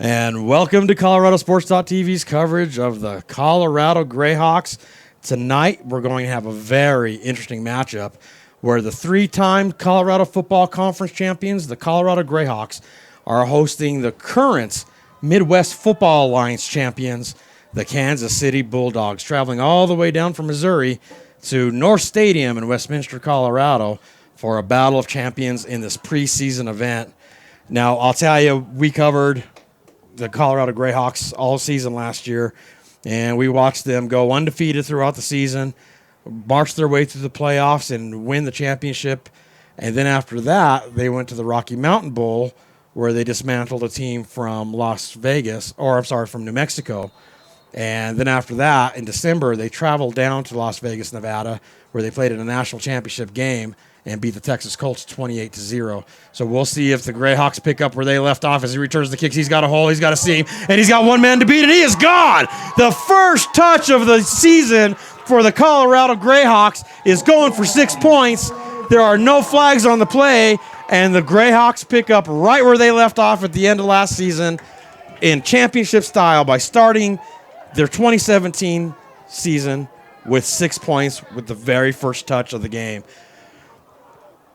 And welcome to ColoradoSports.TV's coverage of the Colorado Greyhawks. Tonight, we're going to have a very interesting matchup where the three-time Colorado Football Conference champions, the Colorado Greyhawks, are hosting the current Midwest Football Alliance champions, the Kansas City Bulldogs, traveling all the way down from Missouri to North Stadium in Westminster, Colorado, for a battle of champions in this preseason event. Now, I'll tell you, we covered the Colorado Greyhawks all season last year, and we watched them go undefeated throughout the season, march their way through the playoffs, and win the championship. And then after that, they went to the Rocky Mountain Bowl, where they dismantled a team from from New Mexico. And then after that, in December, they traveled down to Las Vegas, Nevada, where they played in a national championship game and beat the Texas Colts 28-0. So we'll see if the Greyhawks pick up where they left off as he returns the kicks. He's got a hole, he's got a seam, and he's got one man to beat, and he is gone. The first touch of the season for the Colorado Greyhawks is going for 6 points. There are no flags on the play, and the Greyhawks pick up right where they left off at the end of last season in championship style by starting their 2017 season with 6 points with the very first touch of the game.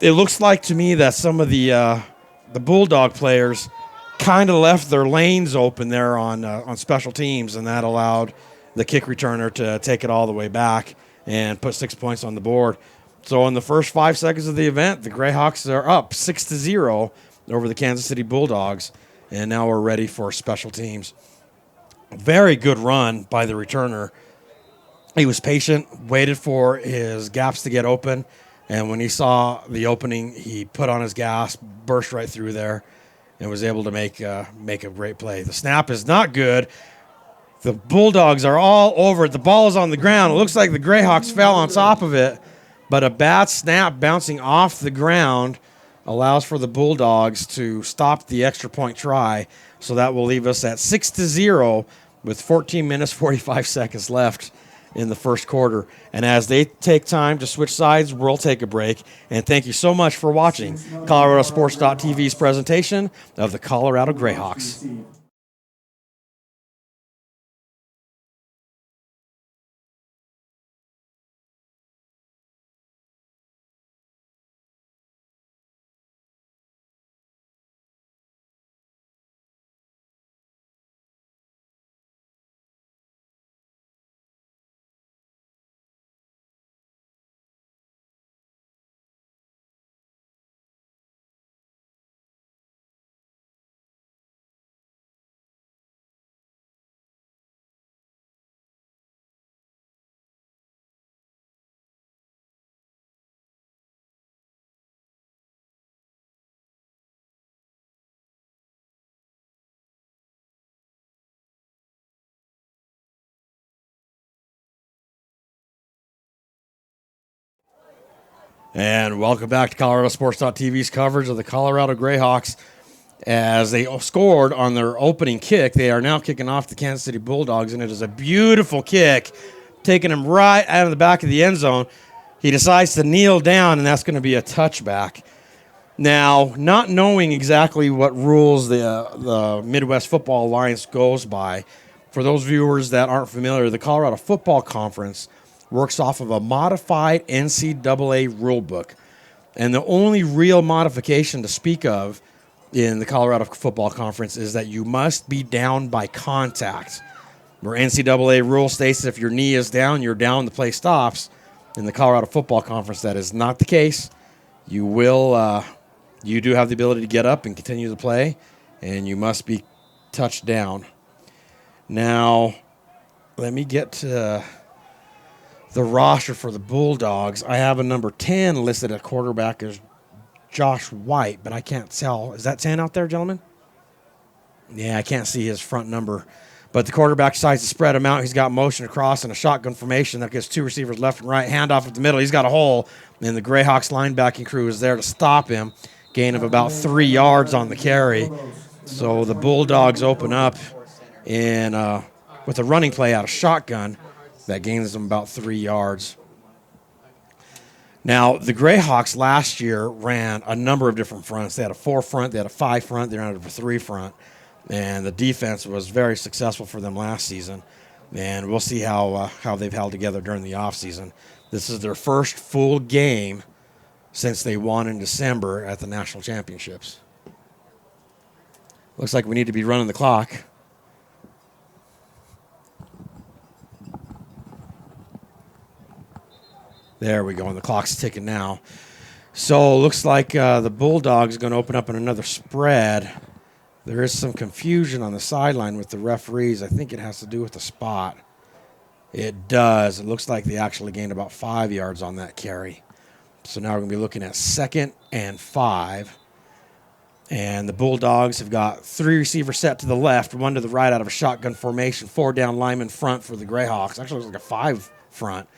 It looks like to me that some of the Bulldog players kind of left their lanes open there on special teams, and that allowed the kick returner to take it all the way back and put 6 points on the board. So in the first 5 seconds of the event, the Greyhawks are up 6-0 over the Kansas City Bulldogs, and now we're ready for special teams. A very good run by the returner. He was patient, waited for his gaps to get open, and when he saw the opening, he put on his gas, burst right through there, and was able to make a great play. The snap is not good. The Bulldogs are all over it. The ball is on the ground. It looks like the Greyhawks fell on top of it, but a bad snap bouncing off the ground allows for the Bulldogs to stop the extra point try. So that will leave us at 6-0 with 14 minutes, 45 seconds left in the first quarter. And as they take time to switch sides, we'll take a break. And thank you so much for watching ColoradoSports.TV's presentation of the Colorado Greyhawks. And welcome back to ColoradoSports.TV's coverage of the Colorado Greyhawks. As they scored on their opening kick, they are now kicking off the Kansas City Bulldogs, and it is a beautiful kick, taking him right out of the back of the end zone. He decides to kneel down, and that's going to be a touchback. Now, not knowing exactly what rules the Midwest Football Alliance goes by, for those viewers that aren't familiar, the Colorado Football Conference works off of a modified NCAA rule book. And the only real modification to speak of in the Colorado Football Conference is that you must be down by contact. Where NCAA rule states that if your knee is down, you're down, the play stops. In the Colorado Football Conference, that is not the case. You do have the ability to get up and continue the play, and you must be touched down. Now, let me get to the roster for the Bulldogs. I have a number 10 listed at quarterback as Josh White, but I can't tell. Is that 10 out there, gentlemen? Yeah, I can't see his front number. But the quarterback decides to spread him out. He's got motion across in a shotgun formation that gives two receivers left and right. Handoff at the middle. He's got a hole, and the Greyhawks linebacking crew is there to stop him. Gain of about 3 yards on the carry. So the Bulldogs open up with a running play out of shotgun that gains them about 3 yards. Now, the Greyhawks last year ran a number of different fronts. They had a 4 front, they had a 5 front, they ran a 3 front. And the defense was very successful for them last season. And we'll see how they've held together during the offseason. This is their first full game since they won in December at the national championships. Looks like we need to be running the clock. There we go, and the clock's ticking now. So it looks like the Bulldogs are going to open up in another spread. There is some confusion on the sideline with the referees. I think it has to do with the spot. It does. It looks like they actually gained about 5 yards on that carry. So now we're going to be looking at 2nd and 5. And the Bulldogs have got 3 receivers set to the left, 1 to the right out of a shotgun formation, 4 down linemen front for the Greyhawks. Actually, looks like a 5 front.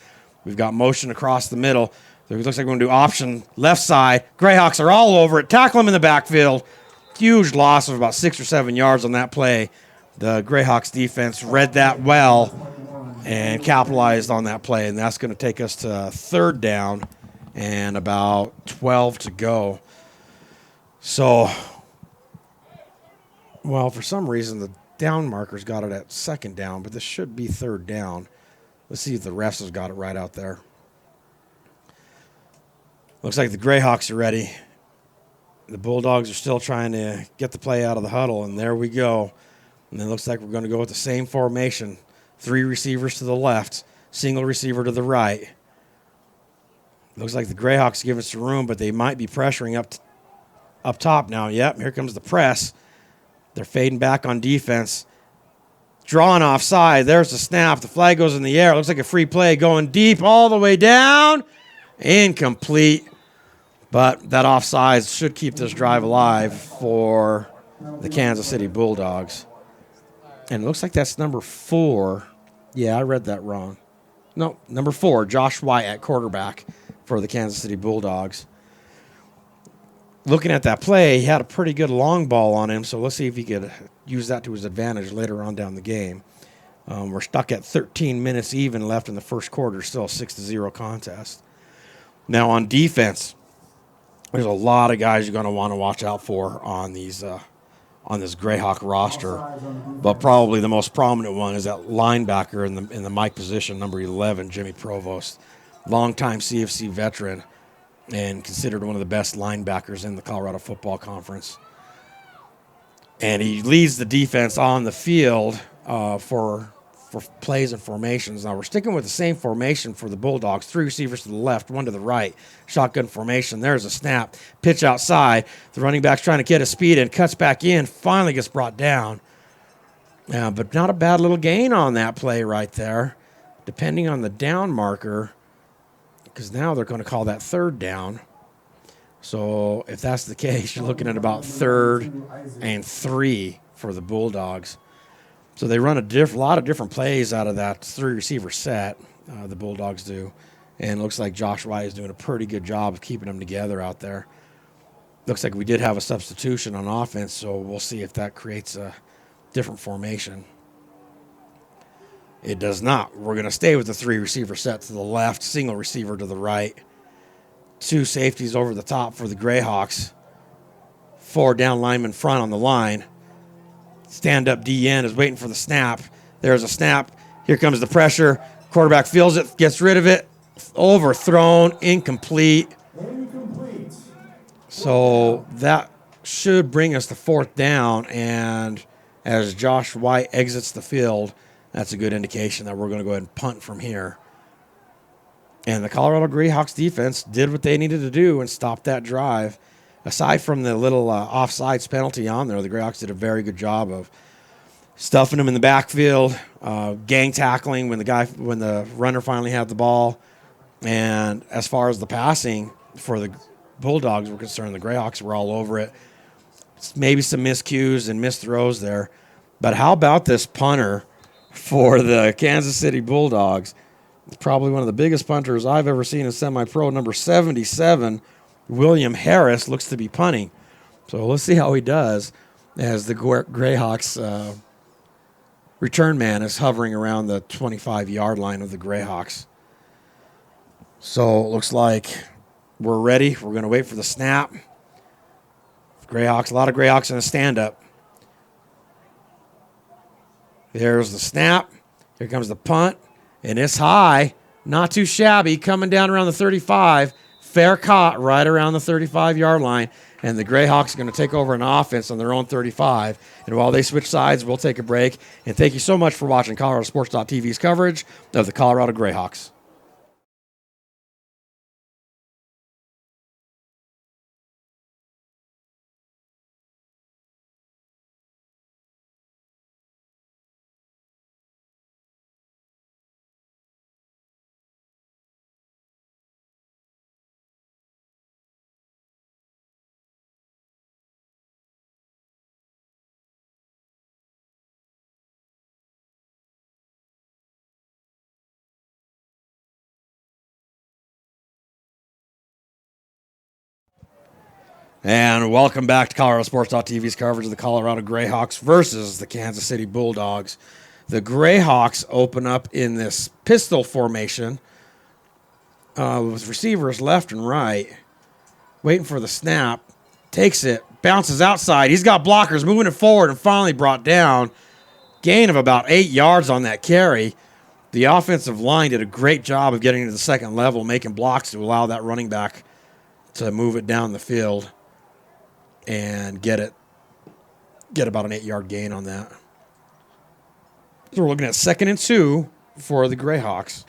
We've got motion across the middle. It looks like we're going to do option left side. Greyhawks are all over it. Tackle them in the backfield. Huge loss of about 6 or 7 yards on that play. The Greyhawks defense read that well and capitalized on that play, and that's going to take us to 3rd down and about 12 to go. So, well, for some reason, the down marker's got it at 2nd down, but this should be 3rd down. Let's see if the refs has got it right out there. Looks like the Greyhawks are ready. The Bulldogs are still trying to get the play out of the huddle, and there we go. And it looks like we're going to go with the same formation. 3 receivers to the left, single receiver to the right. Looks like the Greyhawks give us some room, but they might be pressuring up top now. Yep, here comes the press. They're fading back on defense. Drawn offside. There's the snap. The flag goes in the air. It looks like a free play going deep all the way down. Incomplete. But that offside should keep this drive alive for the Kansas City Bulldogs. And it looks like that's number 4. Yeah, I read that wrong. No, number 4, Josh White at quarterback for the Kansas City Bulldogs. Looking at that play, he had a pretty good long ball on him, so let's see if he could use that to his advantage later on down the game. We're stuck at 13 minutes even left in the first quarter, still a 6-0 contest. Now on defense, there's a lot of guys you're going to want to watch out for on these on this Greyhawk roster, but probably the most prominent one is that linebacker in the Mike position, number 11, Jimmy Provost, longtime CFC veteran and considered one of the best linebackers in the Colorado Football Conference. And he leads the defense on the field for plays and formations. Now we're sticking with the same formation for the Bulldogs. 3 receivers to the left, 1 to the right. Shotgun formation. There's a snap. Pitch outside. The running back's trying to get his speed and cuts back in. Finally gets brought down. But not a bad little gain on that play right there. Depending on the down marker, because now they're going to call that 3rd down. So if that's the case, you're looking at about 3rd and 3 for the Bulldogs. So they run a lot of different plays out of that 3-receiver set, the Bulldogs do. And it looks like Josh White is doing a pretty good job of keeping them together out there. Looks like we did have a substitution on offense, so we'll see if that creates a different formation. It does not. We're going to stay with the 3-receiver set to the left, single receiver to the right. 2 safeties over the top for the Greyhawks. 4 down linemen front on the line. Stand-up DN is waiting for the snap. There's a snap. Here comes the pressure. Quarterback feels it, gets rid of it. Overthrown, incomplete. So that should bring us to 4th down. And as Josh White exits the field, that's a good indication that we're going to go ahead and punt from here. And the Colorado Greyhawks defense did what they needed to do and stopped that drive. Aside from the little offsides penalty on there, the Greyhawks did a very good job of stuffing them in the backfield, gang tackling when the runner finally had the ball. And as far as the passing for the Bulldogs were concerned, the Greyhawks were all over it. Maybe some miscues and missed throws there. But how about this punter for the Kansas City Bulldogs? Probably one of the biggest punters I've ever seen in semi-pro, number 77, William Harris, looks to be punting. So let's see how he does as the Greyhawks return man is hovering around the 25-yard line of the Greyhawks. So it looks like we're ready. We're going to wait for the snap. Greyhawks, a lot of Greyhawks in a stand-up. There's the snap. Here comes the punt. And it's high. Not too shabby. Coming down around the 35. Fair caught right around the 35-yard line. And the Greyhawks are going to take over an offense on their own 35. And while they switch sides, we'll take a break. And thank you so much for watching ColoradoSports.TV's coverage of the Colorado Greyhawks. And welcome back to ColoradoSports.TV's coverage of the Colorado Greyhawks versus the Kansas City Bulldogs. The Greyhawks open up in this pistol formation with receivers left and right, waiting for the snap, takes it, bounces outside. He's got blockers moving it forward and finally brought down. Gain of about 8 yards on that carry. The offensive line did a great job of getting to the second level, making blocks to allow that running back to move it down the field and get about an 8-yard gain on that. So we're looking at 2nd and 2 for the Greyhawks.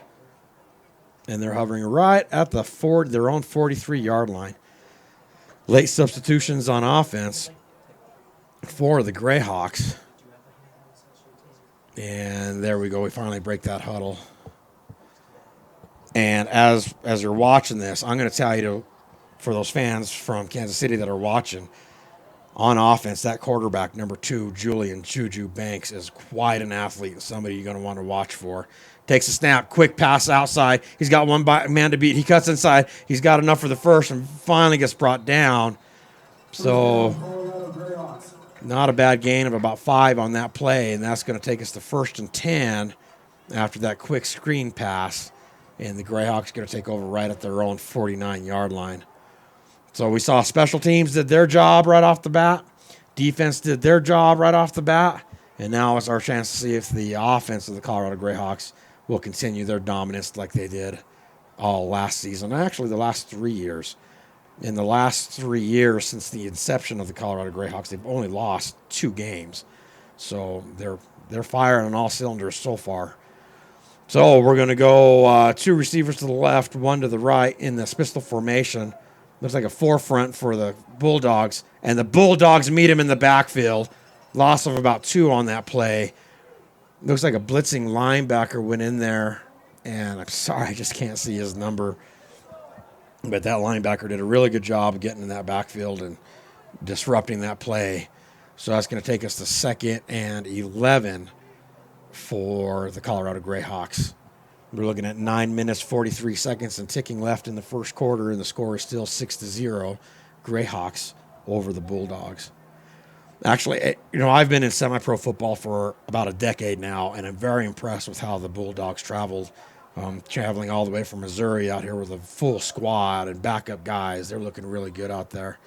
And they're hovering right at their own 43-yard line. Late substitutions on offense for the Greyhawks. And there we go. We finally break that huddle. And as you're watching this, I'm going to tell you for those fans from Kansas City that are watching, on offense, that quarterback, number 2, Julian Juju Banks, is quite an athlete, somebody you're going to want to watch for. Takes a snap, quick pass outside. He's got one man to beat. He cuts inside. He's got enough for the first and finally gets brought down. So not a bad gain of about 5 on that play, and that's going to take us to 1st and 10 after that quick screen pass. And the Greyhawks are going to take over right at their own 49-yard line. So we saw special teams did their job right off the bat. Defense did their job right off the bat. And now it's our chance to see if the offense of the Colorado Greyhawks will continue their dominance like they did all last season. Actually, the last 3 years. In the last 3 years since the inception of the Colorado Greyhawks, they've only lost 2 games. So they're firing on all cylinders so far. So we're going to go 2 receivers to the left, 1 to the right in this pistol formation. Looks like a forefront for the Bulldogs, and the Bulldogs meet him in the backfield. Loss of about 2 on that play. Looks like a blitzing linebacker went in there, and I'm sorry, I just can't see his number. But that linebacker did a really good job of getting in that backfield and disrupting that play. So that's going to take us to 2nd and 11 for the Colorado Greyhawks. We're looking at 9 minutes, 43 seconds and ticking left in the first quarter, and the score is still 6-0. Greyhawks over the Bulldogs. Actually, I've been in semi-pro football for about a decade now, and I'm very impressed with how the Bulldogs traveled, traveling all the way from Missouri out here with a full squad and backup guys. They're looking really good out there.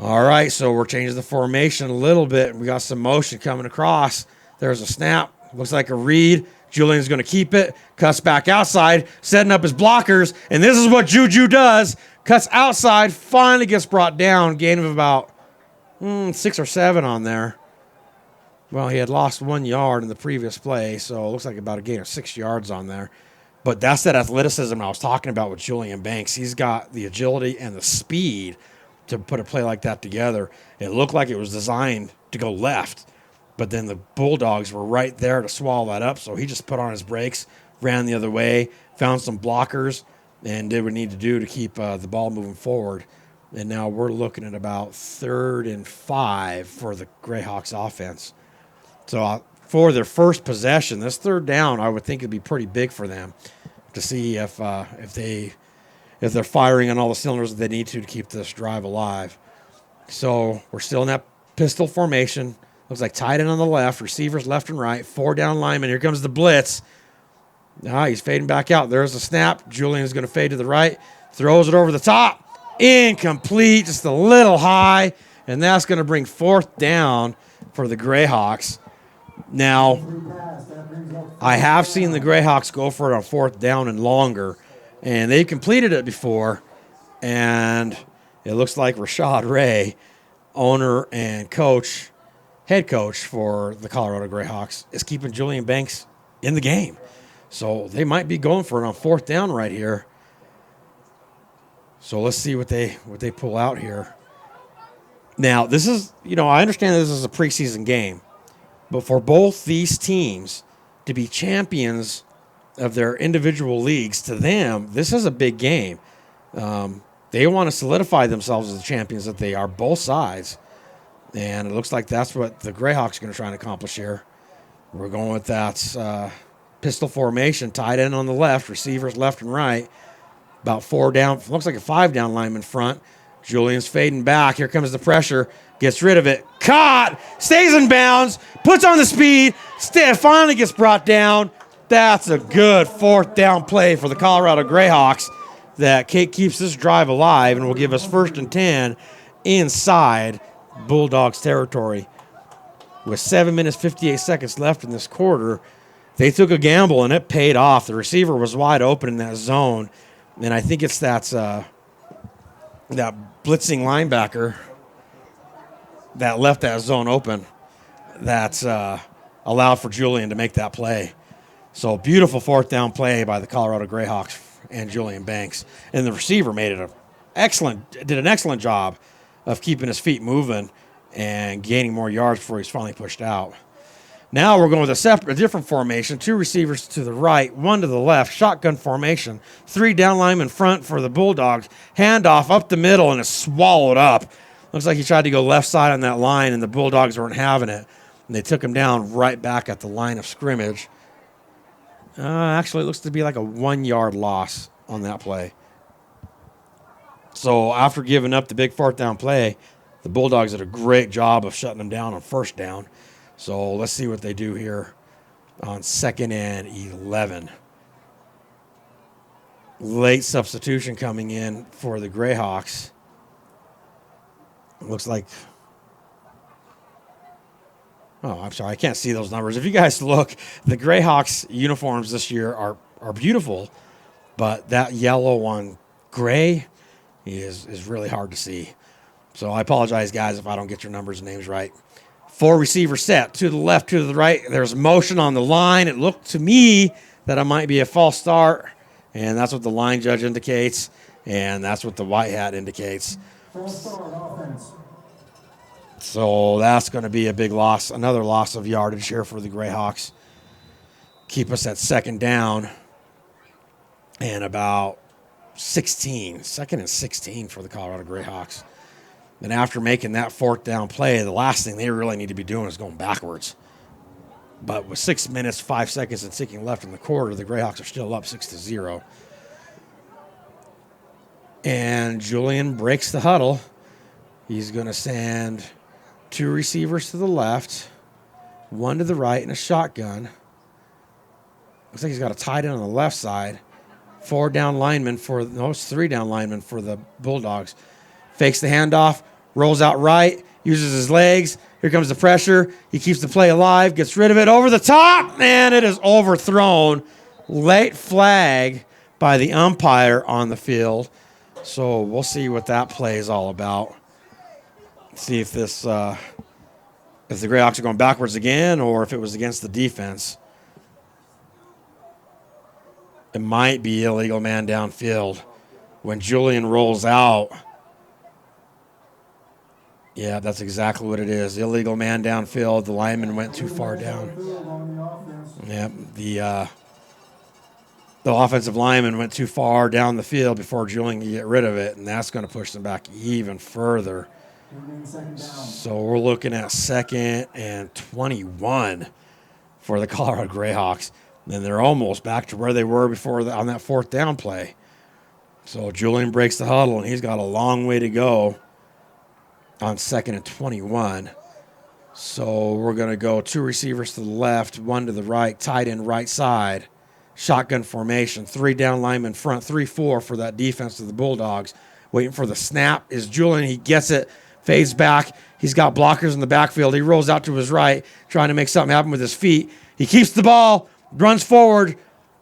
All right, so we're changing the formation a little bit. We got some motion coming across. There's a snap. Looks like a read. Julian's going to keep it, cuts back outside, setting up his blockers, and this is what Juju does. Cuts outside, finally gets brought down, gain of about 6 or 7 on there. Well, he had lost 1 yard in the previous play, so it looks like about a gain of 6 yards on there. But that's that athleticism I was talking about with Julian Banks. He's got the agility and the speed to put a play like that together. It looked like it was designed to go left. But then the Bulldogs were right there to swallow that up, so he just put on his brakes, ran the other way, found some blockers, and did what he needed to do to keep the ball moving forward. And now we're looking at about 3rd and 5 for the Greyhawks offense. So for their first possession, this 3rd down, I would think it'd be pretty big for them to see if they're firing on all the cylinders that they need to keep this drive alive. So we're still in that pistol formation. Looks like tight end on the left, receivers left and right, 4 down linemen. Here comes the blitz. He's fading back out. There's a snap. Julian's going to fade to the right, throws it over the top. Incomplete, just a little high, and that's going to bring 4th down for the Greyhawks. Now, I have seen the Greyhawks go for it on 4th down and longer, and they've completed it before, and it looks like Rashad Ray, owner and head coach for the Colorado Greyhawks, is keeping Julian Banks in the game. So they might be going for it on 4th down right here. So let's see what they pull out here. Now, this is, I understand this is a preseason game, but for both these teams to be champions of their individual leagues, to them, this is a big game. They want to solidify themselves as the champions that they are, both sides. And it looks like that's what the Greyhawks are going to try and accomplish here. We're going with that pistol formation, tight end on the left, receivers left and right. About 4 down, looks like a 5 down lineman front. Julian's fading back. Here comes the pressure. Gets rid of it. Caught. Stays in bounds. Puts on the speed. Finally gets brought down. That's a good 4th down play for the Colorado Greyhawks that keeps this drive alive and will give us 1st and 10 inside Bulldogs territory. With 7 minutes, 58 seconds left in this quarter, they took a gamble and it paid off. The receiver was wide open in that zone. And I think it's that blitzing linebacker that left that zone open that allowed for Julian to make that play. So beautiful 4th down play by the Colorado Greyhawks and Julian Banks. And the receiver did an excellent job of keeping his feet moving and gaining more yards before he's finally pushed out. Now we're going with a different formation. 2 receivers to the right, 1 to the left. Shotgun formation. 3 down linemen front for the Bulldogs. Handoff up the middle, and it's swallowed up. Looks like he tried to go left side on that line, and the Bulldogs weren't having it. And they took him down right back at the line of scrimmage. Actually, it looks to be like a 1-yard loss on that play. So after giving up the big 4th down play, the Bulldogs did a great job of shutting them down on 1st down. So let's see what they do here on 2nd and 11. Late substitution coming in for the Greyhawks. Looks like, I'm sorry, I can't see those numbers. If you guys look, the Greyhawks uniforms this year are beautiful, but that yellow on gray is really hard to see. So I apologize, guys, if I don't get your numbers and names right. 4 receiver set, to the left, to the right. There's motion on the line. It looked to me that it might be a false start, and that's what the line judge indicates, and that's what the white hat indicates. False start offense. So that's going to be a big loss, another loss of yardage here for the Greyhawks. Keep us at 2nd down and about 16, 2nd and 16 for the Colorado Greyhawks. Then after making that 4th down play, the last thing they really need to be doing is going backwards. But with 6 minutes, 5 seconds, and ticking left in the quarter, the Greyhawks are still up 6-0. And Julian breaks the huddle. He's going to send 2 receivers to the left, 1 to the right, and a shotgun. Looks like he's got a tight end on the left side. 3 down linemen for the Bulldogs. Fakes the handoff, rolls out right, uses his legs. Here comes the pressure. He keeps the play alive, gets rid of it over the top, and it is overthrown. Late flag by the umpire on the field. So we'll see what that play is all about. See if the Greyhawks are going backwards again or if it was against the defense. It might be illegal man downfield. When Julian rolls out, yeah, that's exactly what it is. Illegal man downfield. The lineman went too far down. Yeah, the offensive lineman went too far down the field before Julian could get rid of it, and that's going to push them back even further. So we're looking at 2nd and 21 for the Colorado Greyhawks. And they're almost back to where they were before on that 4th down play. So Julian breaks the huddle, and he's got a long way to go on 2nd and 21. So we're going to go 2 receivers to the left, 1 to the right, tight end right side. Shotgun formation, 3 down linemen front, 3-4 for that defense of the Bulldogs. Waiting for the snap is Julian. He gets it, fades back. He's got blockers in the backfield. He rolls out to his right, trying to make something happen with his feet. He keeps the ball, runs forward,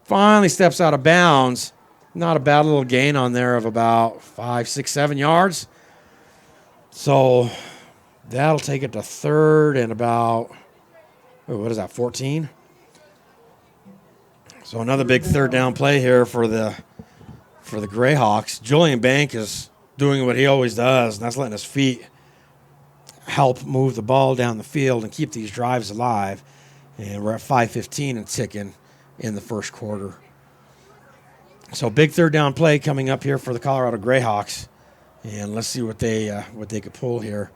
finally steps out of bounds. Not a bad little gain on there of about 5, 6, 7 yards. So that'll take it to third and about, what is that, 14? So another big third down play here for the Greyhawks. Julian Bank is doing what he always does, and that's letting his feet help move the ball down the field and keep these drives alive. And we're at 5:15 and ticking in the first quarter. So big third down play coming up here for the Colorado Greyhawks. And let's see what they could pull here.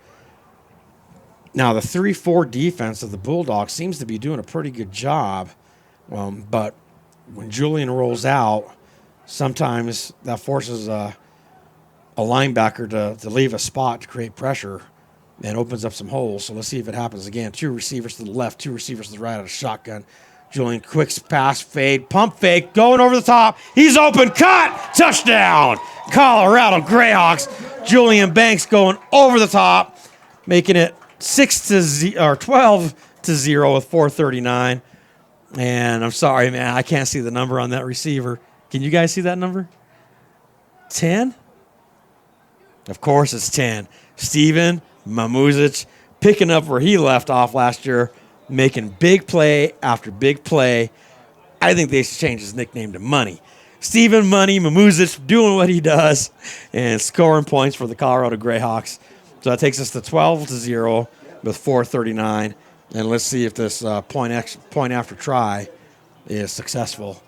Now, the 3-4 defense of the Bulldogs seems to be doing a pretty good job. But when Julian rolls out, sometimes that forces a linebacker to leave a spot to create pressure and opens up some holes. So let's see if it happens again. 2 receivers to the left, 2 receivers to the right out of shotgun. Julian, quick pass, fade, pump fake, going over the top. He's open, caught, touchdown. Colorado Greyhawks. Julian Banks going over the top, making it 12-0 with 4:39. And I'm sorry, man, I can't see the number on that receiver. Can you guys see that number? 10? Of course it's 10. Steven Mamuzic picking up where he left off last year, making big play after big play. I think they should change his nickname to Money. Steven Money Mamuzic doing what he does and scoring points for the Colorado Greyhawks. So that takes us to 12-0 with 4:39. And let's see if this point after try is successful.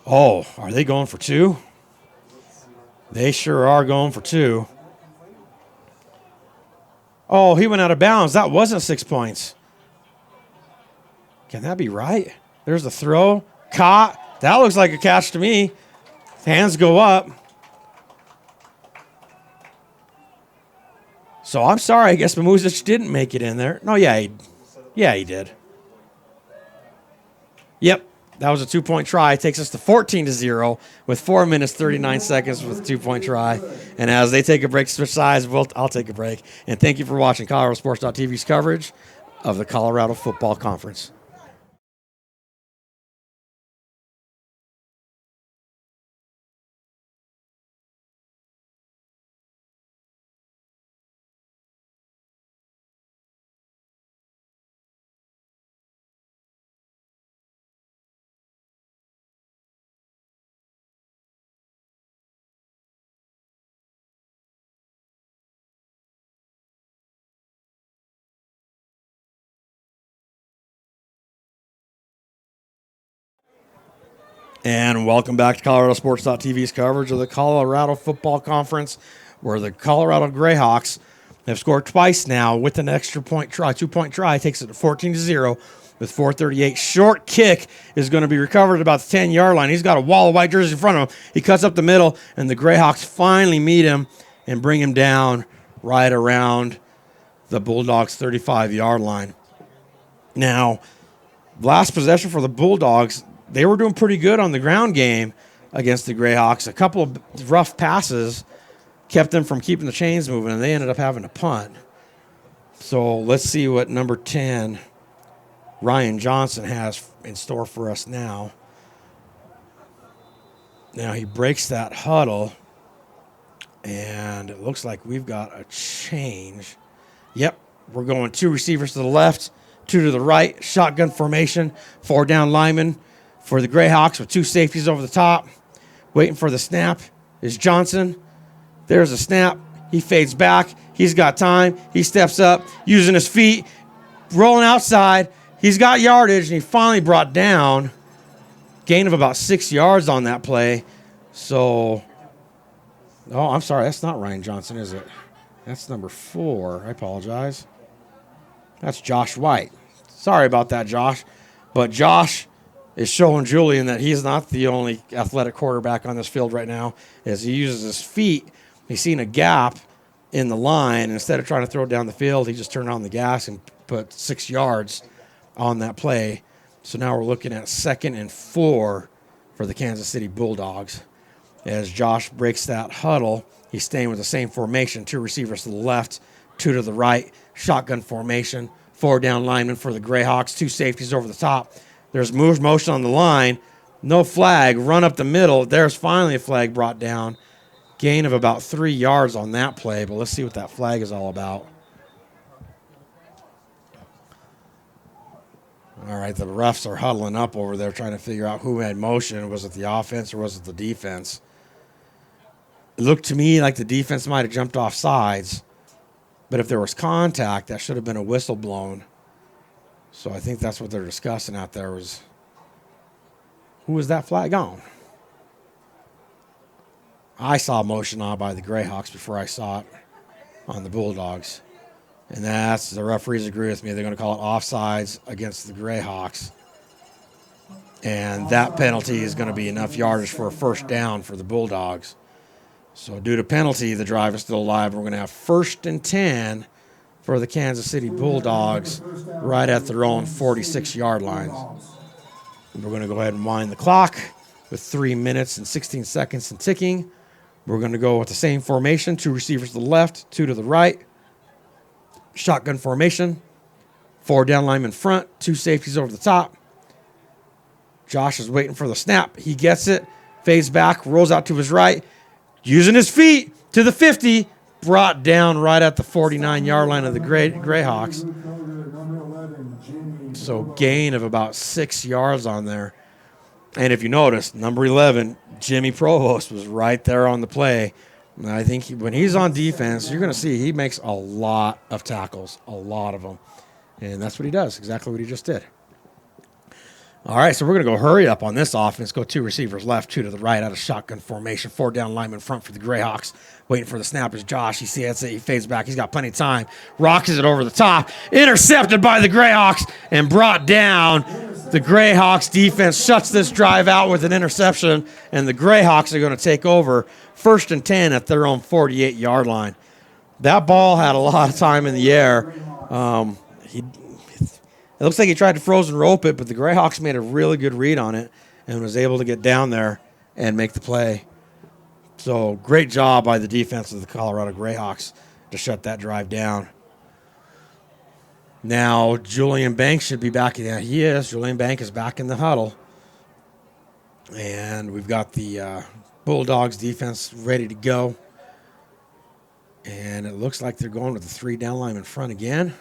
Oh, are they going for 2? They sure are going for 2. Oh, he went out of bounds. That wasn't 6 points. Can that be right? There's the throw. Caught. That looks like a catch to me. Hands go up. So I'm sorry. I guess Mamuzic didn't make it in there. No, yeah, he did. Yep, that was a 2-point try. Takes us to 14-0 with 4 minutes, 39 seconds with a 2-point try. And as they take a break, switch sides, I'll take a break. And thank you for watching ColoradoSports.TV's coverage of the Colorado Football Conference. And welcome back to ColoradoSports.TV's coverage of the Colorado Football Conference, where the Colorado Greyhawks have scored twice now with an extra point try. 2-point try takes it to 14-0 with 4:38. Short kick is going to be recovered at about the 10-yard line. He's got a wall of white jerseys in front of him. He cuts up the middle, and the Greyhawks finally meet him and bring him down right around the Bulldogs' 35-yard line. Now, last possession for the Bulldogs, they were doing pretty good on the ground game against the Greyhawks. A couple of rough passes kept them from keeping the chains moving, and they ended up having to punt. So let's see what number 10, Ryan Johnson, has in store for us now. Now he breaks that huddle, and it looks like we've got a change. Yep, we're going 2 receivers to the left, 2 to the right, shotgun formation, 4 down linemen for the Greyhawks with 2 safeties over the top. Waiting for the snap is Johnson. There's a snap. He fades back. He's got time. He steps up, using his feet, rolling outside. He's got yardage, and he finally brought down. Gain of about 6 yards on that play. So, oh, I'm sorry. That's not Ryan Johnson, is it? That's number 4. I apologize. That's Josh White. Sorry about that, Josh. But Josh is showing Julian that he's not the only athletic quarterback on this field right now. As he uses his feet, he's seen a gap in the line, and instead of trying to throw it down the field, he just turned on the gas and put 6 yards on that play. So now we're looking at 2nd and 4 for the Kansas City Bulldogs. As Josh breaks that huddle, he's staying with the same formation. 2 receivers to the left, 2 to the right. Shotgun formation. 4 down linemen for the Greyhawks. 2 safeties over the top. There's motion on the line. No flag. Run up the middle. There's finally a flag brought down. Gain of about 3 yards on that play, but let's see what that flag is all about. All right, the refs are huddling up over there trying to figure out who had motion. Was it the offense or was it the defense? It looked to me like the defense might have jumped off sides, but if there was contact, that should have been a whistle blown. So I think that's what they're discussing out there was, who was that flag on? I saw motion on by the Greyhawks before I saw it on the Bulldogs. And that's, the referees agree with me. They're going to call it offsides against the Greyhawks. And that penalty is going to be enough yardage for a first down for the Bulldogs. So due to penalty, the drive is still alive. We're going to have 1st and 10 for the Kansas City Bulldogs right at their own 46-yard line. We're going to go ahead and wind the clock with 3 minutes and 16 seconds and ticking. We're going to go with the same formation. 2 receivers to the left, 2 to the right. Shotgun formation. 4 down linemen front, 2 safeties over the top. Josh is waiting for the snap. He gets it, fades back, rolls out to his right, using his feet to the 50, brought down right at the 49-yard line of the Greyhawks. So gain of about 6 yards on there. And if you notice, number 11, Jimmy Provost, was right there on the play. And I think when he's on defense, you're going to see he makes a lot of tackles, a lot of them. And that's what he does, exactly what he just did. All right, so we're going to go hurry up on this offense. Go 2 receivers left, 2 to the right out of shotgun formation. 4 down linemen front for the Greyhawks. Waiting for the snap is Josh. You see, that's it. He fades back. He's got plenty of time. Rocks it over the top. Intercepted by the Greyhawks and brought down. The Greyhawks defense shuts this drive out with an interception, and the Greyhawks are going to take over 1st and 10 at their own 48-yard line. That ball had a lot of time in the air. It looks like he tried to frozen rope it, but the Greyhawks made a really good read on it and was able to get down there and make the play. So great job by the defense of the Colorado Greyhawks to shut that drive down. Now Julian Banks should be back. Yeah, he is. Julian Banks is back in the huddle. And we've got the Bulldogs defense ready to go. And it looks like they're going with the 3 down line in front again.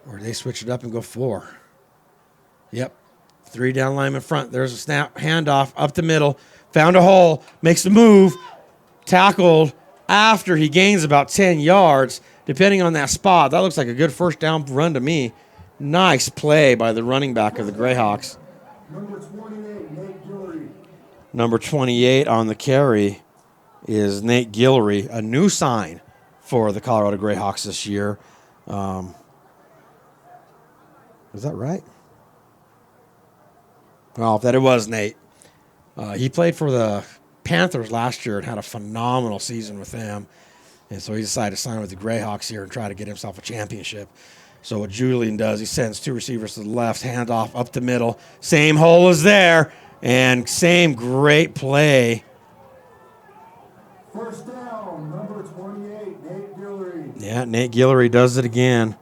Or they switch it up and go 4. Yep. 3 down line in front. There's a snap, handoff, up the middle. Found a hole, makes the move, tackled after he gains about 10 yards, depending on that spot. That looks like a good first down run to me. Nice play by the running back of the Greyhawks. Number 28, Nate Guillory. Number 28 on the carry is Nate Guillory, a new sign for the Colorado Greyhawks this year. Is that right? Well, that it was Nate. He played for the Panthers last year and had a phenomenal season with them. And so he decided to sign with the Greyhawks here and try to get himself a championship. So what Julian does, he sends 2 receivers to the left, handoff up the middle. Same hole as there, and same great play. First down, number 28, Nate Guillory. Yeah, Nate Guillory does it again.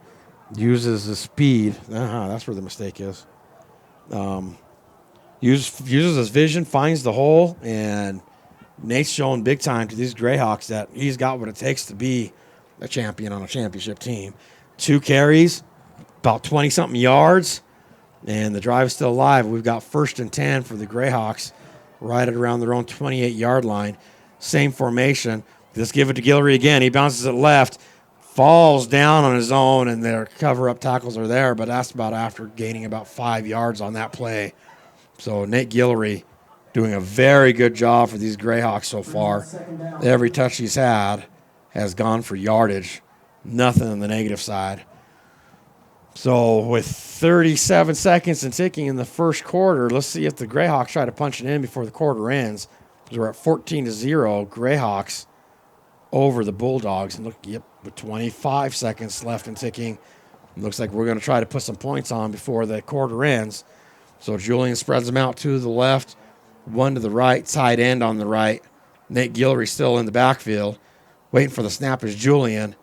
Uses the speed. That's where the mistake is. Uses his vision, finds the hole, and Nate's showing big time to these Greyhawks that he's got what it takes to be a champion on a championship team. 2 carries, about 20-something yards, and the drive is still alive. We've got 1st and 10 for the Greyhawks right at around their own 28-yard line. Same formation. Let's give it to Guillory again. He bounces it left. Falls down on his own, and their cover-up tackles are there, but that's about after gaining about 5 yards on that play. So Nate Guillory doing a very good job for these Greyhawks so far. Every touch he's had has gone for yardage, nothing on the negative side. So with 37 seconds and ticking in the first quarter, let's see if the Greyhawks try to punch it in before the quarter ends. We're at 14-0, Greyhawks over the Bulldogs. And look, yep, with 25 seconds left and ticking, it looks like we're going to try to put some points on before the quarter ends. So Julian spreads them out to the left, One to the right, tight end on the right. Nate Guillory still in the backfield. Waiting for the snap is Julian.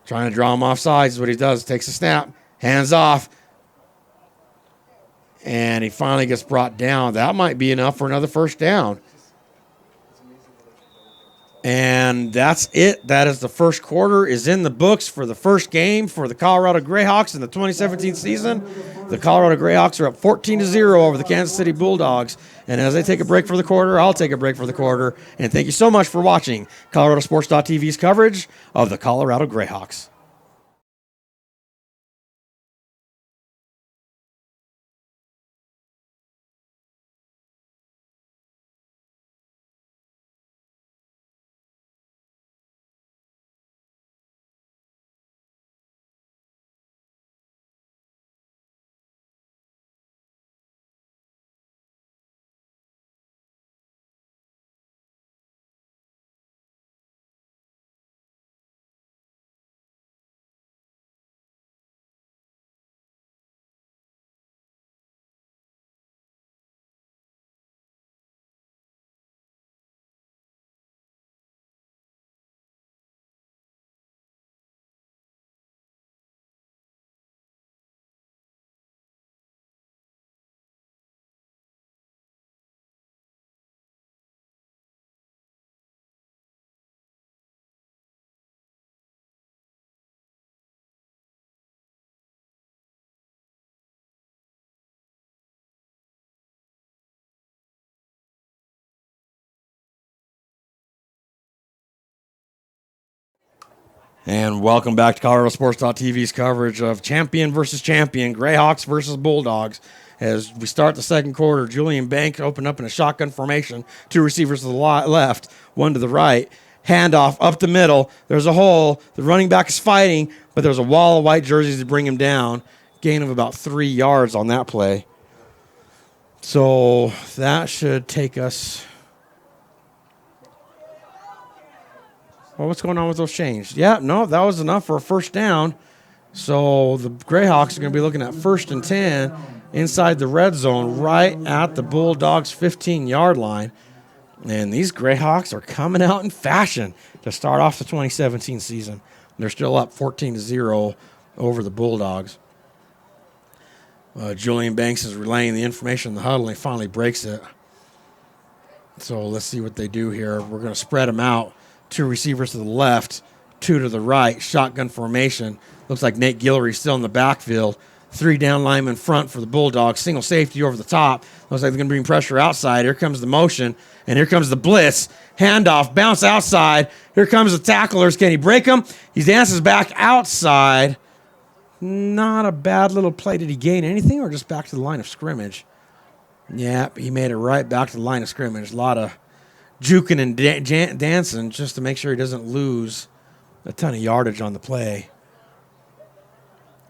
Trying to draw him off sides is what he does. Takes a snap, hands off. And he finally gets brought down. That might be enough for another first down. And that's it. That is the first quarter is in the books for the first game for the Colorado Greyhawks in the 2017 season. The Colorado Greyhawks are up 14-0 over the Kansas City Bulldogs. And as they take a break for the quarter, I'll take a break for the quarter. And thank you so much for watching ColoradoSports.TV's coverage of the Colorado Greyhawks. And welcome back to ColoradoSports.TV's coverage of champion versus champion, Greyhawks versus Bulldogs. As we start the second quarter, Julian Banks opened up in a shotgun formation. Two receivers to the left, one to the right. Handoff up the middle. There's a hole. The running back is fighting, but there's a wall of white jerseys to bring him down. Gain of about 3 yards on that play. So that should take us... Well, what's going on with those chains? Yeah, no, that was enough for a first down. So the Greyhawks are going to be looking at 1st and 10 inside the red zone right at the Bulldogs' 15-yard line. And these Greyhawks are coming out in fashion to start off the 2017 season. They're still up 14-0 over the Bulldogs. Julian Banks is relaying the information in the huddle, and he finally breaks it. So let's see what they do here. We're going to spread them out. 2 receivers to the left, 2 to the right, shotgun formation. Looks like Nate Guillory still in the backfield. 3 down linemen front for the Bulldogs. Single safety over the top. Looks like they're going to bring pressure outside. Here comes the motion, and here comes the blitz. Handoff, bounce outside. Here comes the tacklers. Can he break them? He dances back outside. Not a bad little play. Did he gain anything or just back to the line of scrimmage? Yeah, he made it right back to the line of scrimmage. A lot of juking and dancing just to make sure he doesn't lose a ton of yardage on the play.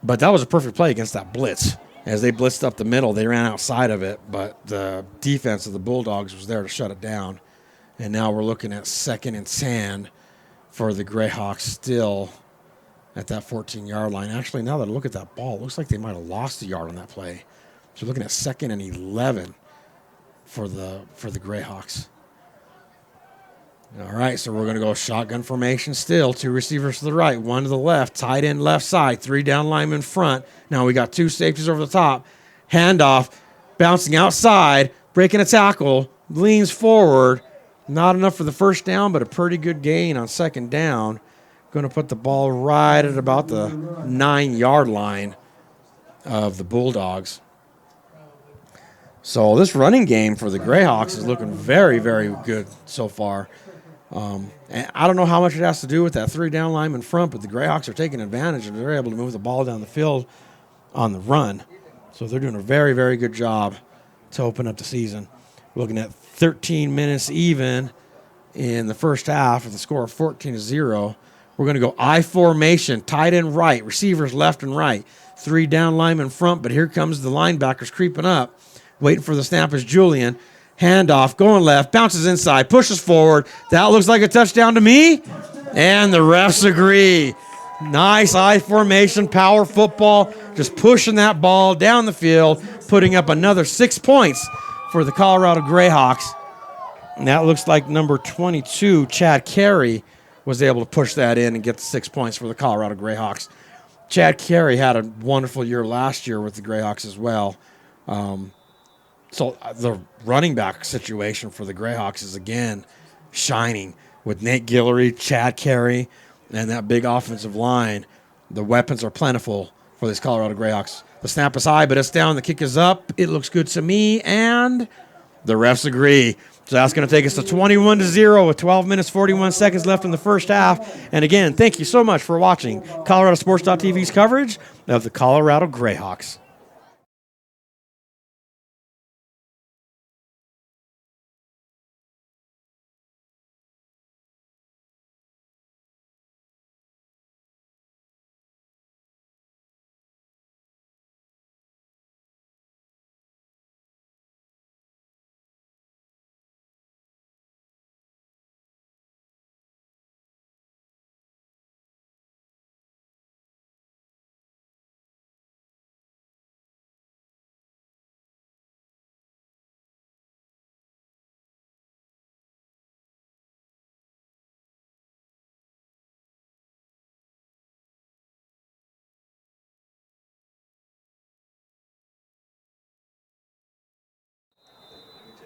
But that was a perfect play against that blitz. As they blitzed up the middle, they ran outside of it, but the defense of the Bulldogs was there to shut it down. And now we're looking at 2nd and 10 for the Greyhawks still at that 14-yard line. Actually, now that I look at that ball, it looks like they might have lost a yard on that play. So we're looking at 2nd and 11 for the Greyhawks. All right, so we're going to go shotgun formation still. 2 receivers to the right, 1 to the left, tight end left side, 3 down linemen front. Now we got 2 safeties over the top. Handoff, bouncing outside, breaking a tackle, leans forward. Not enough for the first down, but a pretty good gain on 2nd down. Going to put the ball right at about the 9-yard line of the Bulldogs. So this running game for the Greyhawks is looking very, very good so far. And I don't know how much it has to do with that 3 down lineman front, but the Greyhawks are taking advantage and they're able to move the ball down the field on the run. So they're doing a very, very good job to open up the season. We're looking at 13 minutes even in the first half with a score of 14-0. We're going to go I formation, tight end right, receivers left and right. 3 down linemen front, but here comes the linebackers creeping up. Waiting for the snap is Julian. Handoff, going left, bounces inside, pushes forward. That looks like a touchdown to me. And the refs agree. Nice I formation, power football, just pushing that ball down the field, putting up another 6 points for for the Colorado Greyhawks. And that looks like number 22, Chad Carey, was able to push that in and get the 6 points for the Colorado Greyhawks. Chad Carey had a wonderful year last year with the Greyhawks as well. So the running back situation for the Greyhawks is, again, shining with Nate Guillory, Chad Carey, and that big offensive line. The weapons are plentiful for these Colorado Greyhawks. The snap is high, but it's down. The kick is up. It looks good to me, and the refs agree. So that's going to take us to 21-0 with 12 minutes, 41 seconds left in the first half. And again, thank you so much for watching ColoradoSports.TV's coverage of the Colorado Greyhawks.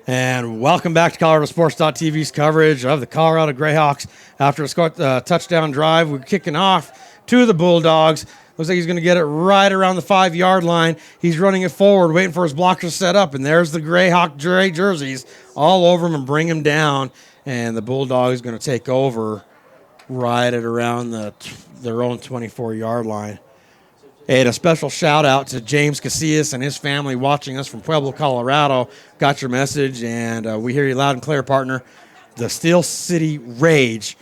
And welcome back to ColoradoSports.TV's coverage of the Colorado Greyhawks. After a touchdown drive, we're kicking off to the Bulldogs. Looks like he's going to get it right around the 5-yard line. He's running it forward, waiting for his blocker to set up. And there's the Greyhawk jerseys all over him and bring him down. And the Bulldogs is going to take over right at around their own 24-yard line. And a special shout-out to James Casillas and his family watching us from Pueblo, Colorado. Got your message, and we hear you loud and clear, partner. The Steel City Rage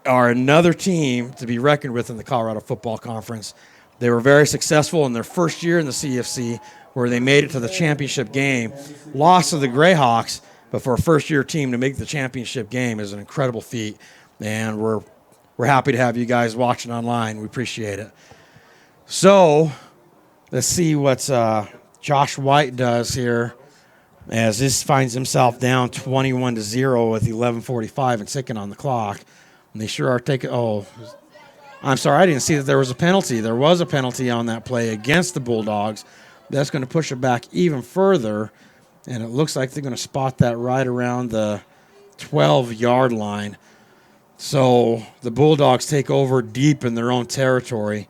are another team to be reckoned with in the Colorado Football Conference. They were very successful in their first year in the CFC, where they made it to the championship game. Lost to the Greyhawks, but for a first-year team to make the championship game is an incredible feat, and we're happy to have you guys watching online. We appreciate it. So, let's see what Josh White does here as this finds himself down 21-0 with 11:45 and ticking on the clock. And they sure are taking – oh, I'm sorry, I didn't see that there was a penalty. There was a penalty on that play against the Bulldogs. That's going to push it back even further, and it looks like they're going to spot that right around the 12-yard line. So the Bulldogs take over deep in their own territory.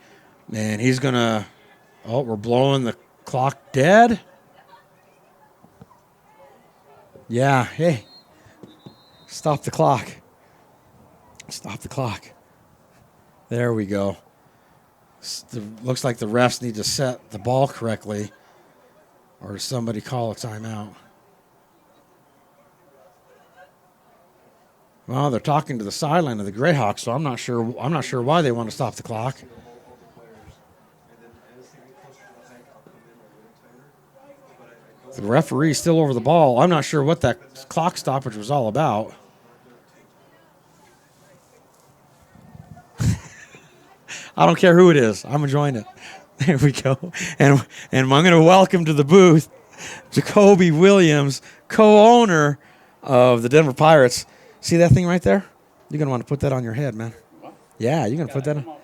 And he's going to – oh, we're blowing the clock dead. Yeah, hey, stop the clock. Stop the clock. There we go. Looks like the refs need to set the ball correctly, or does somebody call a timeout? Well, they're talking to the sideline of the Greyhawks, so I'm not sure why they want to stop the clock. The referee's still over the ball. I'm not sure what that clock stoppage was all about. I don't care who it is. I'm enjoying it. There we go. And I'm going to welcome to the booth Jacoby Williams, co-owner of the Denver Pirates. See that thing right there? You're going to want to put that on your head, man. Yeah, you're going to put that on.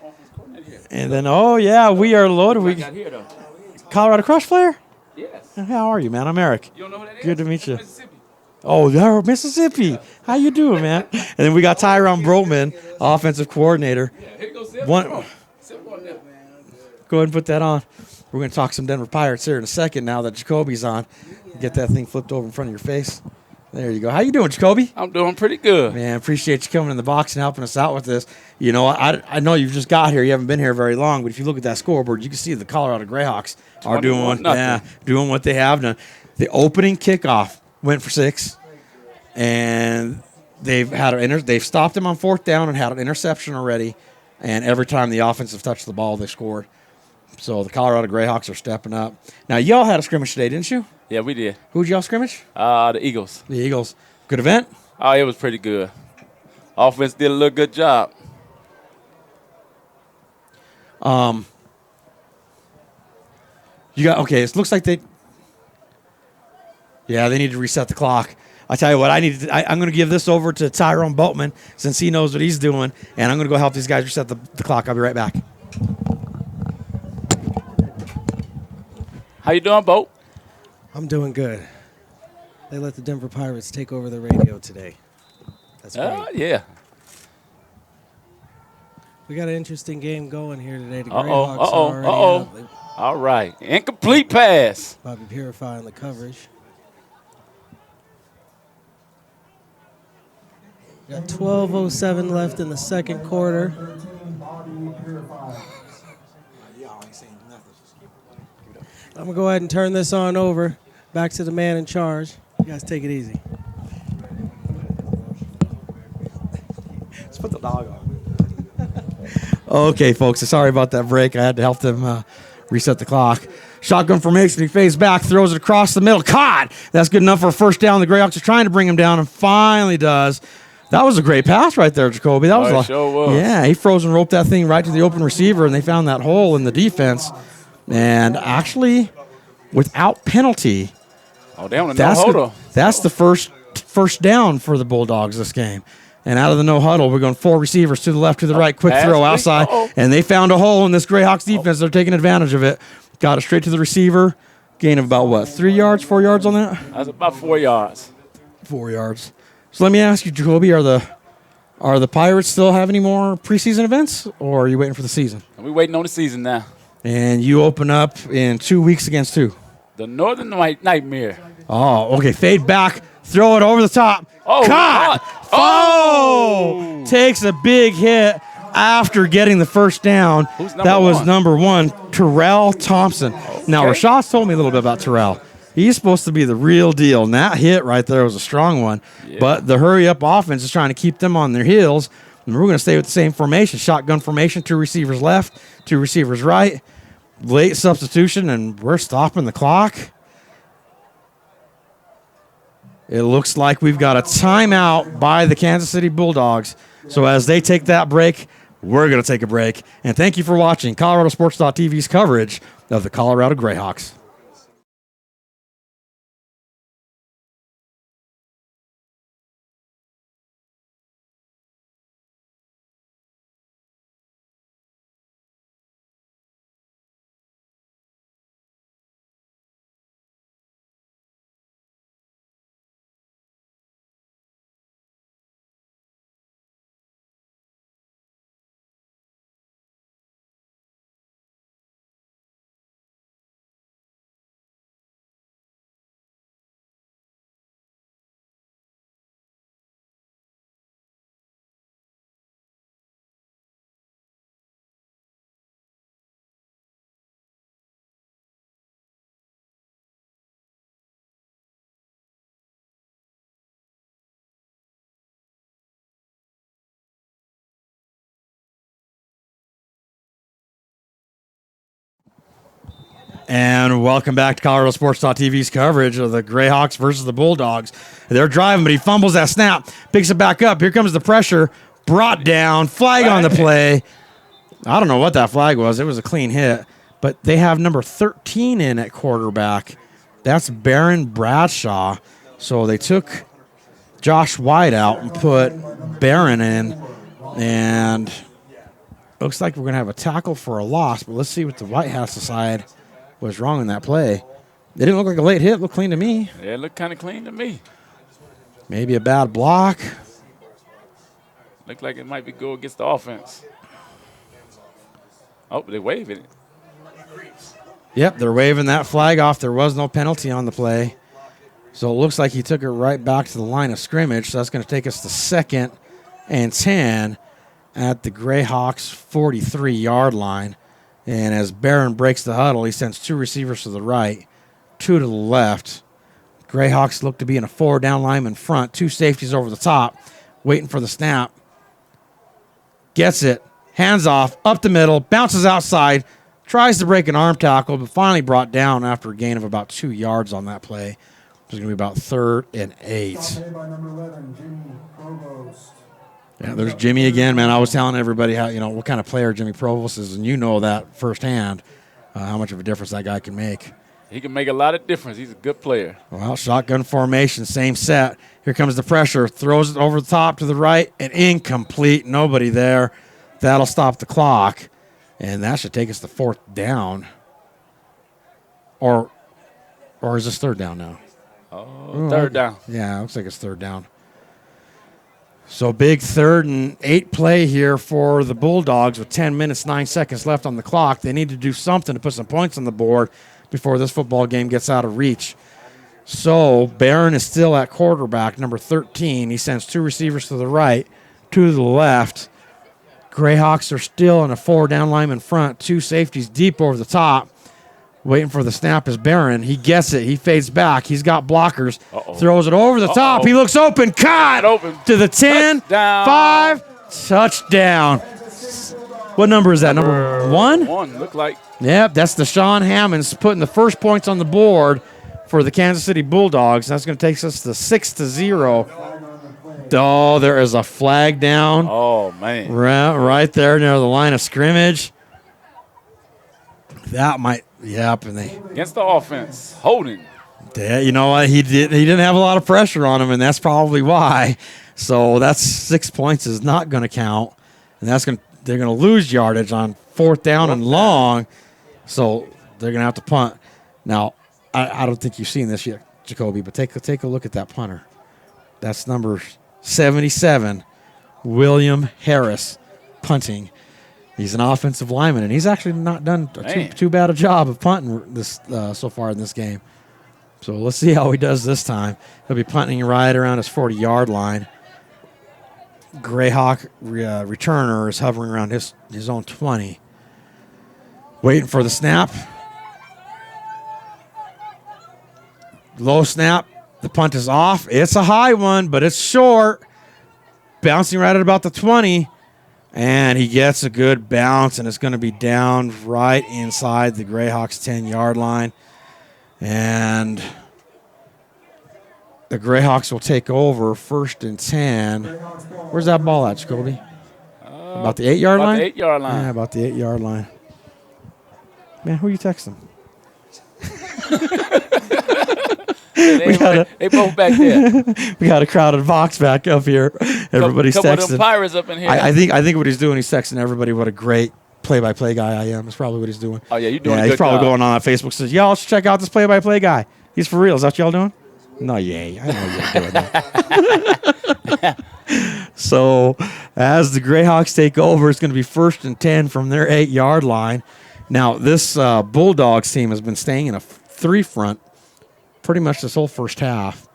And then, oh, yeah, we are loaded. Colorado Crush player? Yes. How are you, man? I'm Eric. You don't know who that is? Good to meet you. Mississippi. Oh, they're Mississippi. How you doing, man? And then we got Tyron Brotman, offensive coordinator. Yeah, here goes Sip. Sip on there. Go ahead and put that on. We're going to talk some Denver Pirates here in a second now that Jacoby's on. Get that thing flipped over in front of your face. There you go. How you doing, Jacoby? I'm doing pretty good. Man, appreciate you coming in the box and helping us out with this. You know, I know you've just got here. You haven't been here very long, but if you look at that scoreboard, you can see the Colorado Greyhawks are doing what they have done. The opening kickoff went for 6, and they've stopped them on 4th down and had an interception already. And every time the offense have touched the ball, they scored. So the Colorado Greyhawks are stepping up. Now, y'all had a scrimmage today, didn't you? Yeah, we did. Who'd y'all scrimmage? The Eagles. The Eagles. Good event? Oh, it was pretty good. Offense did a little good job. It looks like Yeah, they need to reset the clock. I tell you what, I'm going to give this over to Tyrone Boatman since he knows what he's doing, and I'm going to go help these guys reset the clock. I'll be right back. How you doing, Bo? I'm doing good. They let the Denver Pirates take over the radio today. That's great. Yeah. We got an interesting game going here today. The Uh-oh, Greyhawks are already up. All right. Incomplete pass. Bobby Purify on the coverage. Got 12:07 left in the second quarter. 13, Bobby Purify. I'm going to go ahead and turn this on over. Back to the man in charge. You guys take it easy. Let's put the dog on. Okay, folks. Sorry about that break. I had to help them reset the clock. Shotgun formation. He fades back, throws it across the middle. Caught. That's good enough for a first down. The Greyhawks are trying to bring him down and finally does. That was a great pass right there, Jacoby. That was Sure was. Yeah, he froze and roped that thing right to the open receiver, and they found that hole in the defense. And actually, without penalty, that's the first down for the Bulldogs this game. And out of the no huddle, we're going 4 receivers to the left, to the right, quick throw outside. And they found a hole in this Greyhawks defense. They're taking advantage of it. Got it straight to the receiver. Gain of about, 3 yards, 4 yards on that? That's about 4 yards. 4 yards. So let me ask you, Jacoby, are the Pirates still have any more preseason events, or are you waiting for the season? We're waiting on the season now. And you open up in 2 weeks against who? The Northern Nightmare. Oh, okay. Fade back. Throw it over the top. Caught. Oh! Takes a big hit after getting the first down. That was number 1, Terrell Thompson. Now, Rashad's told me a little bit about Terrell. He's supposed to be the real deal. And that hit right there was a strong one. Yeah. But the hurry-up offense is trying to keep them on their heels. And we're going to stay with the same formation. Shotgun formation, 2 receivers left, 2 receivers right. Late substitution, and we're stopping the clock. It looks like we've got a timeout by the Kansas City Bulldogs. So as they take that break, we're going to take a break. And thank you for watching ColoradoSports.TV's coverage of the Colorado Greyhawks. And welcome back to ColoradoSports.TV's coverage of the Greyhawks versus the Bulldogs. They're driving, but he fumbles that snap, picks it back up. Here comes the pressure, brought down, flag on the play. I don't know what that flag was. It was a clean hit. But they have number 13 in at quarterback. That's Barron Bradshaw. So they took Josh White out and put Barron in. And looks like we're going to have a tackle for a loss. But let's see what the White House decide was wrong in that play. It didn't look like a late hit. It looked clean to me. Yeah, it looked kind of clean to me. Maybe a bad block. Looked like it might be go against the offense. Oh, they're waving it. Yep, they're waving that flag off. There was no penalty on the play. So it looks like he took it right back to the line of scrimmage. So that's going to take us to 2nd and 10 at the Greyhawks 43-yard line. And as Barron breaks the huddle, he sends 2 receivers to the right, 2 to the left. Greyhawks look to be in a 4-down line in front, 2 safeties over the top, waiting for the snap. Gets it, hands off, up the middle, bounces outside, tries to break an arm tackle, but finally brought down after a gain of about 2 yards on that play. It's going to be about 3rd and 8. By number 11, Jimmy Provost. Yeah, there's Jimmy again, man. I was telling everybody how what kind of player Jimmy Provost is, and you know that firsthand, how much of a difference that guy can make. He can make a lot of difference. He's a good player. Well, shotgun formation, same set. Here comes the pressure. Throws it over the top to the right and incomplete. Nobody there. That'll stop the clock. And that should take us to 4th down. Or is this 3rd down now? Oh, 3rd down. Yeah, it looks like it's 3rd down. So big 3rd and 8 play here for the Bulldogs with 10 minutes, 9 seconds left on the clock. They need to do something to put some points on the board before this football game gets out of reach. So Barron is still at quarterback, number 13. He sends 2 receivers to the right, 2 to the left. Greyhawks are still in a 4-down lineman front, 2 safeties deep over the top. Waiting for the snap is Barron. He gets it. He fades back. He's got blockers. Throws it over the top. He looks open. Caught to the 10. Touchdown. 5. Touchdown. What number is that? Number 1? 1, look like. Yep, that's Deshaun Hammonds putting the first points on the board for the Kansas City Bulldogs. That's going to take us to 6-0. Oh, there is a flag down. Oh, man. Right there near the line of scrimmage. That might, yep. And they Against the offense, holding. Yeah, you know what? He didn't have a lot of pressure on him, and that's probably why. So that's 6 points is not going to count, and they're going to lose yardage on 4th down and long. So they're going to have to punt. Now, I don't think you've seen this yet, Jacoby, but take a look at that punter. That's number 77, William Harris, punting. He's an offensive lineman, and he's actually not done too bad a job of punting this so far in this game. So let's see how he does this time. He'll be punting right around his 40-yard line. Greyhawk returner is hovering around his own 20. Waiting for the snap. Low snap. The punt is off. It's a high one, but it's short. Bouncing right at about the 20. And he gets a good bounce, and it's going to be down right inside the Greyhawks' 10-yard line. And the Greyhawks will take over 1st and 10. Where's that ball at, Jacoby? About the 8-yard line? About the 8-yard line. Yeah, about the 8-yard line. Man, who are you texting? They both back there. We got a crowded box back up here. Everybody's couple texting. of them Pirates up in here. I think what he's doing, he's texting everybody what a great play-by-play guy I am. That's probably what he's doing. Oh, yeah, you're doing a he's good probably job. going on Facebook, says, y'all should check out this play-by-play guy. He's for real. Is that what y'all doing? No, yay. I know you're doing that. So as the Greyhawks take over, it's going to be 1st and 10 from their 8-yard line. Now, this Bulldogs team has been staying in a 3 front pretty much this whole first half.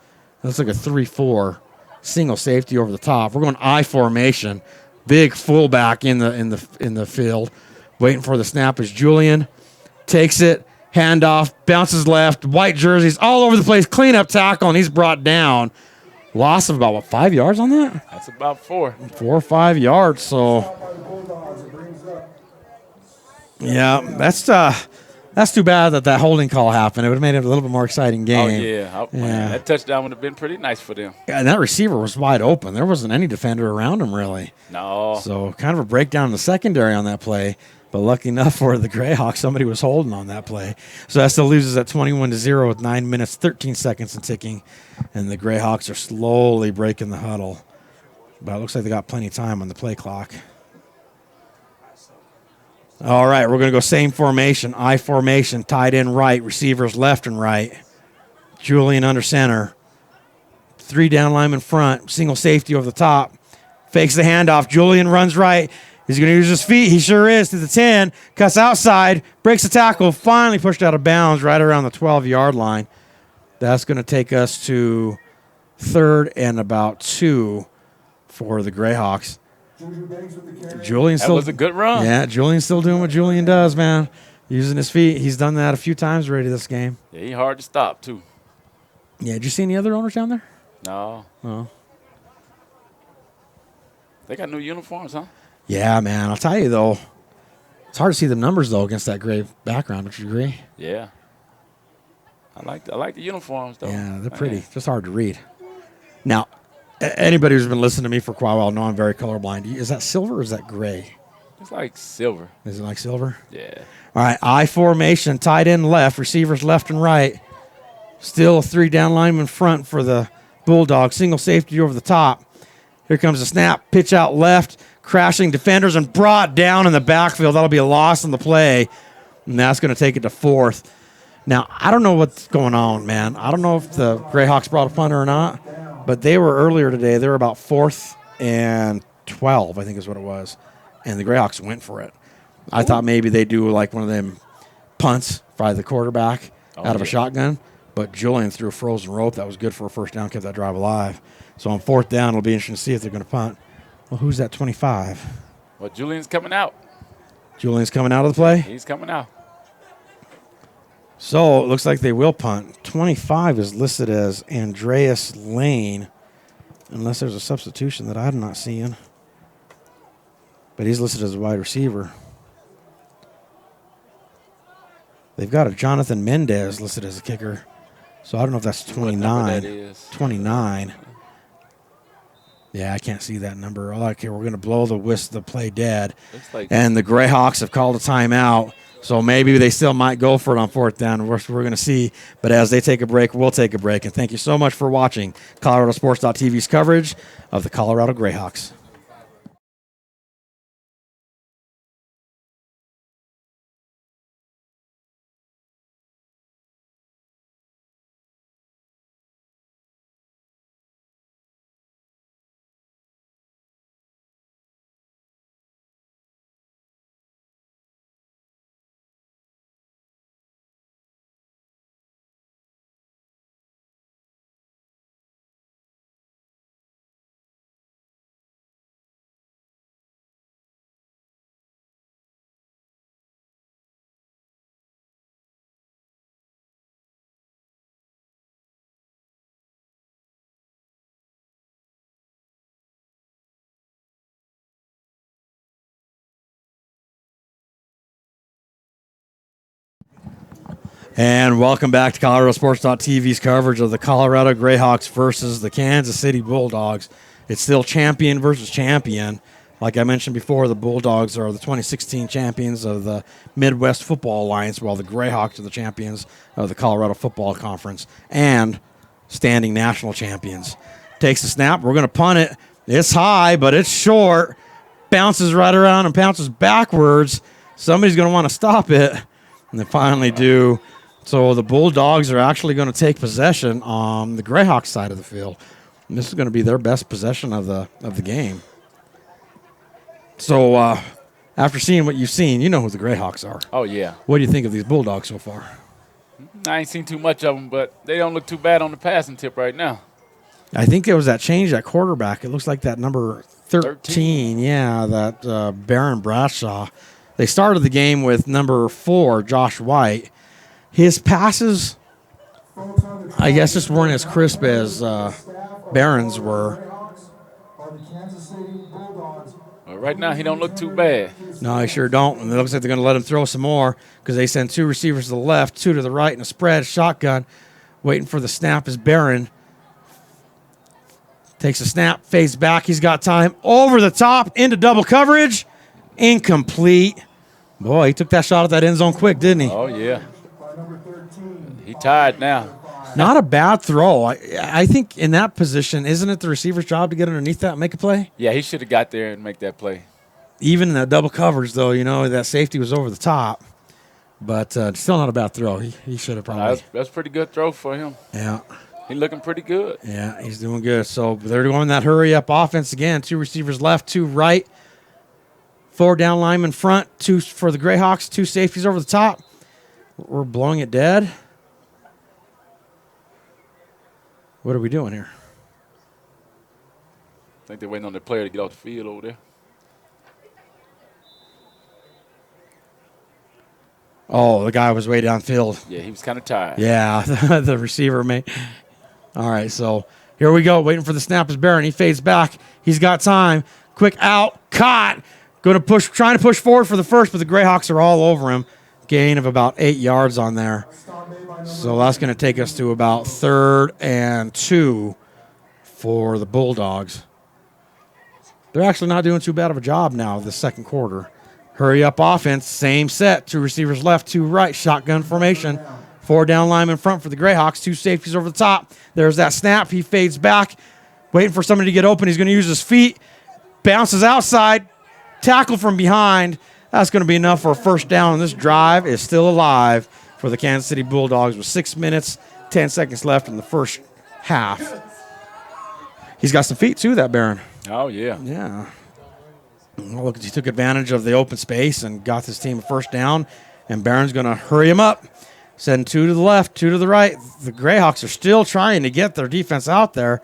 Looks like a 3-4 single safety over the top. We're going I formation. Big fullback in the field. Waiting for the snap is Julian. Takes it. Handoff. Bounces left. White jerseys all over the place. Cleanup tackle, and he's brought down. Loss of about, 5 yards on that? That's about 4. 4 or 5 yards. So, yeah, that's too bad that holding call happened. It would have made it a little bit more exciting game. Oh, yeah. That touchdown would have been pretty nice for them. And that receiver was wide open. There wasn't any defender around him, really. No. So kind of a breakdown in the secondary on that play. But lucky enough for the Greyhawks, somebody was holding on that play. So that still loses at 21-0 with 9 minutes, 13 seconds and ticking. And the Greyhawks are slowly breaking the huddle. But it looks like they got plenty of time on the play clock. All right, we're going to go same formation, I formation, tight end right, receivers left and right. Julian under center. 3 down linemen front, single safety over the top. Fakes the handoff. Julian runs right. He's going to use his feet. He sure is to the 10. Cuts outside. Breaks the tackle. Finally pushed out of bounds right around the 12-yard line. That's going to take us to 3rd and about 2 for the Greyhawks. Julian's still, that was a good run. Yeah, Julian's still doing what Julian does, man. Using his feet. He's done that a few times already this game. Yeah, he's hard to stop, too. Yeah, did you see any other owners down there? No. Oh. They got new uniforms, huh? Yeah, man. I'll tell you, though, it's hard to see the numbers, though, against that gray background. Would you agree? Yeah. I like the uniforms, though. Yeah, they're pretty. Just hard to read. Now, anybody who's been listening to me for quite a while know I'm very colorblind. Is that silver or is that gray? It's like silver. Is it like silver? Yeah. All right, I formation, tight end left, receivers left and right. Still 3 down linemen front for the Bulldogs. Single safety over the top. Here comes the snap, pitch out left, crashing defenders and brought down in the backfield. That'll be a loss on the play, and that's going to take it to 4th. Now, I don't know what's going on, man. I don't know if the Greyhawks brought a punter or not, but they were earlier today. They were about 4th and 12, I think is what it was, and the Greyhawks went for it. I thought maybe they do like one of them punts by the quarterback out of a shotgun, but Julian threw a frozen rope. That was good for a first down, kept that drive alive. So on 4th down, it'll be interesting to see if they're going to punt. Well, who's that 25? Well, Julian's coming out. Julian's coming out of the play? He's coming out. So it looks like they will punt. 25 is listed as Andreas Lane, unless there's a substitution that I'm not seeing. But he's listed as a wide receiver. They've got a Jonathan Mendez listed as a kicker. So I don't know if that's 29. That is. 29. Yeah, I can't see that number. Okay, we're going to blow the play dead. And the Greyhawks have called a timeout. So maybe they still might go for it on 4th down. We're going to see. But as they take a break, we'll take a break. And thank you so much for watching ColoradoSports.TV's coverage of the Colorado Greyhawks. And welcome back to ColoradoSports.TV's coverage of the Colorado Greyhawks versus the Kansas City Bulldogs. It's still champion versus champion. Like I mentioned before, the Bulldogs are the 2016 champions of the Midwest Football Alliance, while the Greyhawks are the champions of the Colorado Football Conference and standing national champions. Takes the snap. We're going to punt it. It's high, but it's short. Bounces right around and bounces backwards. Somebody's going to want to stop it, and they finally do. So the Bulldogs are actually going to take possession on the Greyhawks side of the field. And this is going to be their best possession of the game. So after seeing what you've seen, you know who the Greyhawks are. Oh, yeah. What do you think of these Bulldogs so far? I ain't seen too much of them, but they don't look too bad on the passing tip right now. I think there was that change at quarterback. It looks like that number 13. Yeah, that Baron Bradshaw. They started the game with number 4, Josh White. His passes, I guess, just weren't as crisp as Barron's were. Well, right now, he don't look too bad. No, I sure don't. And it looks like they're going to let him throw some more because they send 2 receivers to the left, 2 to the right, and a spread shotgun. Waiting for the snap is Barron. Takes a snap, fades back. He's got time. Over the top, into double coverage. Incomplete. Boy, he took that shot at that end zone quick, didn't he? Oh, yeah. He tired now. Not a bad throw. I think in that position, isn't it the receiver's job to get underneath that and make a play? Yeah, he should have got there and make that play. Even in that double coverage, though, you know, that safety was over the top. But still not a bad throw. He should have probably. That's a pretty good throw for him. Yeah. He's looking pretty good. Yeah, he's doing good. So they're going that hurry-up offense again. 2 receivers left, 2 right. 4 down linemen front, 2 for the Greyhawks, 2 safeties over the top. We're blowing it dead. What are we doing here? I think they're waiting on the player to get off the field over there. Oh, the guy was way downfield. Yeah, he was kind of tired. Yeah, the receiver may. All right, so here we go. Waiting for the snap is Barron. He fades back. He's got time. Quick out. Caught. Trying to push forward for the first, but the Greyhawks are all over him. Gain of about 8 yards on there. So that's going to take us to about 3rd and 2 for the Bulldogs. They're actually not doing too bad of a job now this second quarter. Hurry up offense, same set. 2 receivers left, 2 right, shotgun formation. 4 down linemen front for the Greyhawks, 2 safeties over the top. There's that snap. He fades back, waiting for somebody to get open. He's going to use his feet, bounces outside, tackle from behind. That's going to be enough for a first down. And this drive is still alive for the Kansas City Bulldogs with 6 minutes, 10 seconds left in the first half. He's got some feet too, that Barron. Oh, yeah. Yeah. Well, look, he took advantage of the open space and got this team a first down, and Barron's going to hurry him up. Send 2 to the left, 2 to the right. The Greyhawks are still trying to get their defense out there,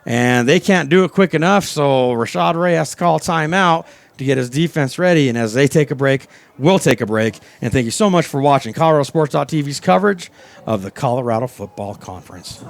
and they can't do it quick enough, so Rashad Ray has to call a timeout to get his defense ready, and as they take a break, we'll take a break. And thank you so much for watching ColoradoSports.TV's coverage of the Colorado Football Conference.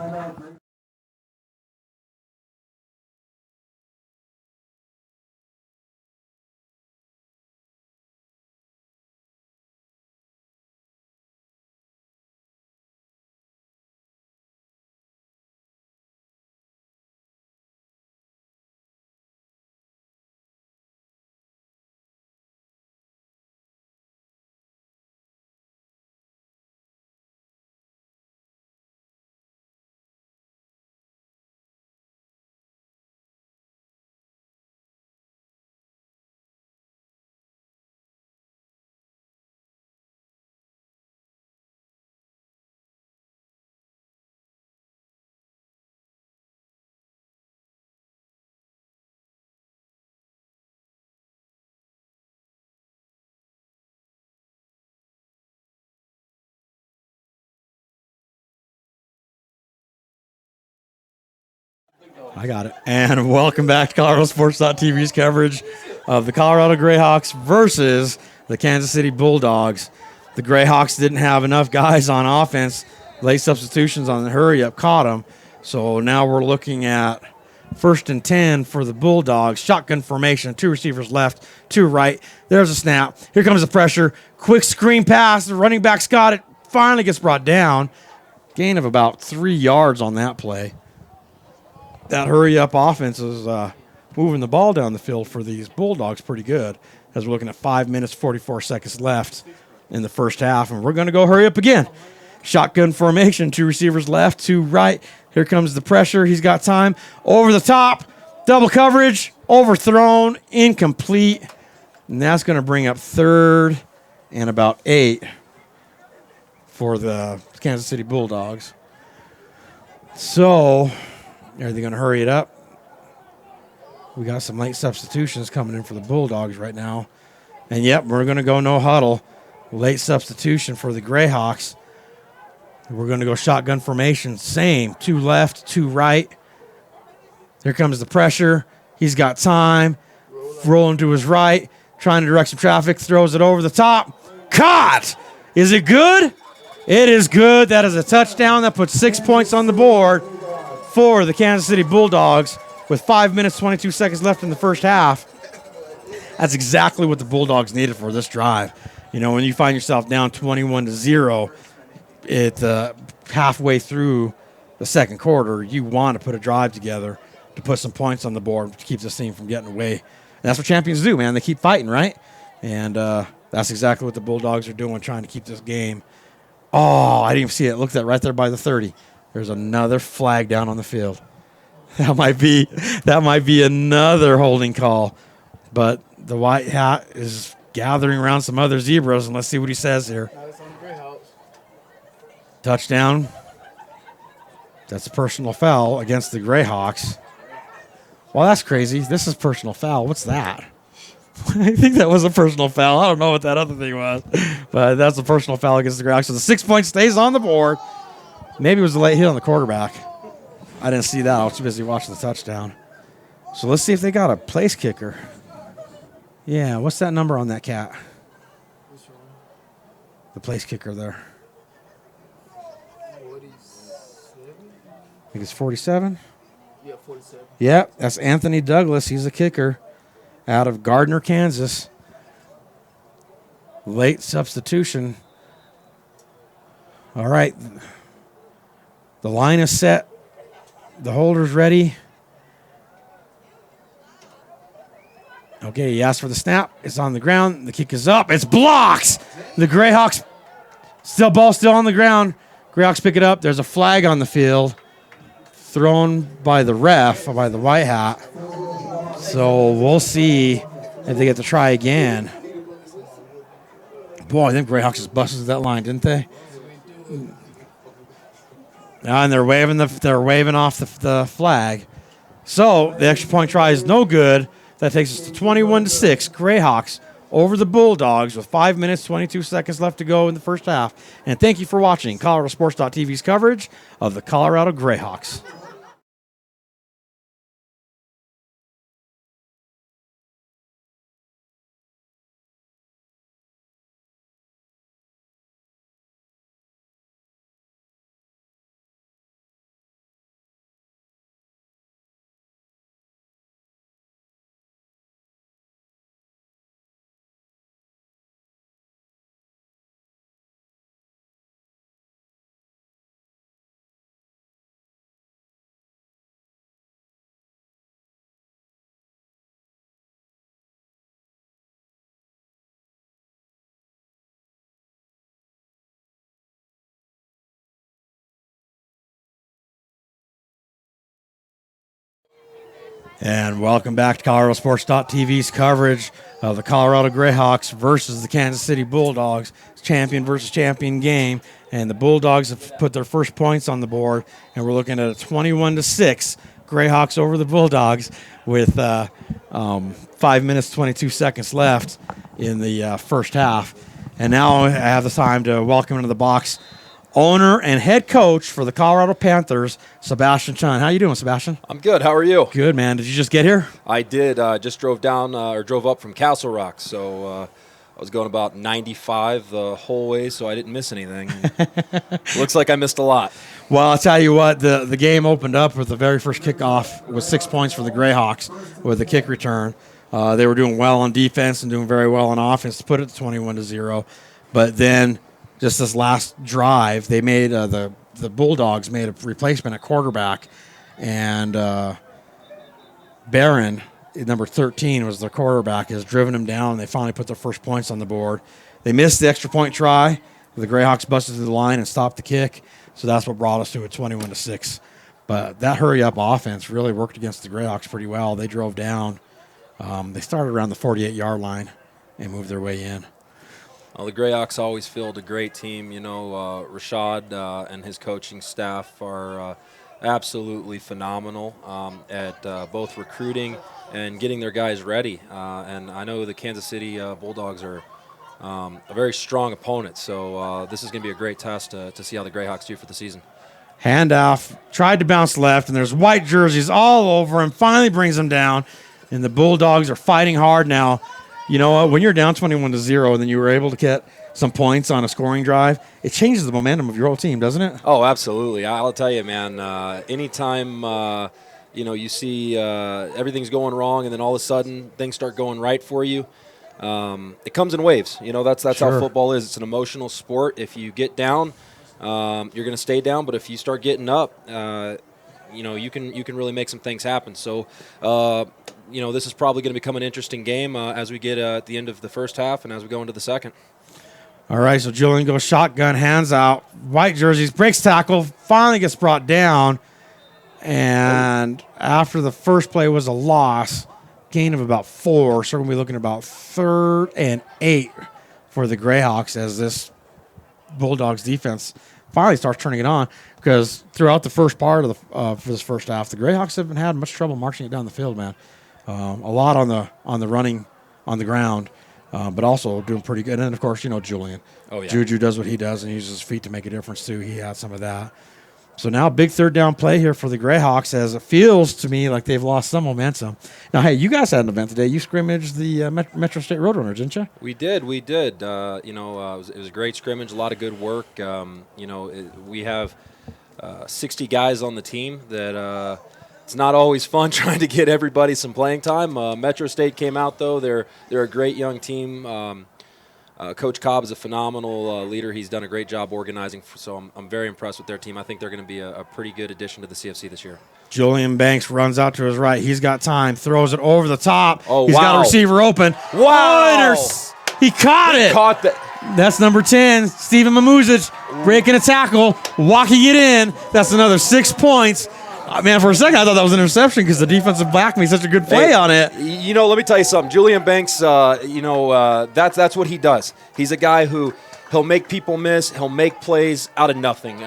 I got it. And welcome back to ColoradoSports.TV's coverage of the Colorado Greyhawks versus the Kansas City Bulldogs. The Greyhawks didn't have enough guys on offense. Late substitutions on the hurry-up caught them. So now we're looking at 1st and 10 for the Bulldogs. Shotgun formation, 2 receivers left, 2 right. There's a snap. Here comes the pressure. Quick screen pass. The running back's got it. Finally gets brought down. Gain of about 3 yards on that play. That hurry-up offense is moving the ball down the field for these Bulldogs pretty good, as we're looking at 5 minutes, 44 seconds left in the first half, and we're going to go hurry up again. Shotgun formation, 2 receivers left, 2 right. Here comes the pressure. He's got time. Over the top, double coverage, overthrown, incomplete, and that's going to bring up 3rd and about 8 for the Kansas City Bulldogs. So are they going to hurry it up? We got some late substitutions coming in for the Bulldogs right now. And, yep, we're going to go no huddle. Late substitution for the Greyhawks. We're going to go shotgun formation. Same. 2 left, 2 right. Here comes the pressure. He's got time. Rolling to his right. Trying to direct some traffic. Throws it over the top. Caught! Is it good? It is good. That is a touchdown. That puts 6 points on the board for the Kansas City Bulldogs with 5 minutes, 22 seconds left in the first half. That's exactly what the Bulldogs needed for this drive. You know, when you find yourself down 21-0 halfway through the second quarter, you want to put a drive together to put some points on the board to keep this team from getting away. And that's what champions do, man. They keep fighting, right? And that's exactly what the Bulldogs are doing, trying to keep this game. Oh, I didn't even see it. Look at that right there by the 30. There's another flag down on the field. That might be another holding call. But the white hat is gathering around some other zebras, and let's see what he says here. Touchdown. That's a personal foul against the Greyhawks. Well, that's crazy. This is personal foul. What's that? I think that was a personal foul. I don't know what that other thing was. But that's a personal foul against the Greyhawks. So the 6 point stays on the board. Maybe it was a late hit on the quarterback. I didn't see that. I was too busy watching the touchdown. So let's see if they got a place kicker. Yeah, what's that number on that cat? The place kicker there. 47? I think it's 47. Yeah, 47. Yep, that's Anthony Douglas. He's a kicker out of Gardner, Kansas. Late substitution. All right. The line is set. The holder's ready. Okay, he asked for the snap. It's on the ground. The kick is up. It's blocked. The Greyhawks, ball still on the ground. Greyhawks pick it up. There's a flag on the field thrown by the ref, by the white hat. So we'll see if they get to try again. Boy, I think Greyhawks just busted that line, didn't they? And they're waving off the flag. So the extra point try is no good. That takes us to 21-6. Greyhawks over the Bulldogs with 5 minutes, 22 seconds left to go in the first half. And thank you for watching ColoradoSports.TV's coverage of the Colorado Greyhawks. And welcome back to ColoradoSports.TV's coverage of the Colorado Greyhawks versus the Kansas City Bulldogs. It's champion versus champion game, and the Bulldogs have put their first points on the board, and we're looking at a 21-6 Greyhawks over the Bulldogs with 5 minutes, 22 seconds left in the first half. And now I have the time to welcome into the box owner and head coach for the Colorado Panthers, Sebastian Chun. How you doing, Sebastian? I'm good. How are you? Good, man. Did you just get here? I did. Just drove up from Castle Rock, so I was going about 95 the whole way, so I didn't miss anything. Looks like I missed a lot. Well, I'll tell you what, the game opened up with the very first kickoff with 6 points for the Greyhawks with the kick return. They were doing well on defense and doing very well on offense to put it to 21-0. But then just this last drive, they made the Bulldogs made a replacement at quarterback, and Barron, number 13, was their quarterback, has driven them down, and they finally put their first points on the board. They missed the extra point try. The Greyhawks busted through the line and stopped the kick, so that's what brought us to a 21-6. But that hurry-up offense really worked against the Greyhawks pretty well. They drove down. They started around the 48-yard line and moved their way in. Well, the Greyhawks always field a great team. You know, Rashad and his coaching staff are absolutely phenomenal at both recruiting and getting their guys ready. And I know the Kansas City Bulldogs are a very strong opponent, so this is going to be a great test to see how the Greyhawks do for the season. Handoff, tried to bounce left, and there's white jerseys all over him, finally brings him down, and the Bulldogs are fighting hard now. You know what? When you're down 21-0 and then you were able to get some points on a scoring drive, it changes the momentum of your whole team, doesn't it? Oh, absolutely. I'll tell you, man, anytime you see everything's going wrong and then all of a sudden things start going right for you, it comes in waves. You know, that's Sure. how football is. It's an emotional sport. If you get down, you're going to stay down, but if you start getting up, you can really make some things happen. So, this is probably going to become an interesting game as we get at the end of the first half and as we go into the second. All right, so Julian goes shotgun, hands out, white jerseys, breaks tackle, finally gets brought down, and after the first play was a loss, gain of about 4, so we're going to be looking about 3rd and 8 for the Greyhawks as this Bulldogs defense finally starts turning it on, because throughout the first part of this first half, the Greyhawks haven't had much trouble marching it down the field, man. A lot on the running on the ground, but also doing pretty good. And then, of course, Julian. Oh, yeah. Juju does what he does and uses his feet to make a difference, too. He had some of that. So now big third down play here for the Greyhawks, as it feels to me like they've lost some momentum. Now, hey, you guys had an event today. You scrimmaged the Metro State Roadrunners, didn't you? We did. It was a great scrimmage, a lot of good work. We have 60 guys on the team that it's not always fun trying to get everybody some playing time. Metro State came out, though. They're a great young team. Coach Cobb is a phenomenal leader. He's done a great job organizing, so I'm very impressed with their team. I think they're going to be a pretty good addition to the CFC this year. Julian Banks runs out to his right. He's got time, throws it over the top. Oh, He's got a wow. receiver open. Wow. He caught it. Caught that. That's number 10, Steven Mamuzic, breaking a tackle, walking it in. That's another 6 points. Man, for a second, I thought that was an interception because the defensive back made such a good play on it. You know, let me tell you something. Julian Banks, that's what he does. He's a guy who he'll make people miss. He'll make plays out of nothing.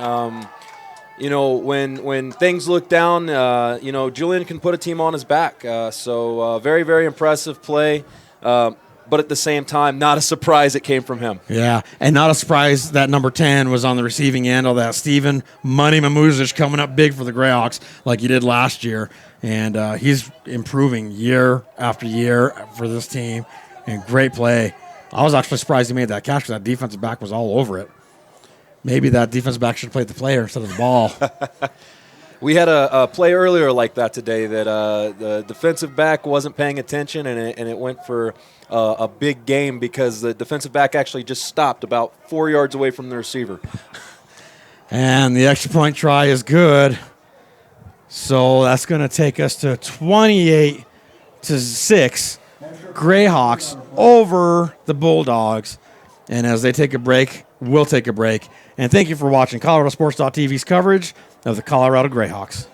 When things look down, Julian can put a team on his back. Very, very impressive play. But at the same time, not a surprise it came from him. Yeah, and not a surprise that number 10 was on the receiving end of that. Steven Money Mamuzic coming up big for the Greyhawks like he did last year. And he's improving year after year for this team. And great play. I was actually surprised he made that catch because that defensive back was all over it. Maybe that defensive back should have played the player instead of the ball. We had a play earlier like that today that the defensive back wasn't paying attention, and it went for a big game because the defensive back actually just stopped about 4 yards away from the receiver. And the extra point try is good. So that's going to take us to 28-6. Greyhawks over the Bulldogs. And as they take a break, we'll take a break. And thank you for watching ColoradoSports.TV's coverage of the Colorado Greyhawks.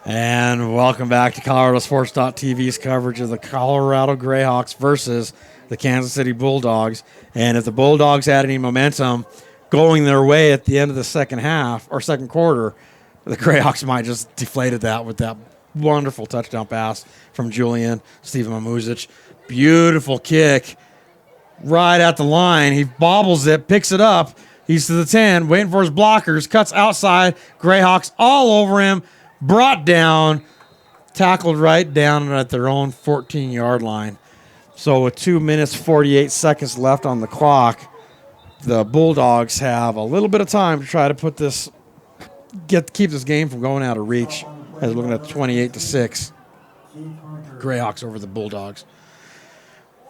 And welcome back to ColoradoSports.TV's coverage of the Colorado Greyhawks versus the Kansas City Bulldogs. And if the Bulldogs had any momentum going their way at the end of the second half or second quarter, the Greyhawks might just deflated that with that wonderful touchdown pass from Julian Steven Mamuzic. Beautiful kick right at the line. He bobbles it, picks it up. He's to the 10, waiting for his blockers, cuts outside. Greyhawks all over him. Brought down, tackled right down at their own 14-yard line. So with 2 minutes, 48 seconds left on the clock, the Bulldogs have a little bit of time to try to put this, keep this game from going out of reach. As we're looking at 28-6, Greyhawks over the Bulldogs.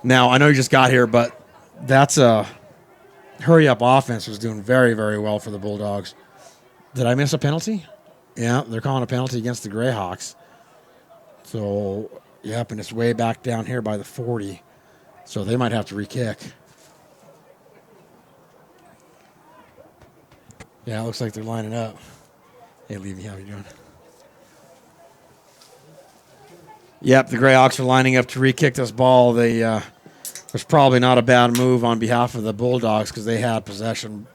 Now, I know you just got here, but that's a hurry-up offense was doing very, very well for the Bulldogs. Did I miss a penalty? Yeah, they're calling a penalty against the Greyhawks. So, yep, and it's way back down here by the 40. So they might have to re-kick. Yeah, it looks like they're lining up. Hey, Levy, how you doing? Yep, the Greyhawks are lining up to re-kick this ball. They was probably not a bad move on behalf of the Bulldogs because they had possession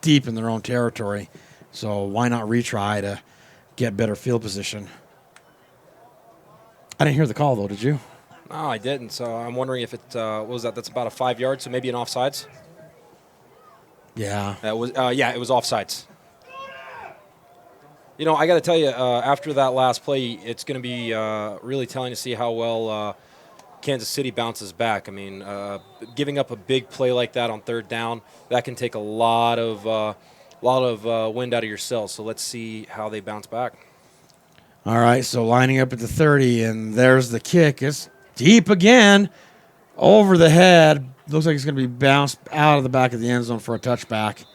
deep in their own territory. So why not retry to get better field position? I didn't hear the call, though. Did you? No, I didn't. So I'm wondering if it what was that? That's about a 5 yard, so maybe an offsides. Yeah. It was offsides. You know, I got to tell you, after that last play, it's going to be really telling to see how well Kansas City bounces back. I mean, giving up a big play like that on third down, that can take a lot of wind out of your sails. So let's see how they bounce back. All right, so lining up at the 30, and there's the kick. It's deep again, over the head. Looks like it's going to be bounced out of the back of the end zone for a touchback.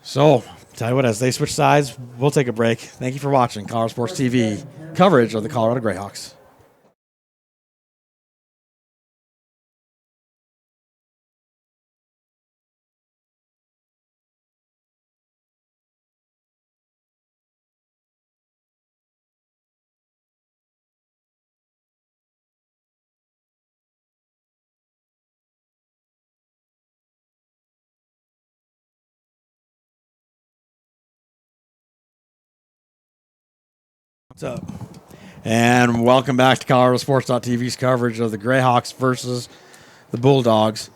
So, tell you what, as they switch sides, we'll take a break. Thank you for watching Colorado Sports TV coverage of the Colorado Greyhawks. What's up? And welcome back to ColoradoSports.TV's coverage of the Greyhawks versus the Bulldogs.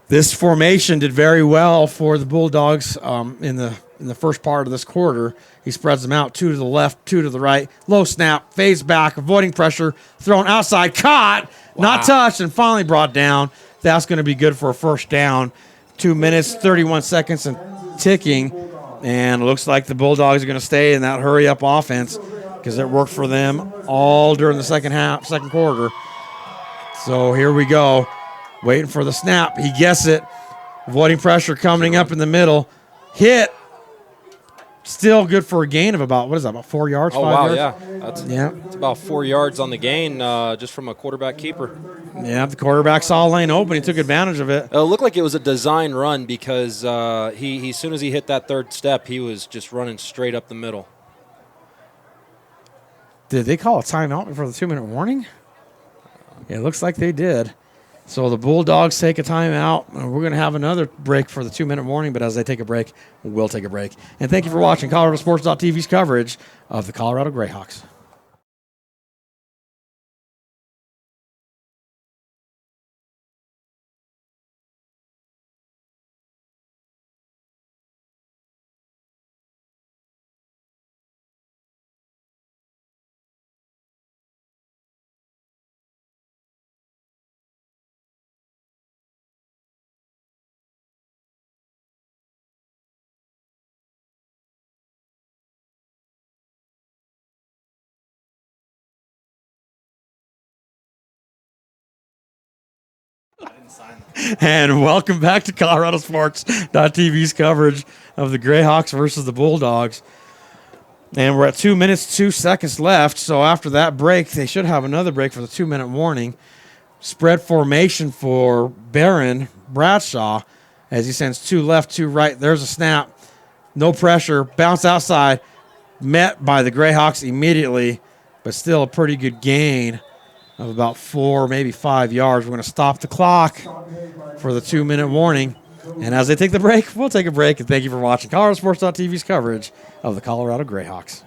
This formation did very well for the Bulldogs in the first part of this quarter. He spreads them out, 2 to the left, 2 to the right. Low snap, fades back, avoiding pressure, thrown outside, caught, not touched, and finally brought down. That's going to be good for a first down. 2 minutes, 31 seconds, and ticking. And it looks like the Bulldogs are going to stay in that hurry-up offense because it worked for them all during the second quarter. So here we go. Waiting for the snap. He gets it. Avoiding pressure coming up in the middle. Hit. Still good for a gain of about, 4 yards, 5 yards? Yeah. It's about 4 yards on the gain just from a quarterback keeper. Yeah, the quarterback saw a lane open. He took advantage of it. It looked like it was a design run because he as soon as he hit that third step, he was just running straight up the middle. Did they call a timeout before the 2-minute warning? It looks like they did. So the Bulldogs take a timeout. We're going to have another break for the 2-minute warning, but as they take a break, we'll take a break. And thank you for watching ColoradoSports.TV's coverage of the Colorado Greyhawks. And welcome back to ColoradoSports.TV's coverage of the Greyhawks versus the Bulldogs. And we're at 2 minutes, 2 seconds left. So after that break, they should have another break for the 2-minute warning. Spread formation for Barron Bradshaw as he sends 2 left, 2 right. There's a snap. No pressure. Bounce outside. Met by the Greyhawks immediately, but still a pretty good gain of about 4, maybe 5 yards. We're going to stop the clock for the 2-minute warning. And as they take the break, we'll take a break. And thank you for watching ColoradoSports.TV's coverage of the Colorado Greyhawks.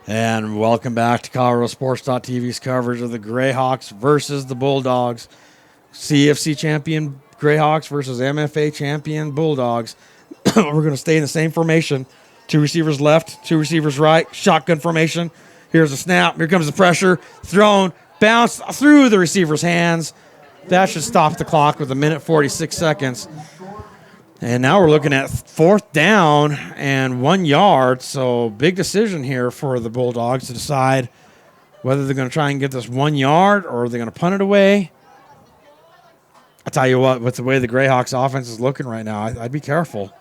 And welcome back to ColoradoSports.TV's coverage of the Greyhawks versus the Bulldogs. CFC champion Greyhawks versus MFA champion Bulldogs. We're going to stay in the same formation. 2 receivers left, 2 receivers right. Shotgun formation. Here's a snap. Here comes the pressure. Thrown. Bounce through the receiver's hands. That should stop the clock with 1:46 seconds. And now we're looking at 4th down and 1 yard. So big decision here for the Bulldogs to decide whether they're going to try and get this 1 yard or they're going to punt it away. I tell you what, with the way the Greyhawks offense is looking right now, I'd be careful.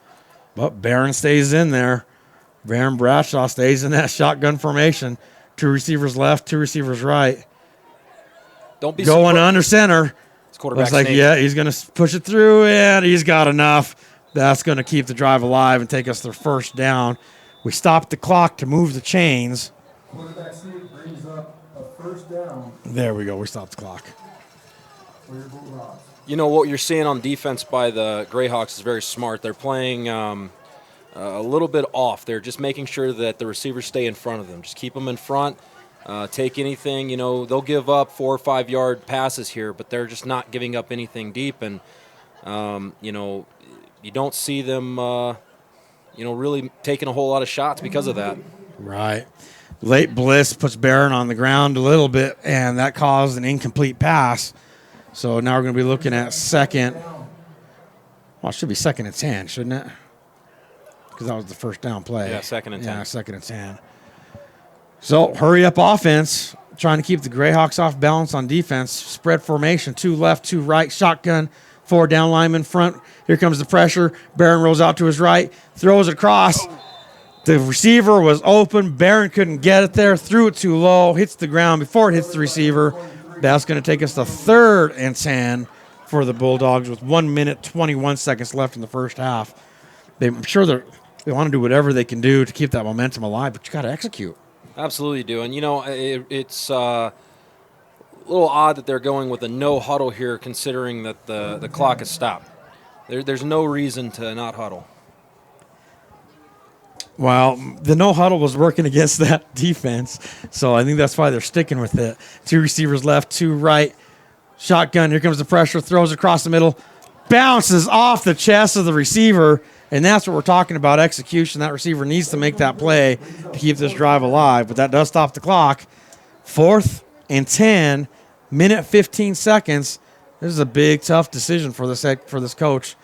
But Barron stays in there. Barron Bradshaw stays in that shotgun formation. 2 receivers left, 2 receivers right. Don't be going surprised. under center. Quarterback Looks like, yeah, he's going to push it through, and he's got enough. That's going to keep the drive alive and take us to first down. We stopped the clock to move the chains. Quarterback sneak brings up a first down There we go. We stopped the clock. for your Bulldogs. You know, what you're seeing on defense by the Greyhawks is very smart. They're playing a little bit off. They're just making sure that the receivers stay in front of them. Just keep them in front. Take anything. You know, they'll give up 4 or 5 yard passes here, but they're just not giving up anything deep. And, you know, you don't see them really taking a whole lot of shots because of that. Right. Late bliss puts Barron on the ground a little bit, and that caused an incomplete pass. So now we're going to be looking at second. Well, it should be 2nd and 10, shouldn't it? Because that was the first down play. Yeah, 2nd and 10. Yeah, 2nd and 10. So hurry up offense, trying to keep the Greyhawks off balance on defense. Spread formation, 2 left, 2 right, shotgun, 4 down linemen front. Here comes the pressure. Barron rolls out to his right, throws it across. The receiver was open. Barron couldn't get it there, threw it too low, hits the ground before it hits the receiver. That's going to take us to 3rd and 10 for the Bulldogs with 1 minute, 21 seconds left in the first half. I'm sure they want to do whatever they can do to keep that momentum alive, but you got to execute. Absolutely do. And, it's a little odd that they're going with a no huddle here considering that the clock has stopped. There's no reason to not huddle. Well, the no huddle was working against that defense, so I think that's why they're sticking with it. 2 receivers left, 2 right. Shotgun, here comes the pressure, throws across the middle, bounces off the chest of the receiver, and that's what we're talking about, execution. That receiver needs to make that play to keep this drive alive, but that does stop the clock. 4th and 10, minute 15 seconds. This is a big, tough decision for this coach,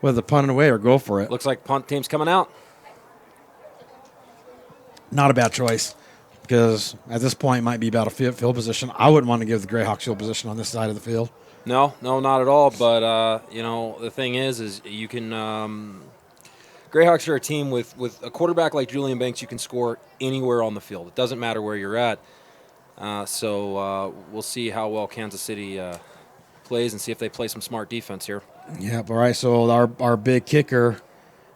whether to punt it away or go for it. Looks like punt team's coming out. Not a bad choice, because at this point it might be about a field position. I wouldn't want to give the Greyhawks field position on this side of the field. No, not at all. But, the thing is you can Greyhawks are a team with a quarterback like Julian Banks. You can score anywhere on the field. It doesn't matter where you're at. So we'll see how well Kansas City plays and see if they play some smart defense here. Yeah, all right. So our big kicker,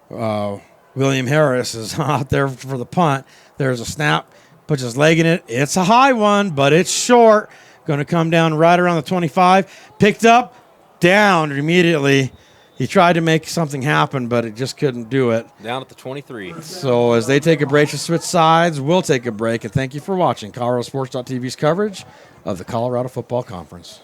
William Harris, is out there for the punt. There's a snap, puts his leg in it. It's a high one, but it's short. Going to come down right around the 25. Picked up, down immediately. He tried to make something happen, but it just couldn't do it. Down at the 23. So as they take a break to switch sides, we'll take a break. And thank you for watching ColoradoSports.TV's coverage of the Colorado Football Conference.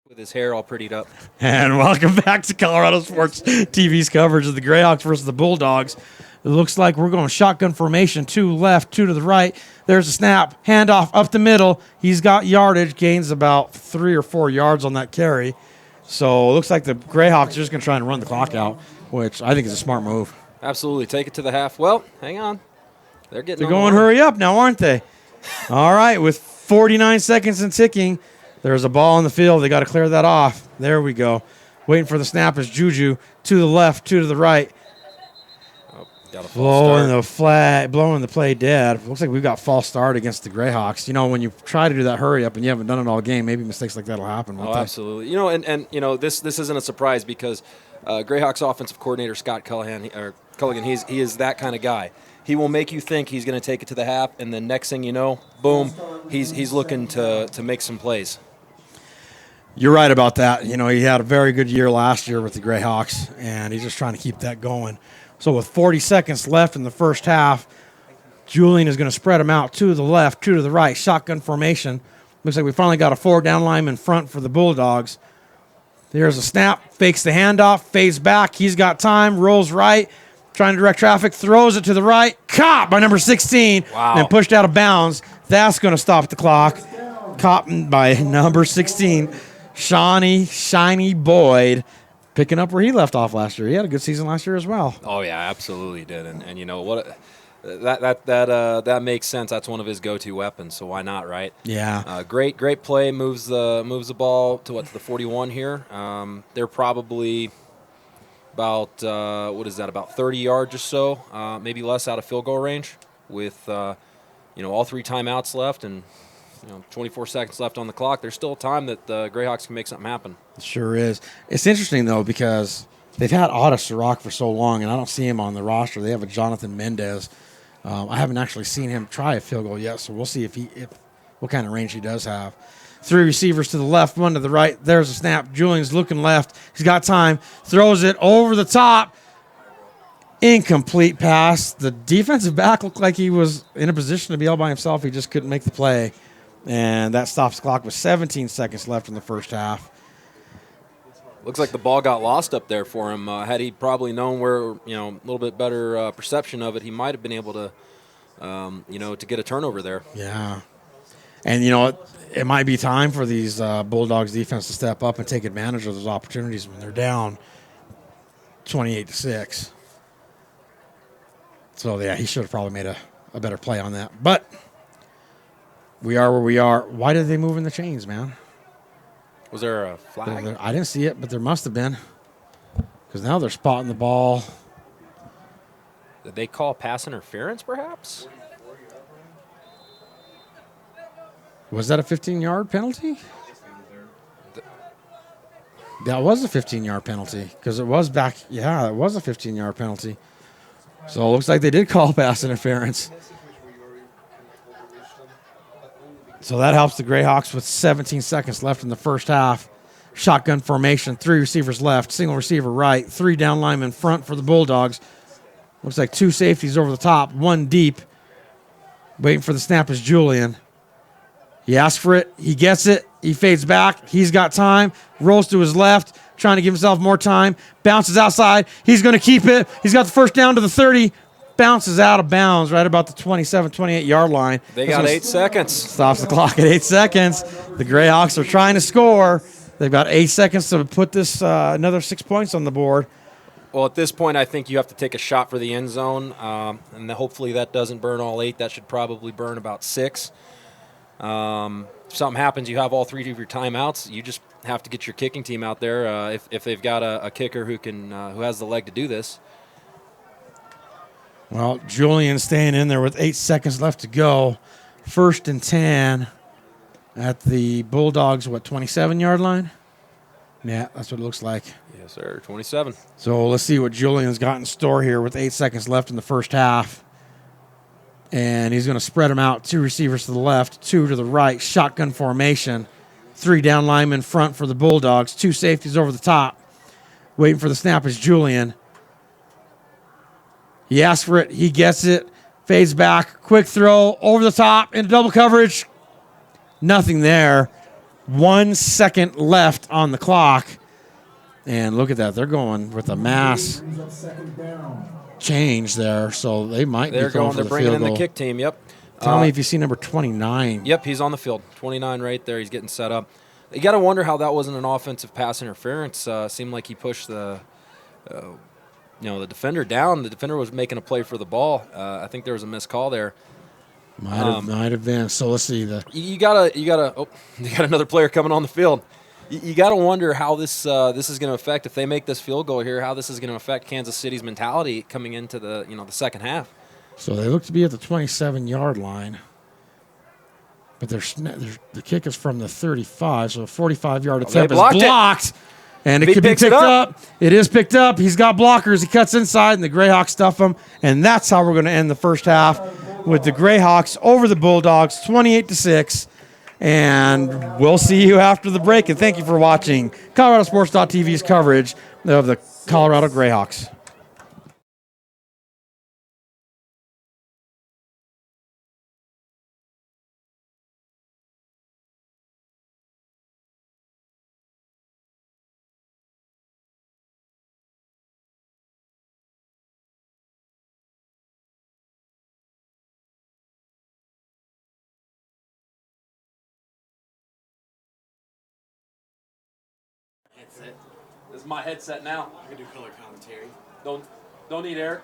With his hair all prettied up. And welcome back to Colorado Sports TV's coverage of the Greyhawks versus the Bulldogs. It looks like we're going shotgun formation, 2 left, 2 to the right. There's a snap, handoff up the middle. He's got yardage, gains about 3 or 4 yards on that carry. So it looks like the Greyhawks are just going to try and run the clock out, which I think is a smart move. Absolutely. Take it to the half. Well, hang on. They're going hurry up now, aren't they? All right, with 49 seconds and ticking, there's a ball on the field. They got to clear that off. There we go. Waiting for the snap is Juju. To the left, 2 to the right. Got a false start. Blowing the play dead. Looks like we've got false start against the Greyhawks. When you try to do that hurry up and you haven't done it all game, maybe mistakes like that will happen. Oh, absolutely. This isn't a surprise because Greyhawks offensive coordinator Scott Culligan, he is that kind of guy. He will make you think he's going to take it to the half, and then next thing you know, boom, he's looking to make some plays. You're right about that. He had a very good year last year with the Greyhawks, and he's just trying to keep that going. So with 40 seconds left in the first half, Julian is going to spread them out, 2 to the left, 2 to the right, shotgun formation. Looks like we finally got a 4 down lineman front for the Bulldogs. There's a snap, fakes the handoff, fades back. He's got time, rolls right, trying to direct traffic, throws it to the right, caught by number 16, and pushed out of bounds. That's going to stop the clock. Caught by number 16, Shiny Boyd, picking up where he left off last year. He had a good season last year as well. Oh yeah, absolutely did. And you know what? That makes sense. That's one of his go-to weapons. So why not, right? Yeah. Great play. Moves the ball to the 41 here. They're probably about about 30 yards or so, maybe less out of field goal range, with all 3 timeouts left and 24 seconds left on the clock. There's still time that the Greyhawks can make something happen. It sure is. It's interesting, though, because they've had Otto Sirach for so long, and I don't see him on the roster. They have a Jonathan Mendez. I haven't actually seen him try a field goal yet, so we'll see if what kind of range he does have. 3 receivers to the left, 1 to the right. There's a snap. Julian's looking left. He's got time. Throws it over the top. Incomplete pass. The defensive back looked like he was in a position to be all by himself. He just couldn't make the play. And that stops the clock with 17 seconds left in the first half. Looks like the ball got lost up there for him. Had he probably known where, a little bit better perception of it, he might have been able to, to get a turnover there. Yeah. And, it might be time for these Bulldogs defense to step up and take advantage of those opportunities when they're down 28-6. So, yeah, he should have probably made a better play on that. But we are where we are. Why did they move in the chains, man? Was there a flag? I didn't see it, but there must have been. Because now they're spotting the ball. Did they call pass interference, perhaps? Was that a 15-yard penalty? That was a 15-yard penalty because it was back. Yeah, it was a 15-yard penalty. So it looks like they did call pass interference. So that helps the Greyhawks with 17 seconds left in the first half. Shotgun formation, 3 receivers left, single receiver right, 3 down linemen front for the Bulldogs. Looks like 2 safeties over the top, 1 deep. Waiting for the snap is Julian. He asks for it. He gets it. He fades back. He's got time. Rolls to his left, trying to give himself more time. Bounces outside. He's going to keep it. He's got the first down to the 30. Bounces out of bounds right about the 27, 28-yard line. They got 8 seconds. Stops the clock at 8 seconds. The Greyhawks are trying to score. They've got 8 seconds to put this another 6 points on the board. Well, at this point, I think you have to take a shot for the end zone, and hopefully that doesn't burn all 8. That should probably burn about 6. If something happens, you have all 3 of your timeouts. You just have to get your kicking team out there if they've got a kicker who has the leg to do this. Well, Julian staying in there with 8 seconds left to go. 1st and 10 at the Bulldogs, 27-yard line? Yeah, that's what it looks like. Yes, sir, 27. So let's see what Julian's got in store here with 8 seconds left in the first half. And he's going to spread them out. 2 receivers to the left, 2 to the right. Shotgun formation. 3 down linemen front for the Bulldogs. 2 safeties over the top. Waiting for the snap is Julian. He asks for it. He gets it. Fades back. Quick throw. Over the top. Into double coverage. Nothing there. 1 second left on the clock. And look at that. They're going with a mass change there. So they might be going for the bringing field in goal. the kick team, yep. Tell me if you see number 29. Yep, he's on the field. 29 right there. He's getting set up. You got to wonder how that wasn't an offensive pass interference. Seemed like he pushed the defender down. The defender was making a play for the ball. I think there was a missed call there. Might have been. So let's see. You got another player coming on the field. You got to wonder how this is going to affect, if they make this field goal here, how this is going to affect Kansas City's mentality coming into the second half. So they look to be at the 27-yard line. But the kick is from the 35, so a 45-yard attempt is blocked. And it could be picked up. It is picked up. He's got blockers. He cuts inside, and the Greyhawks stuff him. And that's how we're going to end the first half, with the Greyhawks over the Bulldogs, 28-6. And we'll see you after the break. And thank you for watching ColoradoSports.TV's coverage of the Colorado Greyhawks. This is my headset now. I can do color commentary. Don't need air.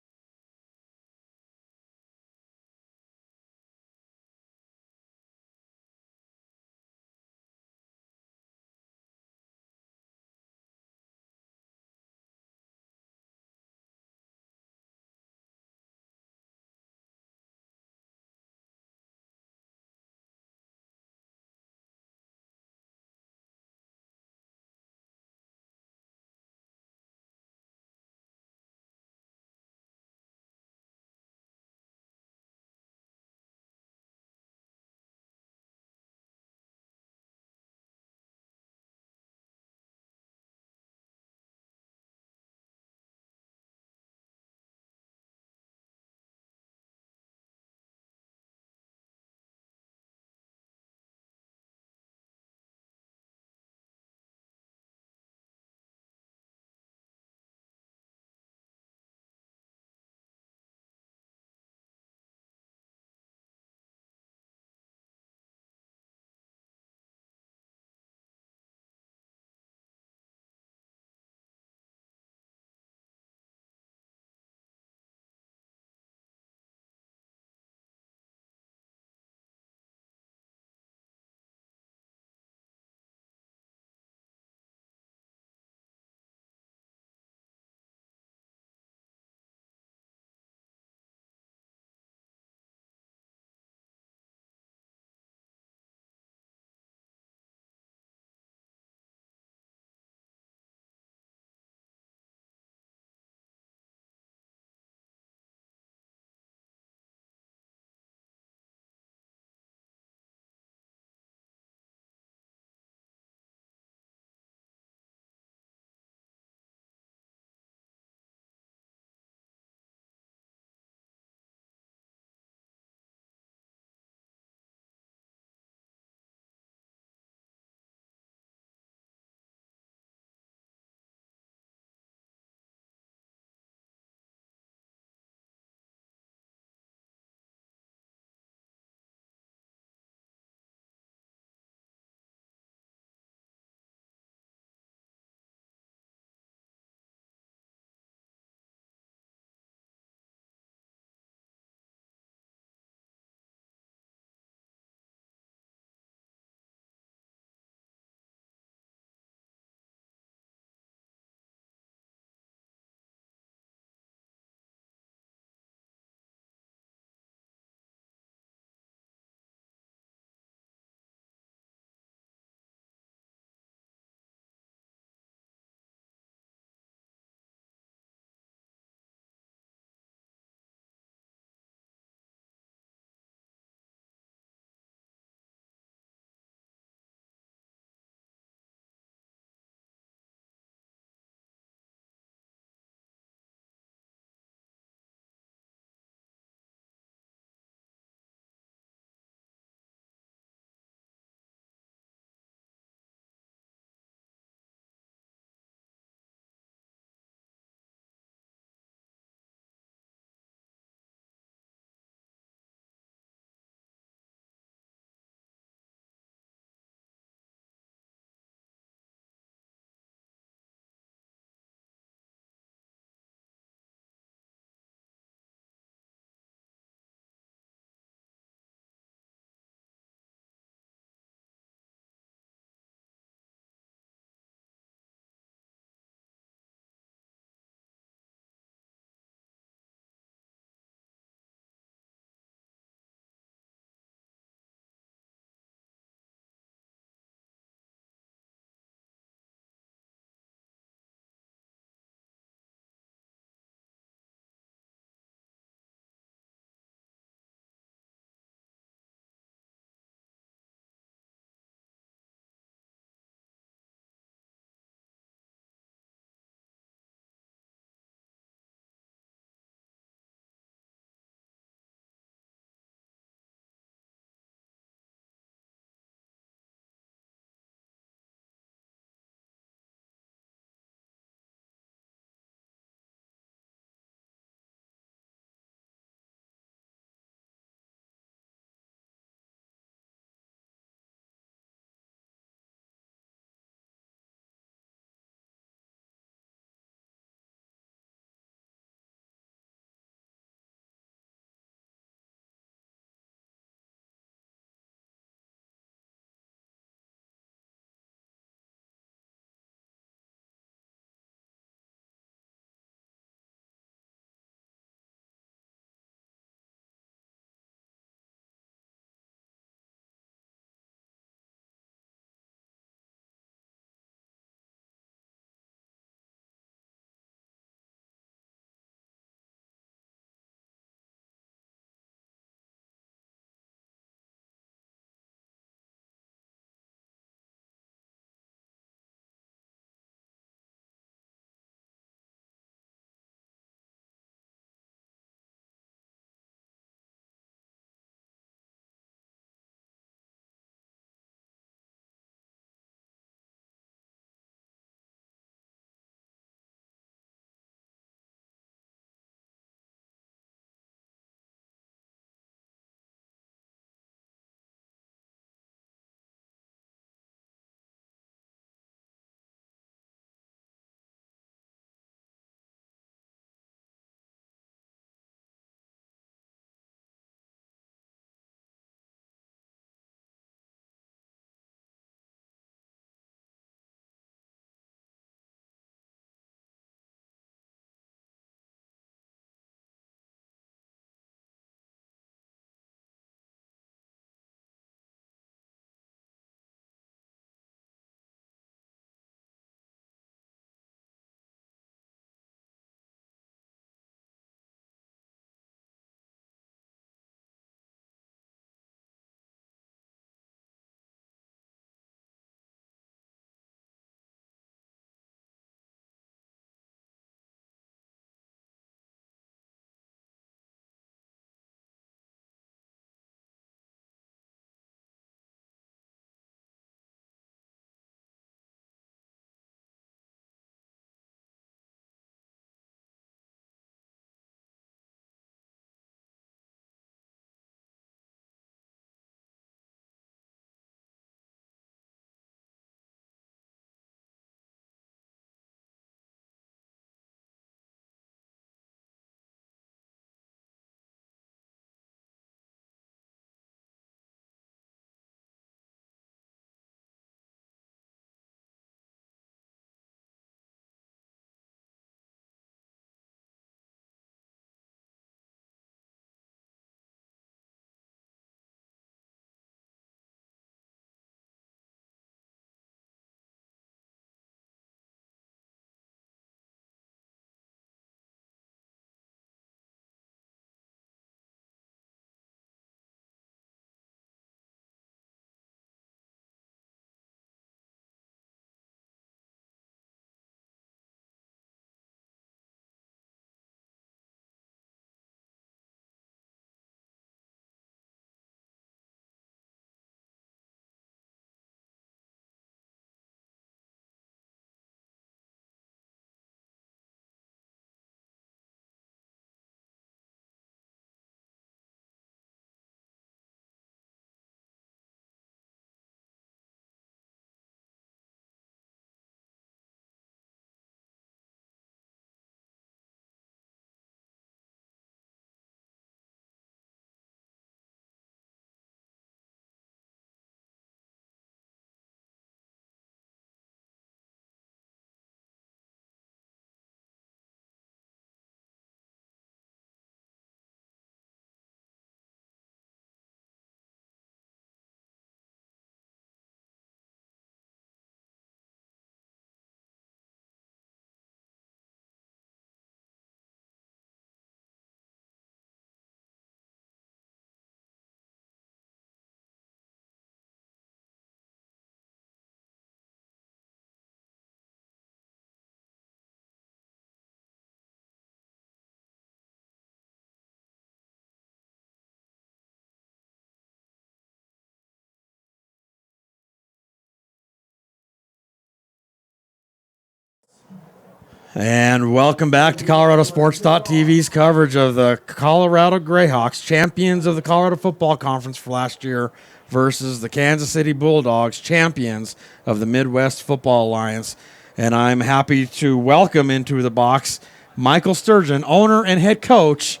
And welcome back to ColoradoSports.TV's coverage of the Colorado Greyhawks, champions of the Colorado Football Conference for last year, versus the Kansas City Bulldogs, champions of the Midwest Football Alliance. And I'm happy to welcome into the box Michael Sturgeon, owner and head coach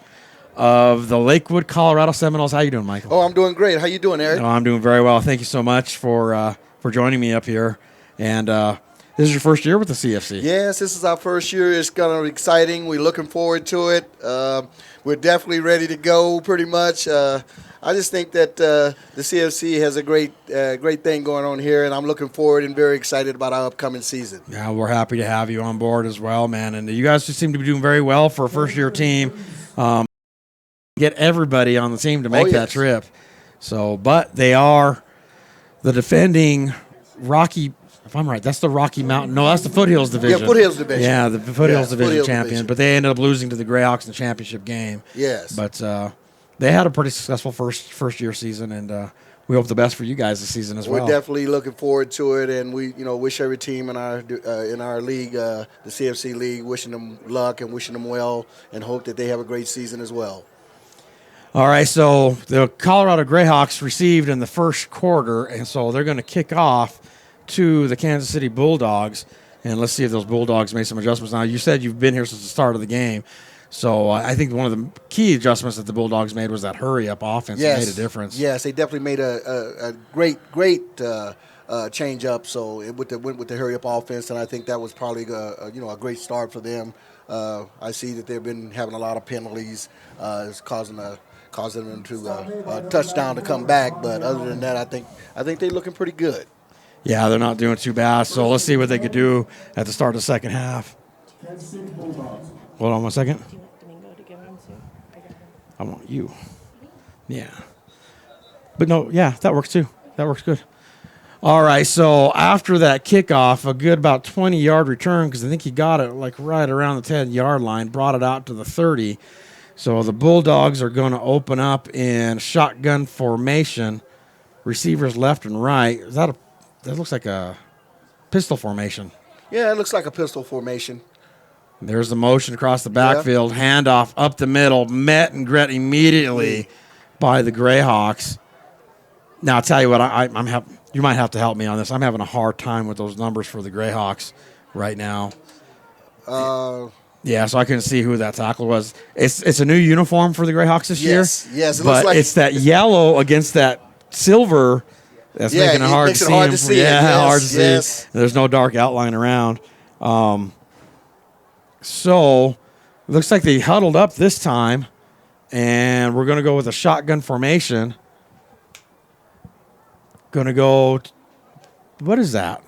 of the Lakewood, Colorado Seminoles. How you doing, Michael? Oh, I'm doing great. How you doing, Eric? Oh, I'm doing very well. Thank you so much for joining me up here. And this is your first year with the CFC. Yes, this is our first year. It's kind of exciting. We're looking forward to it. We're definitely ready to go, pretty much. I just think that the CFC has a great thing going on here, and I'm looking forward and very excited about our upcoming season. Yeah, we're happy to have you on board as well, man. And you guys just seem to be doing very well for a first-year team. Get everybody on the team to make that trip. So, but they are the defending Rocky. If I'm right, that's the Rocky Mountain. No, that's the Foothills Division. Yeah, Foothills Division. Yeah, the Foothills Division Foothills champion. Division. But they ended up losing to the Greyhawks in the championship game. Yes. But they had a pretty successful first year season, and we hope the best for you guys this season as well. We're definitely looking forward to it, and we wish every team in our league, the CFC league, wishing them luck and wishing them well, and hope that they have a great season as well. All right, so the Colorado Greyhawks received in the first quarter, and so they're going to kick off to the Kansas City Bulldogs, and let's see if those Bulldogs made some adjustments. Now, you said you've been here since the start of the game, so I think one of the key adjustments that the Bulldogs made was that hurry-up offense. Yes. It made a difference. Yes, they definitely made a great change up. So it went with the hurry-up offense, and I think that was probably a great start for them. I see that they've been having a lot of penalties. It's causing them to a touchdown to come back. But other than that, I think they're looking pretty good. Yeah, they're not doing too bad. So let's see what they could do at the start of the second half. Hold on one second. I want you. Yeah. But no, yeah, that works too. That works good. All right, so after that kickoff, a good about 20-yard return, because I think he got it like right around the 10-yard line, brought it out to the 30. So the Bulldogs are going to open up in shotgun formation, receivers left and right. That looks like a pistol formation. Yeah, it looks like a pistol formation. There's the motion across the backfield, handoff up the middle, met and gret immediately by the Greyhawks. Now, I'll tell you what, you might have to help me on this. I'm having a hard time with those numbers for the Greyhawks right now. Yeah, so I couldn't see who that tackle was. It's a new uniform for the Greyhawks this year. Yes, it but looks like it's that yellow against that silver that's making it hard to see. Hard to see. Hard to see. There's no dark outline around. So it looks like they huddled up this time, and we're going to go with a shotgun formation. Going to go, what is that?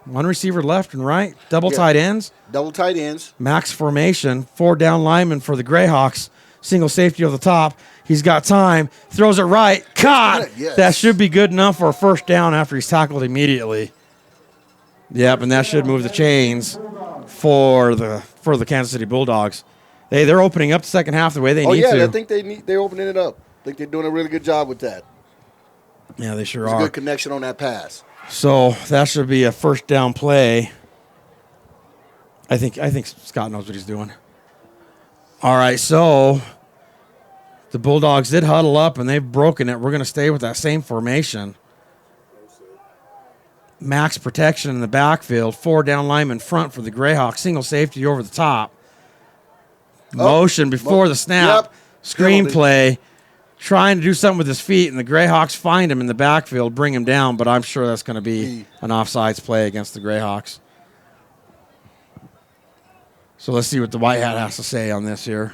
One receiver left and right, double tight ends. Double tight ends. Max formation, 4 down linemen for the Greyhawks. Single safety over the top. He's got time, throws it right, caught. Yes. That should be good enough for a first down after he's tackled immediately. Yep, and that should move the chains for the Kansas City Bulldogs. They're opening up the second half the way they need to. Oh yeah, I think they're opening it up. I think they're doing a really good job with that. Yeah, they sure There's are. a good connection on that pass. So that should be a first down play. I think Scott knows what he's doing. All right, so the Bulldogs did huddle up, and they've broken it. We're going to stay with that same formation. Max protection in the backfield, 4 down linemen front for the Greyhawks, single safety over the top. Motion before the snap, screenplay, trying to do something with his feet, and the Greyhawks find him in the backfield, bring him down, but I'm sure that's going to be an offsides play against the Greyhawks. So let's see what the White Hat has to say on this here.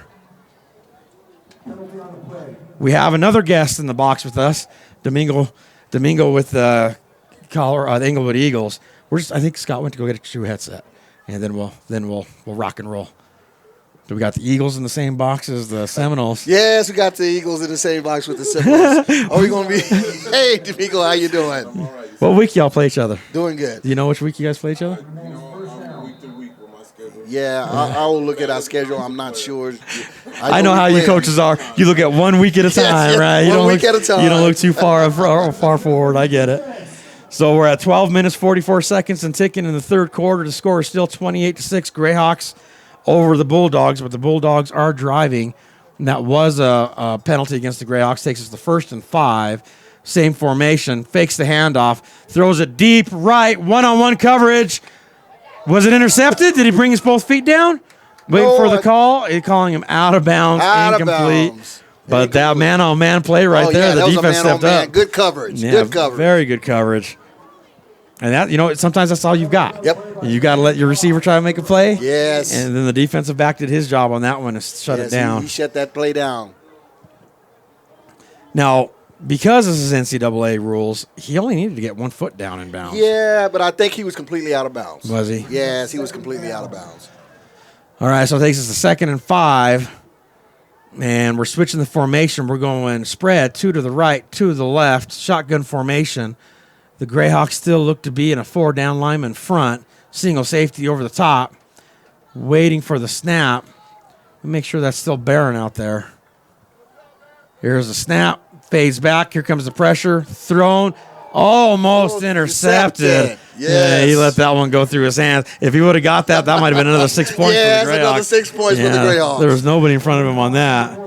We have another guest in the box with us, Domingo with the Englewood Eagles. I think Scott went to go get a true headset, and then we'll rock and roll. Do we got the Eagles in the same box as the Seminoles? Yes, we got the Eagles in the same box with the Seminoles. Are we going to be? Hey, Domingo, how you doing? What week y'all play each other? Doing good. Do you know which week you guys play each other? Yeah, I will look at our schedule. I'm not sure. I know how you coaches are. You look at 1 week at a time, right? One week at a time. You don't look too far forward. I get it. So we're at 12 minutes, 44 seconds and ticking in the third quarter. The score is still 28-6 Greyhawks over the Bulldogs, but the Bulldogs are driving. And that was a penalty against the Greyhawks. Takes us to 1st and 5. Same formation. Fakes the handoff. Throws it deep right. One-on-one coverage. Was it intercepted? Did he bring his both feet down? Waiting for the call. He's calling him out of bounds. Incomplete. But that man-on-man play right there, the defense stepped up. Good coverage. Yeah, Good coverage. Very good coverage. And that, sometimes that's all you've got. Yep. You got to let your receiver try to make a play. Yes. And then the defensive back did his job on that one to shut it down. He shut that play down. Now, because this is NCAA rules, he only needed to get 1 foot down in bounds. Yeah, but I think he was completely out of bounds. Was he? Yes, he was completely out of bounds. All right, so it takes us to 2nd and 5. And we're switching the formation. We're going spread, 2 to the right, 2 to the left, shotgun formation. The Greyhawks still look to be in a 4-down lineman front, single safety over the top, waiting for the snap. Make sure that's still Barron out there. Here's the snap, fades back. Here comes the pressure, thrown, almost intercepted. Yes. Yeah, he let that one go through his hands. If he would have got that, that might have been another 6 points for the Greyhawks. Another 6 points for the Greyhawks. There was nobody in front of him on that.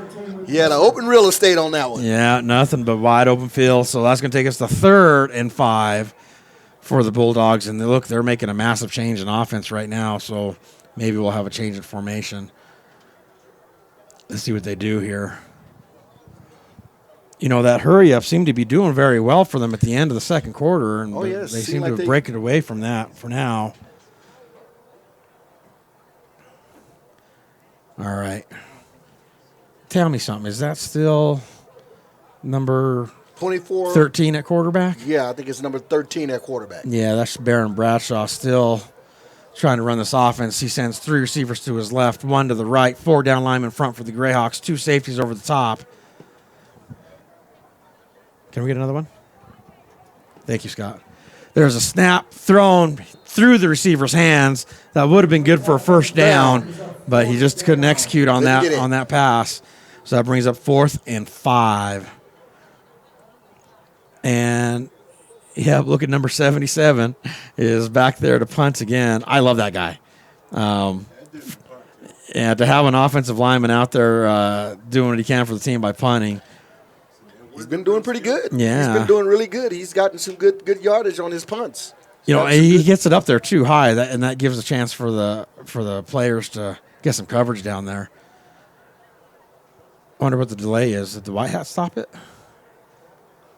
He had an open real estate on that one. Yeah, nothing but wide open field. So that's going to take us to 3rd and 5 for the Bulldogs. And they're making a massive change in offense right now. So maybe we'll have a change in formation. Let's see what they do here. That hurry up seemed to be doing very well for them at the end of the second quarter. And they seem to break it away from that for now. All right. Tell me something. Is that still number 24, 13 at quarterback? Yeah, I think it's number 13 at quarterback. Yeah, that's Barron Bradshaw still trying to run this offense. He sends 3 receivers to his left, 1 to the right, 4 down linemen front for the Greyhawks, 2 safeties over the top. Can we get another one? Thank you, Scott. There's a snap thrown through the receiver's hands. That would have been good for a first down, but he just couldn't execute on that pass. So that brings up 4th and 5. And, look at number 77 is back there to punt again. I love that guy. And to have an offensive lineman out there doing what he can for the team by punting. He's been doing pretty good. Yeah. He's been doing really good. He's gotten some good yardage on his punts. He gets it up there too high, and that gives a chance for the players to get some coverage down there. I wonder what the delay is. Did the White Hats stop it?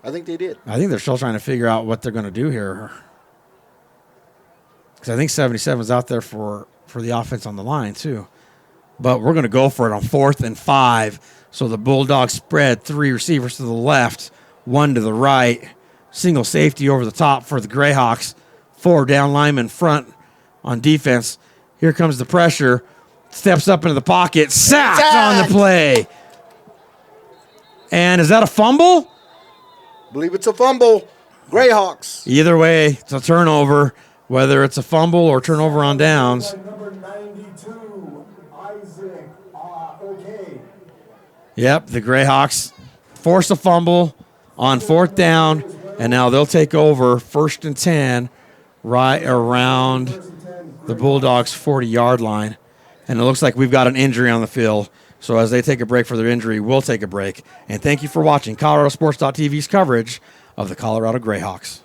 I think they did. I think they're still trying to figure out what they're going to do here. Because I think 77's out there for the offense on the line too. But we're going to go for it on 4th and 5. So the Bulldogs spread 3 receivers to the left, 1 to the right, single safety over the top for the Greyhawks, 4 down linemen front on defense. Here comes the pressure. Steps up into the pocket. Sacked on the play. And is that a fumble? I believe it's a fumble. Greyhawks. Either way, it's a turnover, whether it's a fumble or turnover on downs. Number 92, Isaac okay. Yep, the Greyhawks force a fumble on 4th down, and now they'll take over 1st and 10 right around the Bulldogs' 40-yard line. And it looks like we've got an injury on the field. So as they take a break for their injury, we'll take a break. And thank you for watching ColoradoSports.TV's coverage of the Colorado Greyhawks.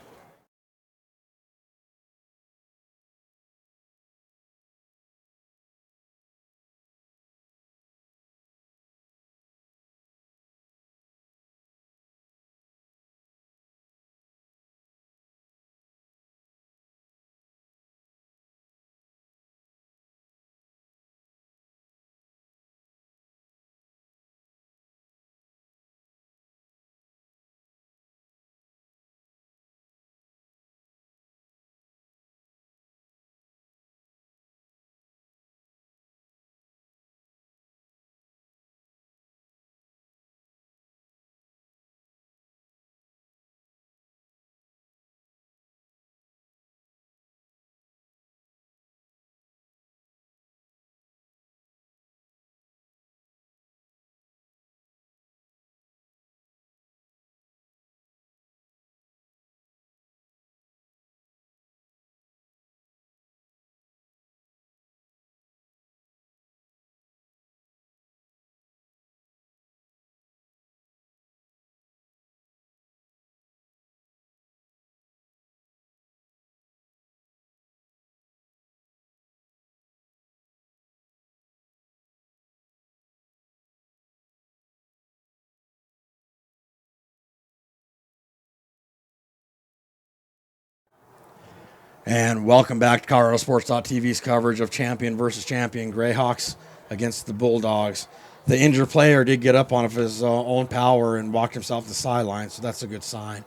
And welcome back to ColoradoSports.TV's coverage of champion versus champion Greyhawks against the Bulldogs. The injured player did get up on his own power and walked himself to the sideline, so that's a good sign.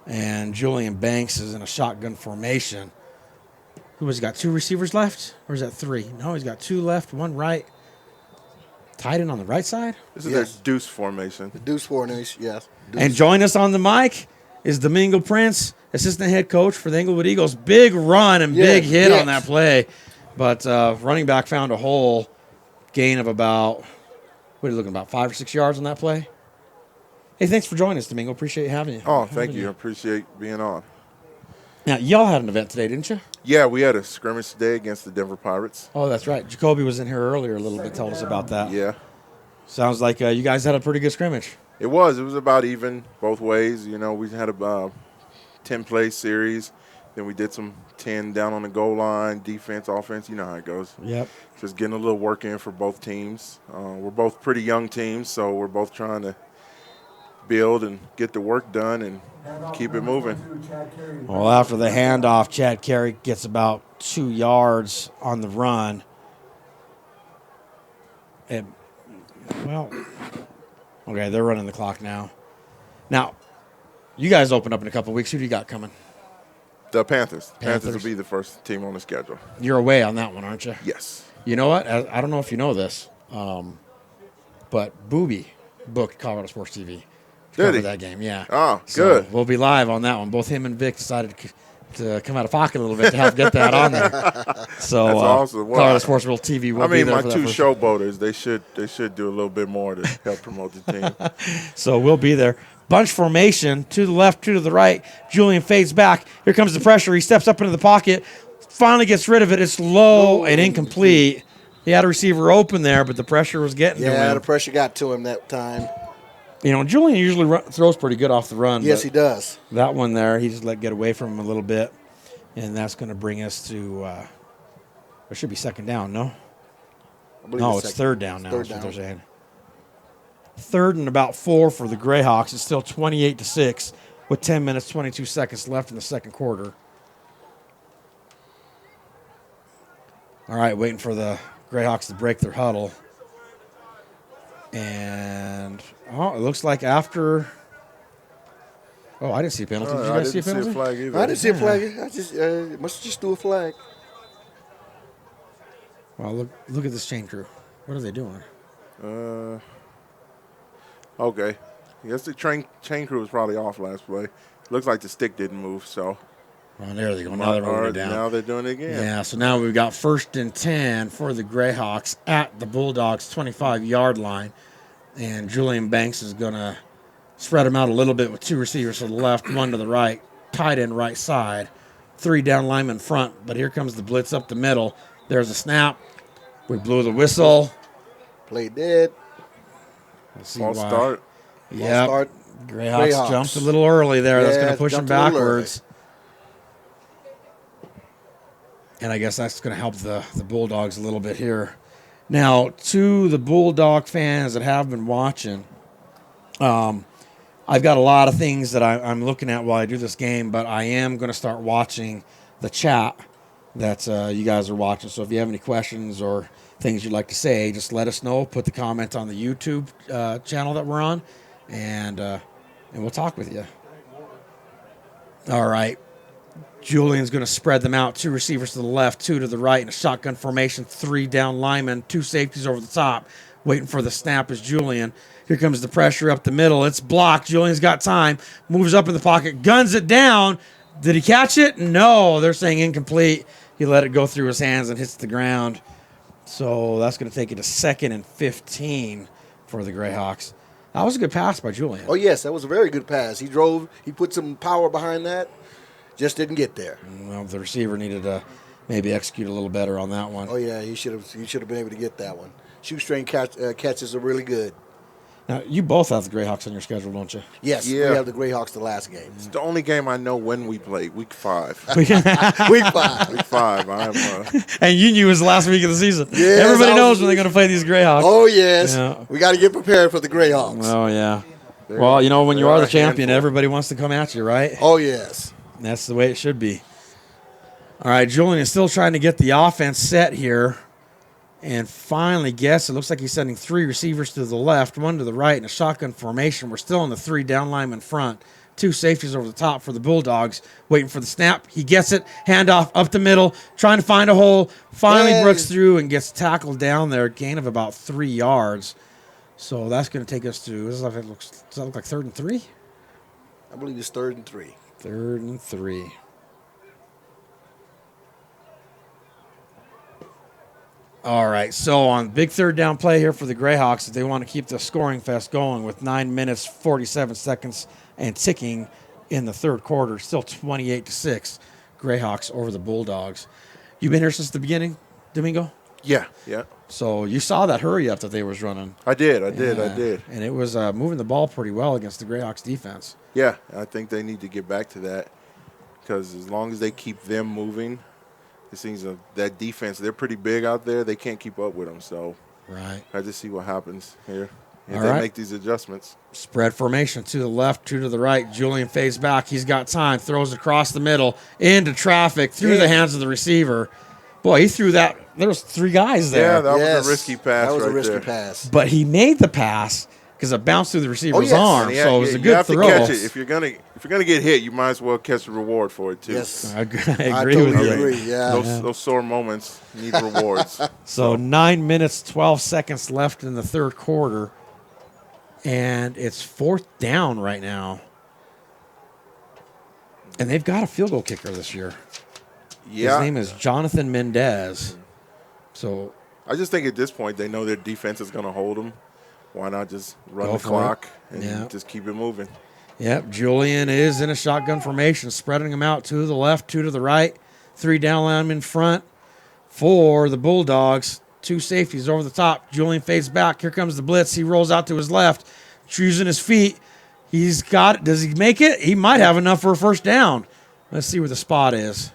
And Julian Banks is in a shotgun formation. Who has got 2 receivers left? Or is that 3? No, he's got 2 left, 1 right. Tight end on the right side? This is their deuce formation. The deuce formation, yes. Deuce. And join us on the mic is Domingo Prince, assistant head coach for the Inglewood Eagles. Big run and big hit on that play. But running back found a hole, gain of about, what are you looking, about 5 or 6 yards on that play? Hey, thanks for joining us, Domingo. Appreciate having you. Oh, thank you. I appreciate being on. Now, y'all had an event today, didn't you? Yeah, we had a scrimmage today against the Denver Pirates. Oh, that's right. Jacoby was in here earlier a little bit, told us about that. Yeah. Sounds like you guys had a pretty good scrimmage. It was about even both ways. You know, we had a 10-play series. Then we did some 10 down on the goal line, defense, offense. You know how it goes. Yep. Just getting a little work in for both teams. We're both pretty young teams, so we're both trying to build and get the work done and keep it moving. Well, after the handoff, Chad Carey gets about 2 yards on the run. And, well, okay, they're running the clock now. Now, you guys open up in a couple of weeks. Who do you got coming? The Panthers. Panthers. Panthers will be the first team on the schedule. You're away on that one, aren't you? Yes. You know what? I don't know if you know this, but Booby booked Colorado Sports TV. Did he? That game, yeah. Oh, so good. We'll be live on that one. Both him and Vic decided to come out of pocket a little bit to help get that on there. So that's awesome. Well, Colorado Sports World TV will be there my for that 2 first showboaters, they should do a little bit more to help promote the team. So we'll be there. Bunch formation, 2 to the left, 2 to the right. Julian fades back. Here comes the pressure. He steps up into the pocket, finally gets rid of it. It's low and incomplete. He had a receiver open there, but the pressure was getting to him. Yeah, the pressure got to him that time. You know, Julian usually throws pretty good off the run. Yes, he does. That one there, he just let get away from him a little bit. And that's going to bring us to, it should be second down, no? No, it's third down now. That's what they're saying. 3rd and about 4 for the Greyhawks. It's still 28-6 with 10 minutes, 22 seconds left in the second quarter. All right, waiting for the Greyhawks to break their huddle. And, it looks like after. Oh, I didn't see a penalty. Did you guys see a penalty? I didn't see a flag either. I didn't see a flag. I just must just do a flag. Well, look at this chain crew. What are they doing? Okay. I guess the chain crew was probably off last play. Looks like the stick didn't move, so. Oh, there they go. Now they're moving it down. Now they're doing it again. Yeah, so now we've got 1st and 10 for the Greyhawks at the Bulldogs' 25-yard line. And Julian Banks is going to spread them out a little bit with 2 receivers to the left, 1 to the right, tight end right side, 3 down linemen front. But here comes the blitz up the middle. There's a snap. We blew the whistle. Play dead. Let's see False why. start. Yep. False start. Greyhawks jumped a little early there. That's going to push them backwards. And I guess that's going to help the Bulldogs a little bit here. Now, to the Bulldog fans that have been watching, I've got a lot of things that I'm looking at while I do this game, but I am going to start watching the chat that you guys are watching. So if you have any questions or things you'd like to say, just let us know. Put the comment on the YouTube channel that we're on, and we'll talk with you. All right. Julian's going to spread them out. 2 receivers to the left, 2 to the right in a shotgun formation, 3 down linemen, 2 safeties over the top. Waiting for the snap is Julian. Here comes the pressure up the middle. It's blocked. Julian's got time. Moves up in the pocket. Guns it down. Did he catch it? No. They're saying incomplete. He let it go through his hands and hits the ground. So that's going to take it to 2nd and 15 for the Greyhawks. That was a good pass by Julian. Oh, yes, that was a very good pass. He drove. He put some power behind that. Just didn't get there. Well, the receiver needed to maybe execute a little better on that one. Oh, yeah, he should have been able to get that one. Shoestring catches are really good. Now, you both have the Greyhawks on your schedule, don't you? Yes, Yeah. we have the Greyhawks the last game. It's the only game I know when we played, week 5. Week 5. Week 5. And you knew it was the last week of the season. Yes, Everybody knows when they're going to play these Greyhawks. Oh, yes. Yeah. We got to get prepared for the Greyhawks. Oh, yeah. Well, you know, when you are the champion, everybody wants to come at you, right? Oh, yes. That's the way it should be. All right, Julian is still trying to get the offense set here. And finally, it looks like he's sending 3 receivers to the left, 1 to the right in a shotgun formation. We're still in the 3 down linemen front. 2 safeties over the top for the Bulldogs, waiting for the snap. He gets it, handoff up the middle, trying to find a hole. Finally breaks through and gets tackled down there, gain of about 3 yards. So that's going to take us to, does that look like 3rd and 3? I believe it's 3rd and 3. 3rd and 3. All right, so on big 3rd down play here for the Greyhawks, they want to keep the scoring fest going with 9 minutes, 47 seconds, and ticking in the 3rd quarter. Still 28-6, Greyhawks over the Bulldogs. You been here since the beginning, Domingo? Yeah. So you saw that hurry up that they was running. I did. And it was moving the ball pretty well against the Greyhawks defense. Yeah, I think they need to get back to that because as long as they keep them moving, it seems that defense, they're pretty big out there. They can't keep up with them. So Right. I just see what happens here if All they right. make these adjustments. Spread formation to the left, 2 to the right. Julian fades back. He's got time. Throws across the middle into traffic through the hands of the receiver. Boy, he threw that. There was 3 guys there. Yeah, that was a risky pass. That was right a risky there. pass. But he made the pass because it bounced through the receiver's yes. arm. Yeah, So it was a you good have throw. to catch it. If you're gonna get hit, you might as well catch the reward for it too. Yes. I agree totally with you. agree. Yeah. Those sore moments need rewards. So 9 minutes, 12 seconds left in the 3rd quarter. And it's 4th down right now. And they've got a field goal kicker this year. Yeah. His name is Jonathan Mendez. So I just think at this point they know their defense is going to hold them. Why not just run Go the for clock it. and Yeah. just keep it moving? Yep, Julian is in a shotgun formation, spreading them out 2 to the left, 2 to the right, 3 down linemen in front for the Bulldogs. 2 safeties over the top. Julian fades back. Here comes the blitz. He rolls out to his left, choosing his feet. He's got it. Does he make it? He might have enough for a 1st down. Let's see where the spot is.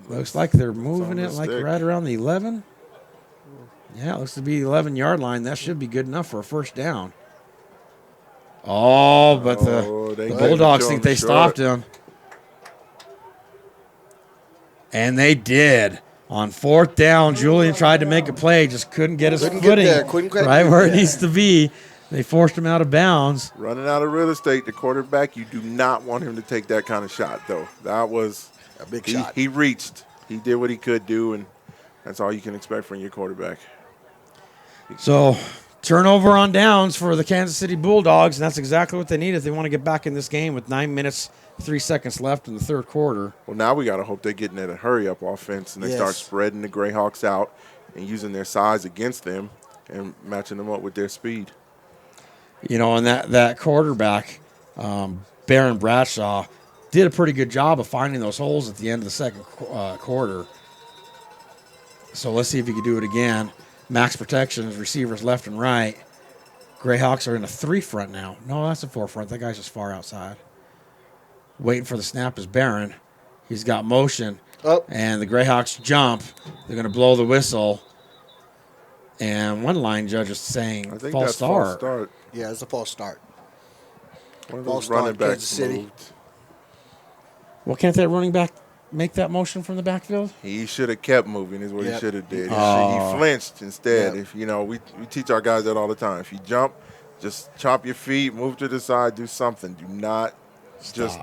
Looks like they're moving it like stick. right around the 11. Yeah, it looks to be the 11-yard line. That should be good enough for a 1st down. Oh, but the Bulldogs think they stopped him. And they did. On 4th down, Julian tried to make a play, just couldn't get his Couldn't get footing there, couldn't quite right get where it there. needs to be. They forced him out of bounds. Running out of real estate, the quarterback, you do not want him to take that kind of shot, though. That was A big shot. He reached. He did what he could do, and that's all you can expect from your quarterback. So turnover on downs for the Kansas City Bulldogs, and that's exactly what they need if they want to get back in this game with 9 minutes, 3 seconds left in the 3rd quarter. Well, now we got to hope they're getting at a hurry-up offense, and they start spreading the Greyhawks out and using their size against them and matching them up with their speed. You know, and that quarterback, Baron Bradshaw, did a pretty good job of finding those holes at the end of the 2nd quarter. So let's see if he can do it again. Max protection, receivers left and right. Greyhawks are in a 3 front now. No, that's a 4 front. That guy's just far outside. Waiting for the snap is Barron. He's got motion. Oh. And the Greyhawks jump. They're going to blow the whistle. And one line judge is saying I think false that's start. false start. Yeah, it's a false start. One of False those start, running backs Kansas City. moved. Well, can't that running back make that motion from the backfield? He should have kept moving is what he Yep. should have did. Oh. He flinched instead. Yep. If we teach our guys that all the time. If you jump, just chop your feet, move to the side, do something. Do not just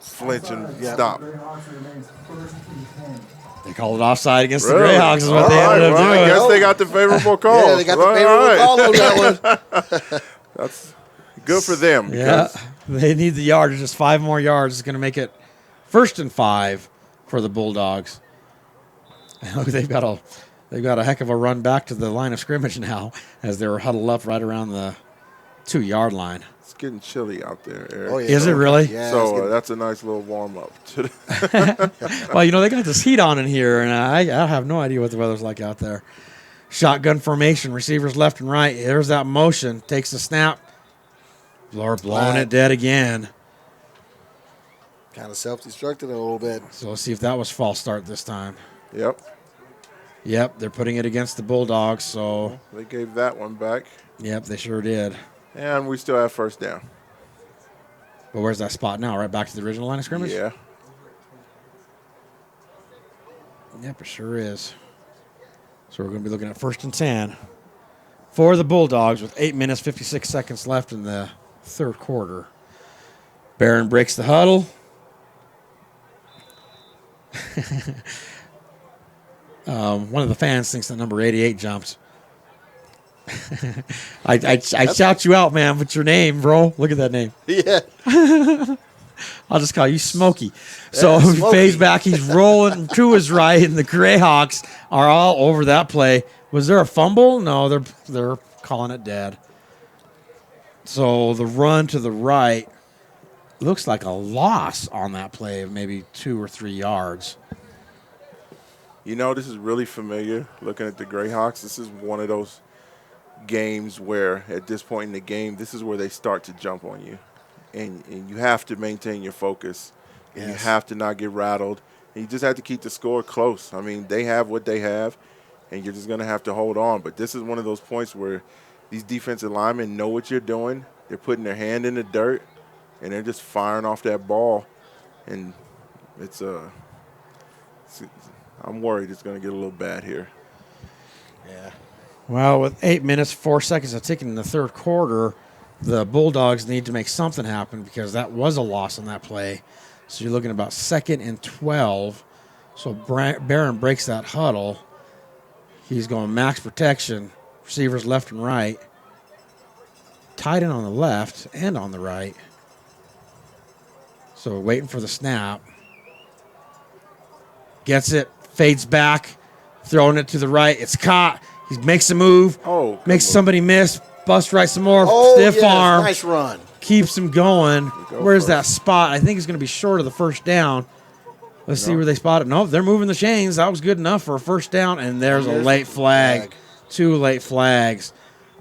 flinch and stop. Greyhawks remains 1st and 10. They called it offside against Really? the Greyhawks is what All they right, ended up well, I doing. guess they got the favorable call. Yeah, they got the All favorable right. call on that one. That's good for them. Yeah, Because they need the yardage. Just 5 more yards is going to make it 1st and 5 for the Bulldogs. And look, they've got a heck of a run back to the line of scrimmage now as they're huddled up right around the 2-yard line. it's getting chilly out there, Eric. Oh, yeah. Is it really? Yeah, it's So good. that's a nice little warm-up. Well, you know, they got this heat on in here, and I have no idea what the weather's like out there. Shotgun formation, receivers left and right. There's that motion. Takes the snap. Blowing it dead again. Kind of self-destructed a little bit. So let's see if that was false start this time. Yep. Yep, they're putting it against the Bulldogs, so They gave that one back. yep, they sure did. And we still have 1st down. But where's that spot now? Right back to the original line of scrimmage? Yeah. Yep, it sure is. So we're going to be looking at 1st and 10 for the Bulldogs with 8 minutes, 56 seconds left in the third quarter. Barron breaks the huddle. One of the fans thinks that number 88 jumped. I shout you out, man. What's your name, bro? Look at that name. Yeah. I'll just call you Smokey. So Yeah, he Smokey. fades back. He's rolling to his right, and the Greyhawks are all over that play. Was there a fumble? No, they're calling it dead. So the run to the right looks like a loss on that play of maybe 2 or 3 yards. You know, this is really familiar looking at the Greyhawks. This is one of those games where at this point in the game, this is where they start to jump on you. And you have to maintain your focus. And you have to not get rattled. And you just have to keep the score close. I mean, they have what they have, and you're just going to have to hold on. But this is one of those points where these defensive linemen know what you're doing. They're putting their hand in the dirt, and they're just firing off that ball. And I'm worried it's going to get a little bad here. Yeah. Well, with 8 minutes, 4 seconds of ticking in the third quarter, the Bulldogs need to make something happen because that was a loss on that play. So you're looking at about 2nd and 12. So Barron breaks that huddle. He's going max protection, receivers left and right. Tight end on the left and on the right. So waiting for the snap. Gets it, fades back, throwing it to the right. It's caught. He makes a move, makes somebody miss, busts right some more, stiff arm. Nice run. Keeps him going. Where's that spot? I think it's going to be short of the first down. Let's see where they spot it. No, they're moving the chains. That was good enough for a first down, and there's a late flag. 2 late flags.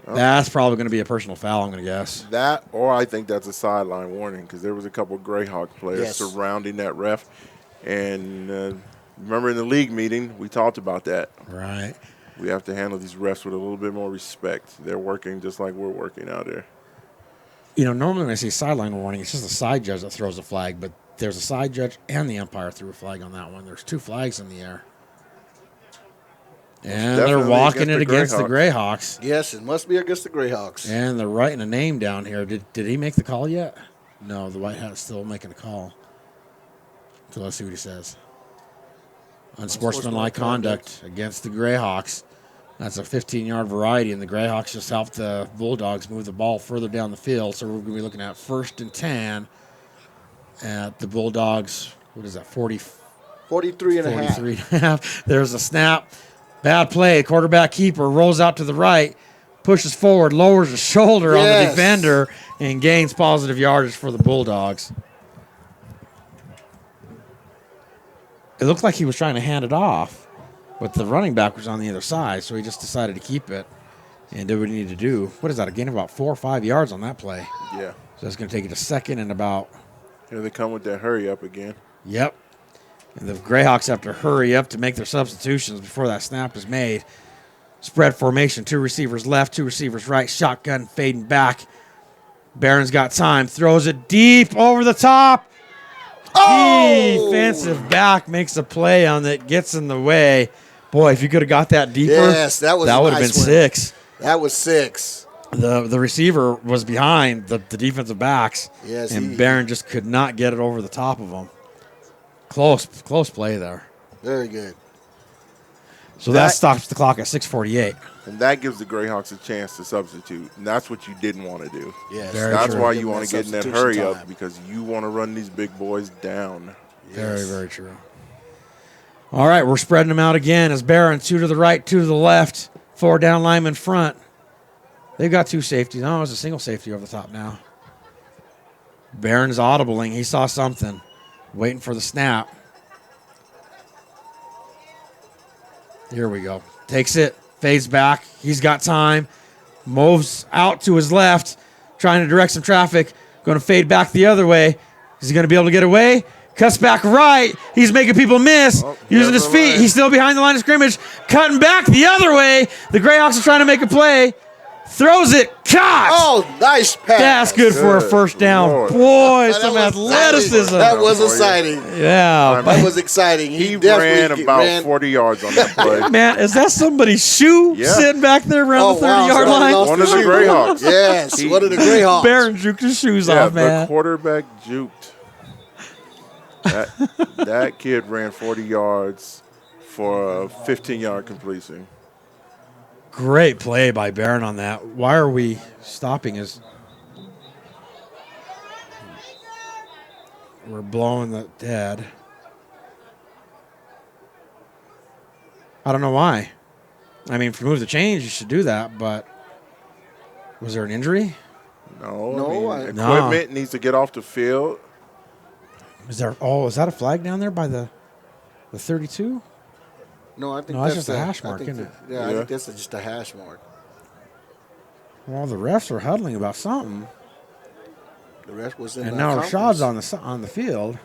That's probably going to be a personal foul, I'm going to guess. That, or I think that's a sideline warning because there was a couple of Greyhawk players surrounding that ref. And remember in the league meeting, we talked about that. Right. We have to handle these refs with a little bit more respect. They're working just like we're working out there. You know, normally when I say sideline warning, it's just the side judge that throws the flag, but there's a side judge and the umpire threw a flag on that one. There's 2 flags in the air. And they're walking it against the Greyhawks. Yes, it must be against the Greyhawks. And they're writing a name down here. Did he make the call yet? No, the white hat's still making a call. So let's see what he says. Unsportsmanlike conduct against the Greyhawks. That's a 15-yard variety, and the Greyhawks just helped the Bulldogs move the ball further down the field. So we're going to be looking at 1st and 10 at the Bulldogs. What is that, 43 and a half. There's a snap. Bad play. Quarterback keeper rolls out to the right, pushes forward, lowers his shoulder on the defender, and gains positive yardage for the Bulldogs. It looked like he was trying to hand it off, but the running back was on the other side, so he just decided to keep it and did what he needed to do. What is that, a gain of about 4 or 5 yards on that play? Yeah. So that's going to take it to 2nd and about... Here they come with that hurry up again. Yep. And the Greyhawks have to hurry up to make their substitutions before that snap is made. Spread formation, 2 receivers left, 2 receivers right, shotgun fading back. Barron's got time, throws it deep over the top. Defensive back makes a play on that, gets in the way. Boy, if you could have got that deeper, that would have been 6. That was 6. The receiver was behind the defensive backs, yes, and Barron just could not get it over the top of them. Close play there. Very good. So that stops the clock at 6:48. And that gives the Greyhawks a chance to substitute. And that's what you didn't want to do. Yes. That's why you want to get in that hurry up, because you want to run these big boys down. Yes. Very, very true. All right, we're spreading them out again as Barron, 2 to the right, 2 to the left, 4 down linemen front. They've got 2 safeties. No, it's a single safety over the top now. Barron's audibling. He saw something. Waiting for the snap. Here we go. Takes it, fades back. He's got time. Moves out to his left, trying to direct some traffic. Going to fade back the other way. Is he going to be able to get away? Cuts back right. He's making people miss. Using his feet. He's still behind the line of scrimmage. Cutting back the other way. The Greyhawks are trying to make a play. Throws it. Caught. Oh, nice pass. That's good for a first down. Lord. Boy, That some was athleticism. exciting. That was exciting. Yeah. That was exciting. He definitely ran about 40 yards on that play. Man, is that somebody's shoe Yeah. sitting back there around the 30-yard somebody line? lost One the of the shoe. Greyhawks. Yes, one of the Greyhawks. Barron juked his shoes Yeah, off, the man. quarterback juked. That kid ran 40 yards for a 15-yard completion. Great play by Barron on that. Why are we stopping his... We're blowing the dead. I don't know why. I mean, for move the change, you should do that, but was there an injury? No, I mean, No. equipment needs to get off the field. Is that a flag down there by the 32? No, I think No, that's just a hash mark, isn't it? Yeah, I think that's just a hash mark. Well, the refs are huddling about something. The rest was in And the now conference. Rashad's on the field.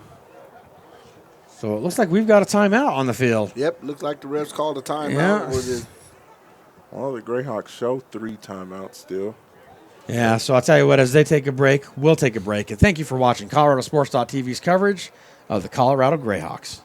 So it looks like we've got a timeout on the field. Yep, looks like the refs called a timeout. Yeah. Well, the Greyhawks show 3 timeouts still. Yeah, so I'll tell you what, as they take a break, we'll take a break. And thank you for watching ColoradoSports.TV's coverage of the Colorado Greyhawks.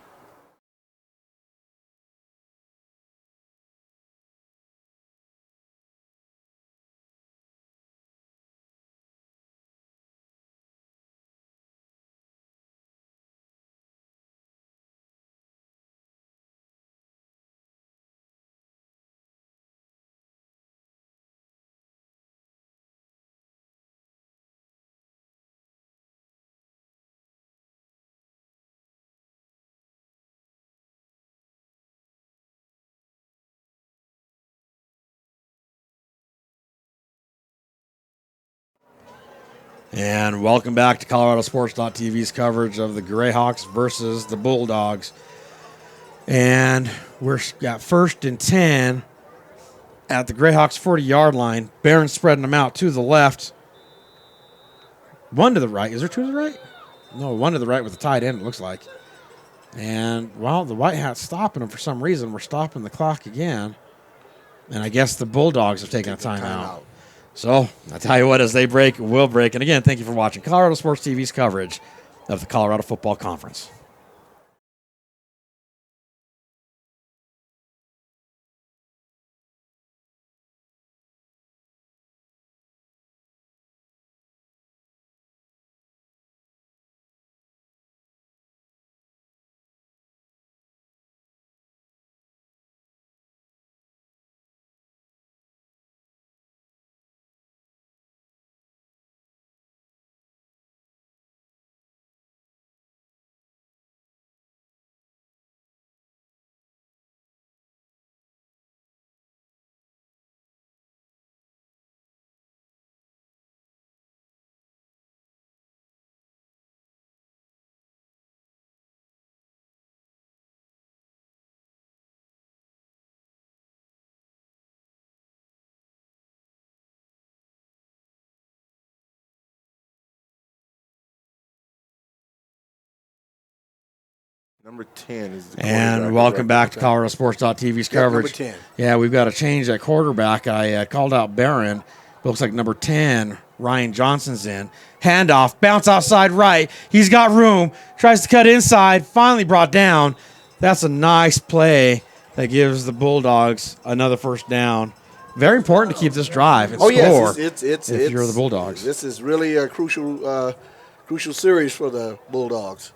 And welcome back to ColoradoSports.TV's coverage of the Greyhawks versus the Bulldogs. And we've got 1st and 10 at the Greyhawks 40-yard line. Barron's spreading them out to the left. One to the right. Is there 2 to the right? No, 1 to the right with the tight end, it looks like. And, well, the White Hat's stopping them for some reason. We're stopping the clock again. And I guess the Bulldogs have taken a timeout. So, I tell you what, as they break, we'll break. And again, thank you for watching Colorado Sports TV's coverage of the Colorado Football Conference. Number 10 is the And quarterback. welcome back to ColoradoSports.TV's coverage. number 10. Yeah, we've got to change that quarterback. I called out Barron. Looks like number 10, Ryan Johnson's in. Handoff, bounce outside right. He's got room. Tries to cut inside. Finally brought down. That's a nice play that gives the Bulldogs another first down. Very important to keep this drive and score. Yes, it's if you're the Bulldogs. This is really a crucial series for the Bulldogs.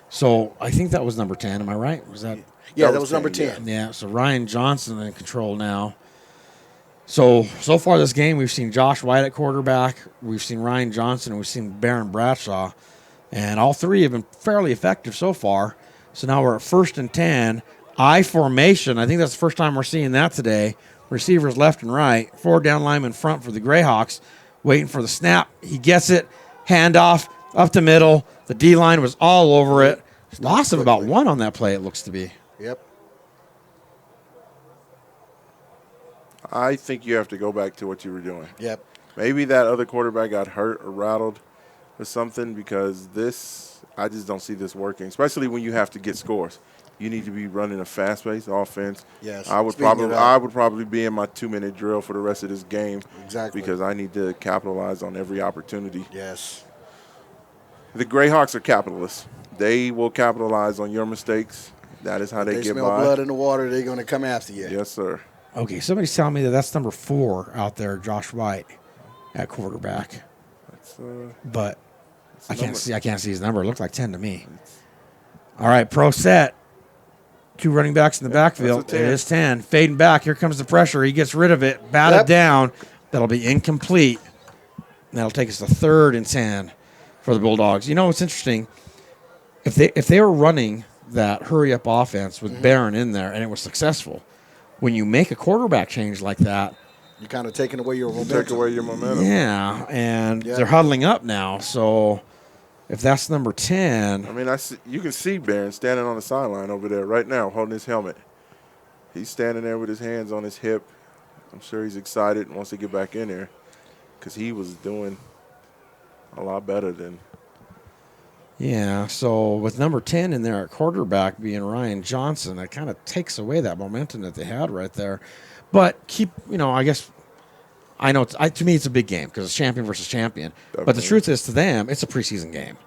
So I think that was number 10. Am I right? Was that? Yeah, that was number 10. Yeah. So Ryan Johnson in control now. So far this game, we've seen Josh White at quarterback, we've seen Ryan Johnson, and we've seen Barron Bradshaw, and all 3 have been fairly effective so far. So now we're at 1st and 10. I formation. I think that's the first time we're seeing that today. Receivers left and right. 4 down linemen front for the Greyhawks, waiting for the snap. He gets it. Handoff up the middle. The D-line was all over it. Loss of about 1 on that play, it looks to be. Yep. I think you have to go back to what you were doing. Yep. Maybe that other quarterback got hurt or rattled or something, because this, I just don't see this working, especially when you have to get scores. You need to be running a fast-paced offense. Yes. I would Speeding it up. probably be in my 2-minute drill for the rest of this game. Exactly. Because I need to capitalize on every opportunity. Yes. The Greyhawks are capitalists. They will capitalize on your mistakes. That is how they get smell by. blood in the water, they're going to come after you. Yes, sir. Okay, somebody's telling me that's number 4 out there, Josh White, at quarterback. That's, But I can't number. see his number. It looked like 10 to me. All right, pro set. 2 running backs in the backfield. that's a It 10. is 10. Fading back. Here comes the pressure. He gets rid of it. Batted Yep. down. That'll be incomplete. And that'll take us to 3rd and 10 for the Bulldogs. You know what's interesting? If they were running that hurry-up offense with Barron in there and it was successful, when you make a quarterback change like that, You're kind of taking away your Take momentum. away your momentum. yeah, and Yeah. they're huddling up now. So if that's number 10, I mean, you can see Barron standing on the sideline over there right now, holding his helmet. He's standing there with his hands on his hip. I'm sure he's excited and wants to get back in there because he was doing a lot better than. yeah, so with number 10 in there at quarterback being Ryan Johnson, that kind of takes away that momentum that they had right there. But I guess I know to me it's a big game because it's champion versus champion. But the Definitely. truth is to them, it's a preseason game.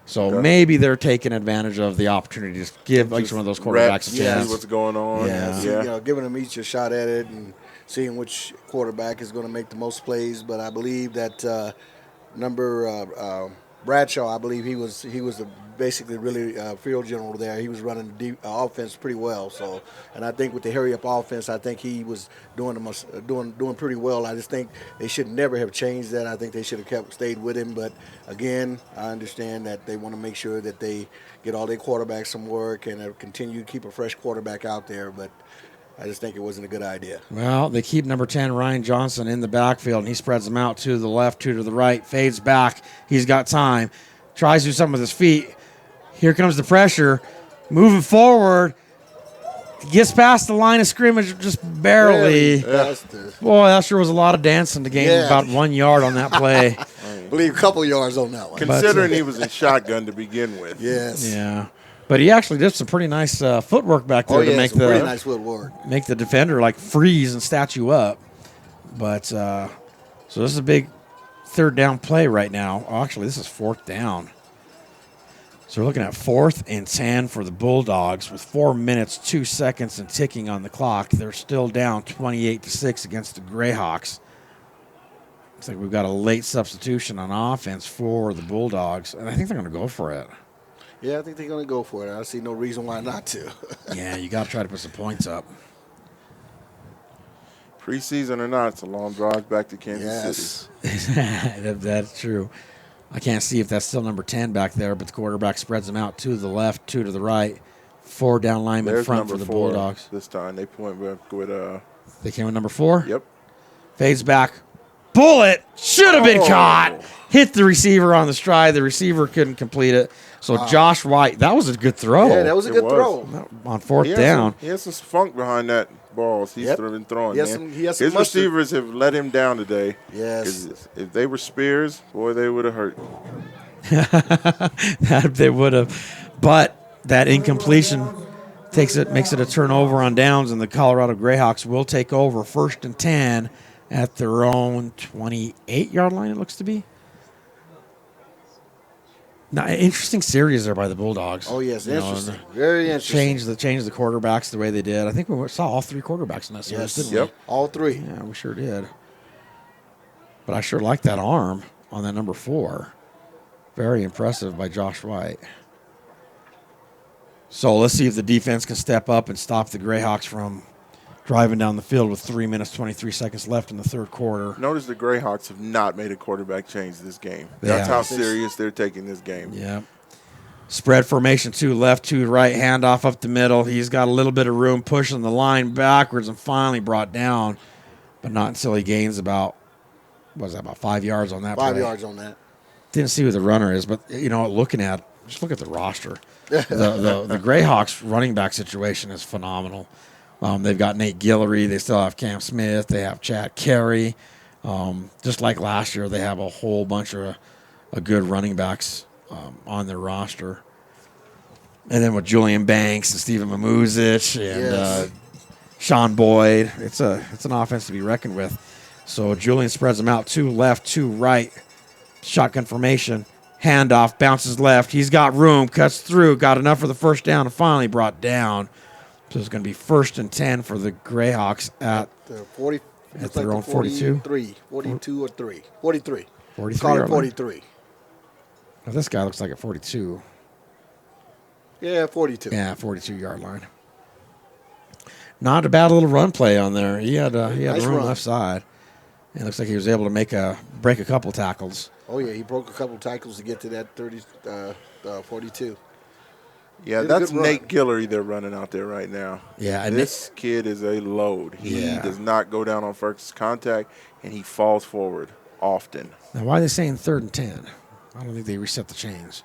So Okay. maybe they're taking advantage of the opportunity to give each one of those quarterbacks Reps, a see chance. what's going on. Yeah. So, giving them each a shot at it and seeing which quarterback is going to make the most plays. But I believe that number Bradshaw, I believe he was basically really field general there. He was running the offense pretty well. So, and I think with the hurry up offense, I think he was doing pretty well. I just think they should never have changed that. I think they should have stayed with him. But again, I understand that they want to make sure that they get all their quarterbacks some work and continue to keep a fresh quarterback out there. But I just think it wasn't a good idea. Well, they keep number 10, Ryan Johnson, in the backfield, and he spreads them out 2 to the left, 2 to the right, fades back. He's got time. Tries to do something with his feet. Here comes the pressure. Moving forward. Gets past the line of scrimmage just barely. Boy, that sure was a lot of dancing to gain about 1 yard on that play. I believe a couple yards on that one. Considering he was in shotgun to begin with. Yes. Yeah. But he actually did some pretty nice footwork back there to make some pretty nice footwork. make the defender like freeze and statue up. But so this is a big 3rd down play right now. Oh, actually, this is 4th down. So we're looking at 4th and 10 for the Bulldogs with 4 minutes, 2 seconds, and ticking on the clock. They're still down 28-6 against the Greyhawks. Looks like we've got a late substitution on offense for the Bulldogs, and I think they're going to go for it. Yeah, I think they're going to go for it. I see no reason why not to. Yeah, you got to try to put some points up. Preseason or not, it's a long drive back to Kansas City. That's true. I can't see if that's still number 10 back there, but the quarterback spreads them out 2 to the left, 2 to the right. 4 down linemen There's front number for the 4 Bulldogs. this time. They point back with They came with number 4? Yep. Fades back. Bullet should have been caught. Hit the receiver on the stride. The receiver couldn't complete it. So Josh White, that was a good throw. Yeah, that was a good throw. On 4th down. He has some funk behind that ball. He's been throwing. He has man. some His mustard. receivers have let him down today. Yes. 'Cause if they were Spears, boy, they would have hurt. That they would have. But that incompletion makes it a turnover on downs, and the Colorado Greyhawks will take over 1st and 10 at their own 28-yard line, it looks to be. Now, interesting series there by the Bulldogs. Oh, yes, You know, interesting. Very interesting. change the quarterbacks the way they did. I think we saw all 3 quarterbacks in that series, didn't we? Yep. All 3. Yeah, we sure did. But I sure like that arm on that number 4. Very impressive by Josh White. So let's see if the defense can step up and stop the Greyhawks from driving down the field with 3 minutes, 23 seconds left in the 3rd quarter. Notice the Greyhawks have not made a quarterback change this game. They That's how haven't. serious they're taking this game. Yeah. Spread formation, 2 left, 2 right, handoff up the middle. He's got a little bit of room pushing the line backwards and finally brought down, but not until he gains about 5 yards on that 5 play. yards on that. Didn't see who the runner is, but just look at the roster. The Greyhawks running back situation is phenomenal. They've got Nate Guillory. They still have Cam Smith. They have Chad Carey. Just like last year, they have a whole bunch of good running backs on their roster. And then with Julian Banks and Steven Mamuzic and Yes. Sean Boyd, it's an offense to be reckoned with. So Julian spreads them out 2 left, 2 right. Shotgun formation. Handoff, bounces left. He's got room, cuts through, got enough for the first down, and finally brought down. So it's going to be 1st and 10 for the Greyhawks at The 40. At Looks their like own the 42? 42 or 3. 43. 43 Call it yard line. 43. Well, this guy looks like at 42. Yeah, 42. Yeah, 42-yard line. Not a bad little run play on there. He had Nice room run. left side. It looks like he was able to break a couple tackles. Oh, yeah, he broke a couple tackles to get to that 42. Yeah, Did a that's good run. Nate Guillory they're running out there right now. Yeah, and This kid is a load. He Yeah. does not go down on first contact, and he falls forward often. Now, why are they saying 3rd and 10? I don't think they reset the chains.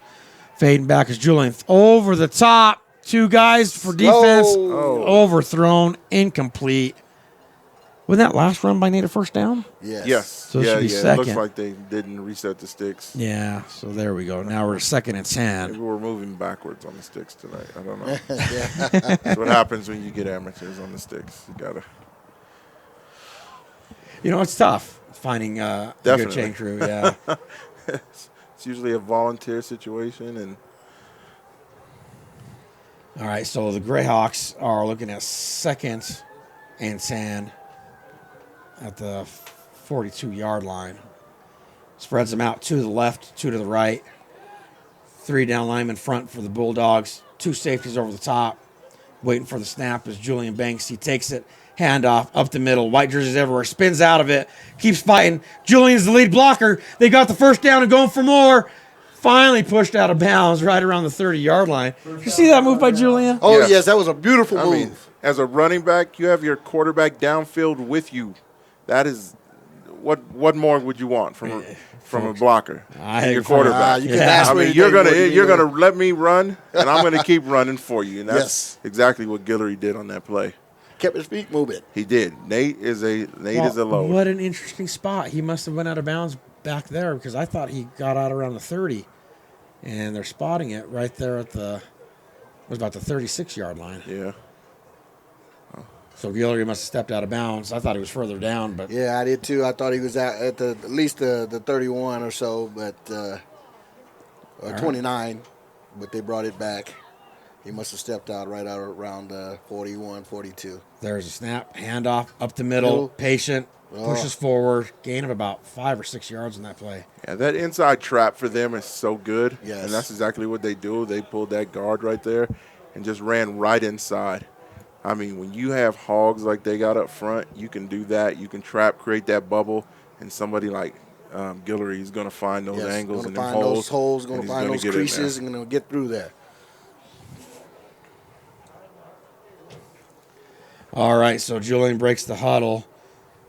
Fading back is Julian over the top. 2 guys for defense. Oh. Overthrown, incomplete. Wasn't that last run by Nate a first down? Yes. Yes. So it yeah, should be yeah. It second. looks like they didn't reset the sticks. Yeah, so there we go. Now we're 2nd and 10. Maybe we're moving backwards on the sticks tonight. I don't know. That's what happens when you get amateurs on the sticks. You gotta. It's tough finding a good Definitely. chain crew. Yeah. It's usually a volunteer situation, and All right, so the Greyhawks are looking at 2nd and 10 at the 42-yard line. Spreads them out 2 to the left, 2 to the right. 3 down linemen front for the Bulldogs. 2 safeties over the top. Waiting for the snap is Julian Banks. He takes it, handoff up the middle. White jerseys everywhere. Spins out of it. Keeps fighting. Julian's the lead blocker. They got the first down and going for more. Finally pushed out of bounds right around the 30-yard line. Did you see that move by Julian? Oh, Yes. yes, that was a beautiful I move. mean, as a running back, you have your quarterback downfield with you. That is, what more would you want from a blocker? I Your agree. quarterback. You can ask I for mean, anything, you're what do you're you gonna let me run, and I'm gonna keep running for you. And that's Yes. exactly what Guillory did on that play. Kept his feet moving. He did. Nate is a load. What an interesting spot. He must have went out of bounds back there because I thought he got out around the 30. And they're spotting it right there at about the 36-yard line. Yeah. So Guillory must have stepped out of bounds. I thought he was further down, but Yeah, I did too. I thought he was at least the 31 or so, but or 29, but they brought it back. He must have stepped out right out around 41, 42. there's a snap, handoff, up the middle, patient, pushes forward, gain of about 5 or 6 yards in that play. Yeah, that inside trap for them is so good. Yes. And that's exactly what they do. They pulled that guard right there and just ran right inside. I mean, when you have hogs like they got up front, you can do that. You can trap, create that bubble, and somebody like Guillory is going to find those angles and going them to find holes. those holes, going and to he's find gonna those get in there. creases, and going to get through there. All right, so Julian breaks the huddle.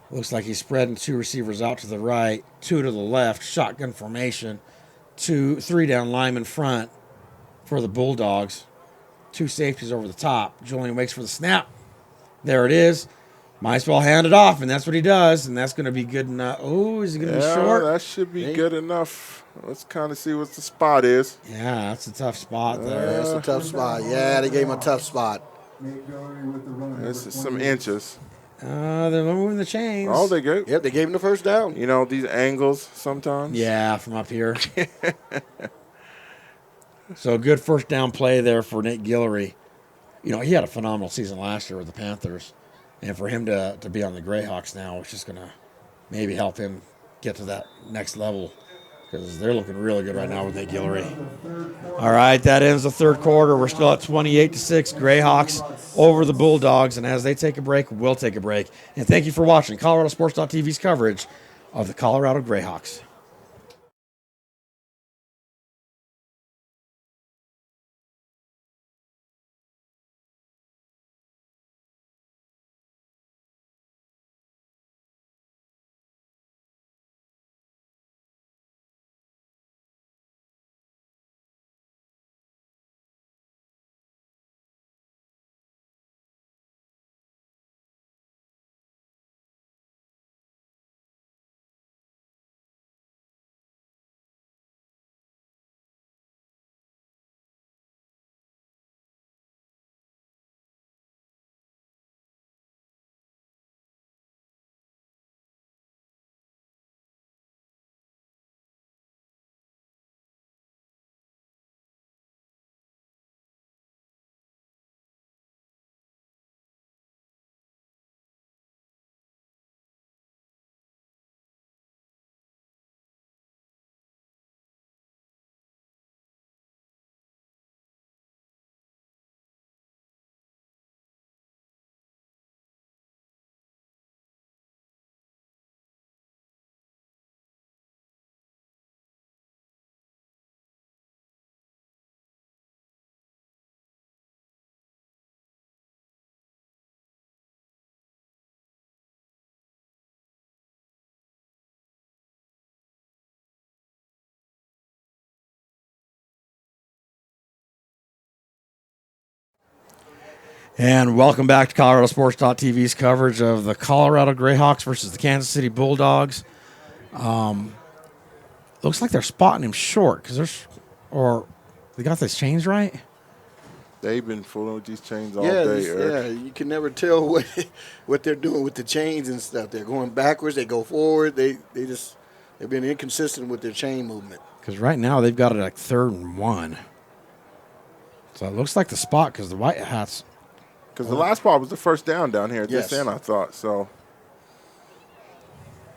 Looks like he's spreading 2 receivers out to the right, 2 to the left, shotgun formation, 3 down linemen front for the Bulldogs, 2 safeties over the top. Julian waits for the snap. There it is. Might as well hand it off, and that's what he does, and that's going to be good enough. Oh, is he going to be short? That should be good enough. Let's kind of see what the spot is. Yeah, that's a tough spot there. That's a tough spot. Yeah, they gave him a tough spot. Nate Guillory with the run. This number is some 28. inches. They're moving the chains. Oh, they go. Yep, they gave him the first down. You know, these angles sometimes. Yeah, from up here. So a good first down play there for Nate Guillory. He had a phenomenal season last year with the Panthers. And for him to be on the Greyhawks now, it's just going to maybe help him get to that next level because they're looking really good right now with Nate Guillory. All right, that ends the third quarter. We're still at 28-6. Greyhawks over the Bulldogs. And as they take a break, we'll take a break. And thank you for watching ColoradoSports.TV's coverage of the Colorado Greyhawks. And welcome back to ColoradoSports.TV's coverage of the Colorado Greyhawks versus the Kansas City Bulldogs. Looks like they're spotting him short because they got this chains right. They've been fooling with these chains all day, Eric. You can never tell what they're doing with the chains and stuff. They're going backwards, they go forward. They've been inconsistent with their chain movement. Because right now they've got it like 3rd and 1. So it looks like the spot because the white hats. Because the last spot was the first down here at this end, I thought. So.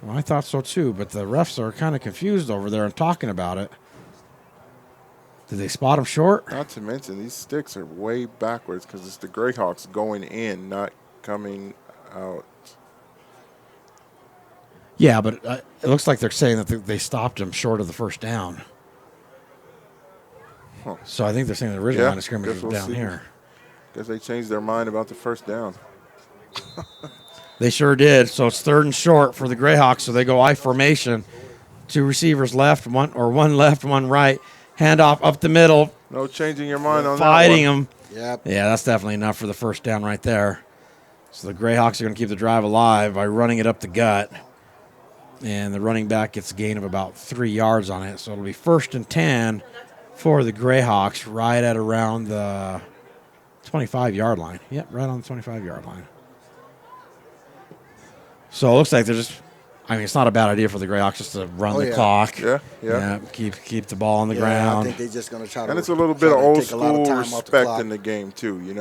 Well, I thought so too, but the refs are kind of confused over there and talking about it. Did they spot him short? Not to mention, these sticks are way backwards because it's the Greyhawks going in, not coming out. Yeah, but it looks like they're saying that they stopped him short of the first down. Huh. So I think they're saying the original line of scrimmage was down here. Guess they changed their mind about the first down. They sure did. So it's 3rd and short for the Greyhawks. So they go I formation. 2 receivers left, one left, one right. Handoff up the middle. No changing your mind on fighting that one. them. Yep. Yeah, that's definitely enough for the first down right there. So the Greyhawks are going to keep the drive alive by running it up the gut. And the running back gets a gain of about 3 yards on it. So it'll be 1st and 10 for the Greyhawks right at around the 25-yard line. Yep, right on the 25-yard line. So it looks like they're just – I mean, it's not a bad idea for the Greyhawks just to run the clock. Yeah. Keep the ball on the ground. I think they're just going to try to – And it's a little bit of old school the respect in the game, too. You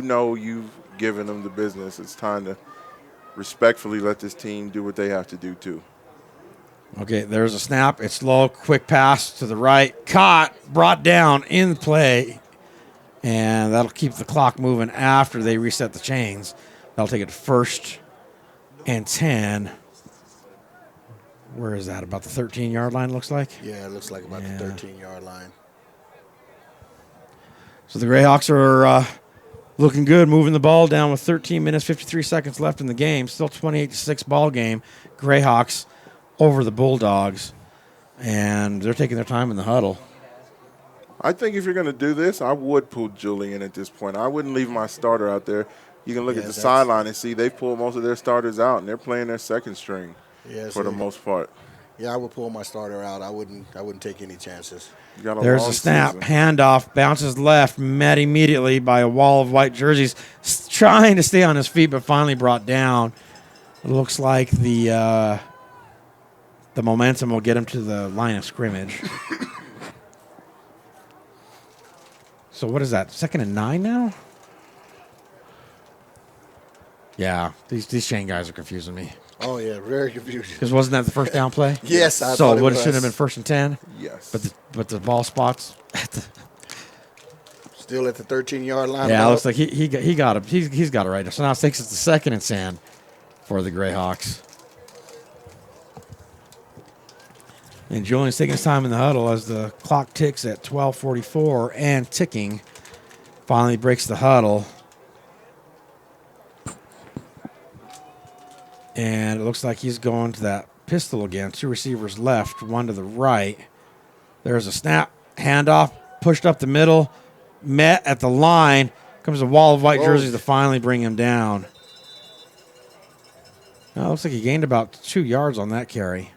know you've given them the business. It's time to respectfully let this team do what they have to do, too. Okay, there's a snap. It's low, quick pass to the right. Caught, brought down in play. And that'll keep the clock moving after they reset the chains. That'll take it to 1st and 10. Where is that? About the 13-yard line, looks like? Yeah, it looks like about the 13-yard line. So the Greyhawks are looking good, moving the ball down with 13 minutes, 53 seconds left in the game. Still 28-6 ball game. Greyhawks over the Bulldogs. And they're taking their time in the huddle. I think if you're going to do this, I would pull Julian at this point. I wouldn't leave my starter out there. You can look at the sideline and see they've pulled most of their starters out, and they're playing their second string for the most part. Yeah, I would pull my starter out. I wouldn't take any chances. There's a snap, handoff, bounces left, met immediately by a wall of white jerseys, trying to stay on his feet, but finally brought down. It looks like the momentum will get him to the line of scrimmage. So what is that, 2nd and 9 now? Yeah, these chain guys are confusing me. Oh, yeah, very confusing. Because wasn't that the first down play? Yes, I so thought it was. So should have been 1st and 10? Yes. But the ball spots at the still at the 13-yard line. Yeah, it looks like he got it. He's got it right now. So now it thinks it's the 2nd and 10 for the Greyhawks. And Julian's taking his time in the huddle as the clock ticks at 12:44 and ticking. Finally breaks the huddle. And it looks like he's going to that pistol again. 2 receivers left, 1 to the right. There's a snap, handoff, pushed up the middle, met at the line. Comes a wall of white jerseys to finally bring him down. Now, it looks like he gained about 2 yards on that carry.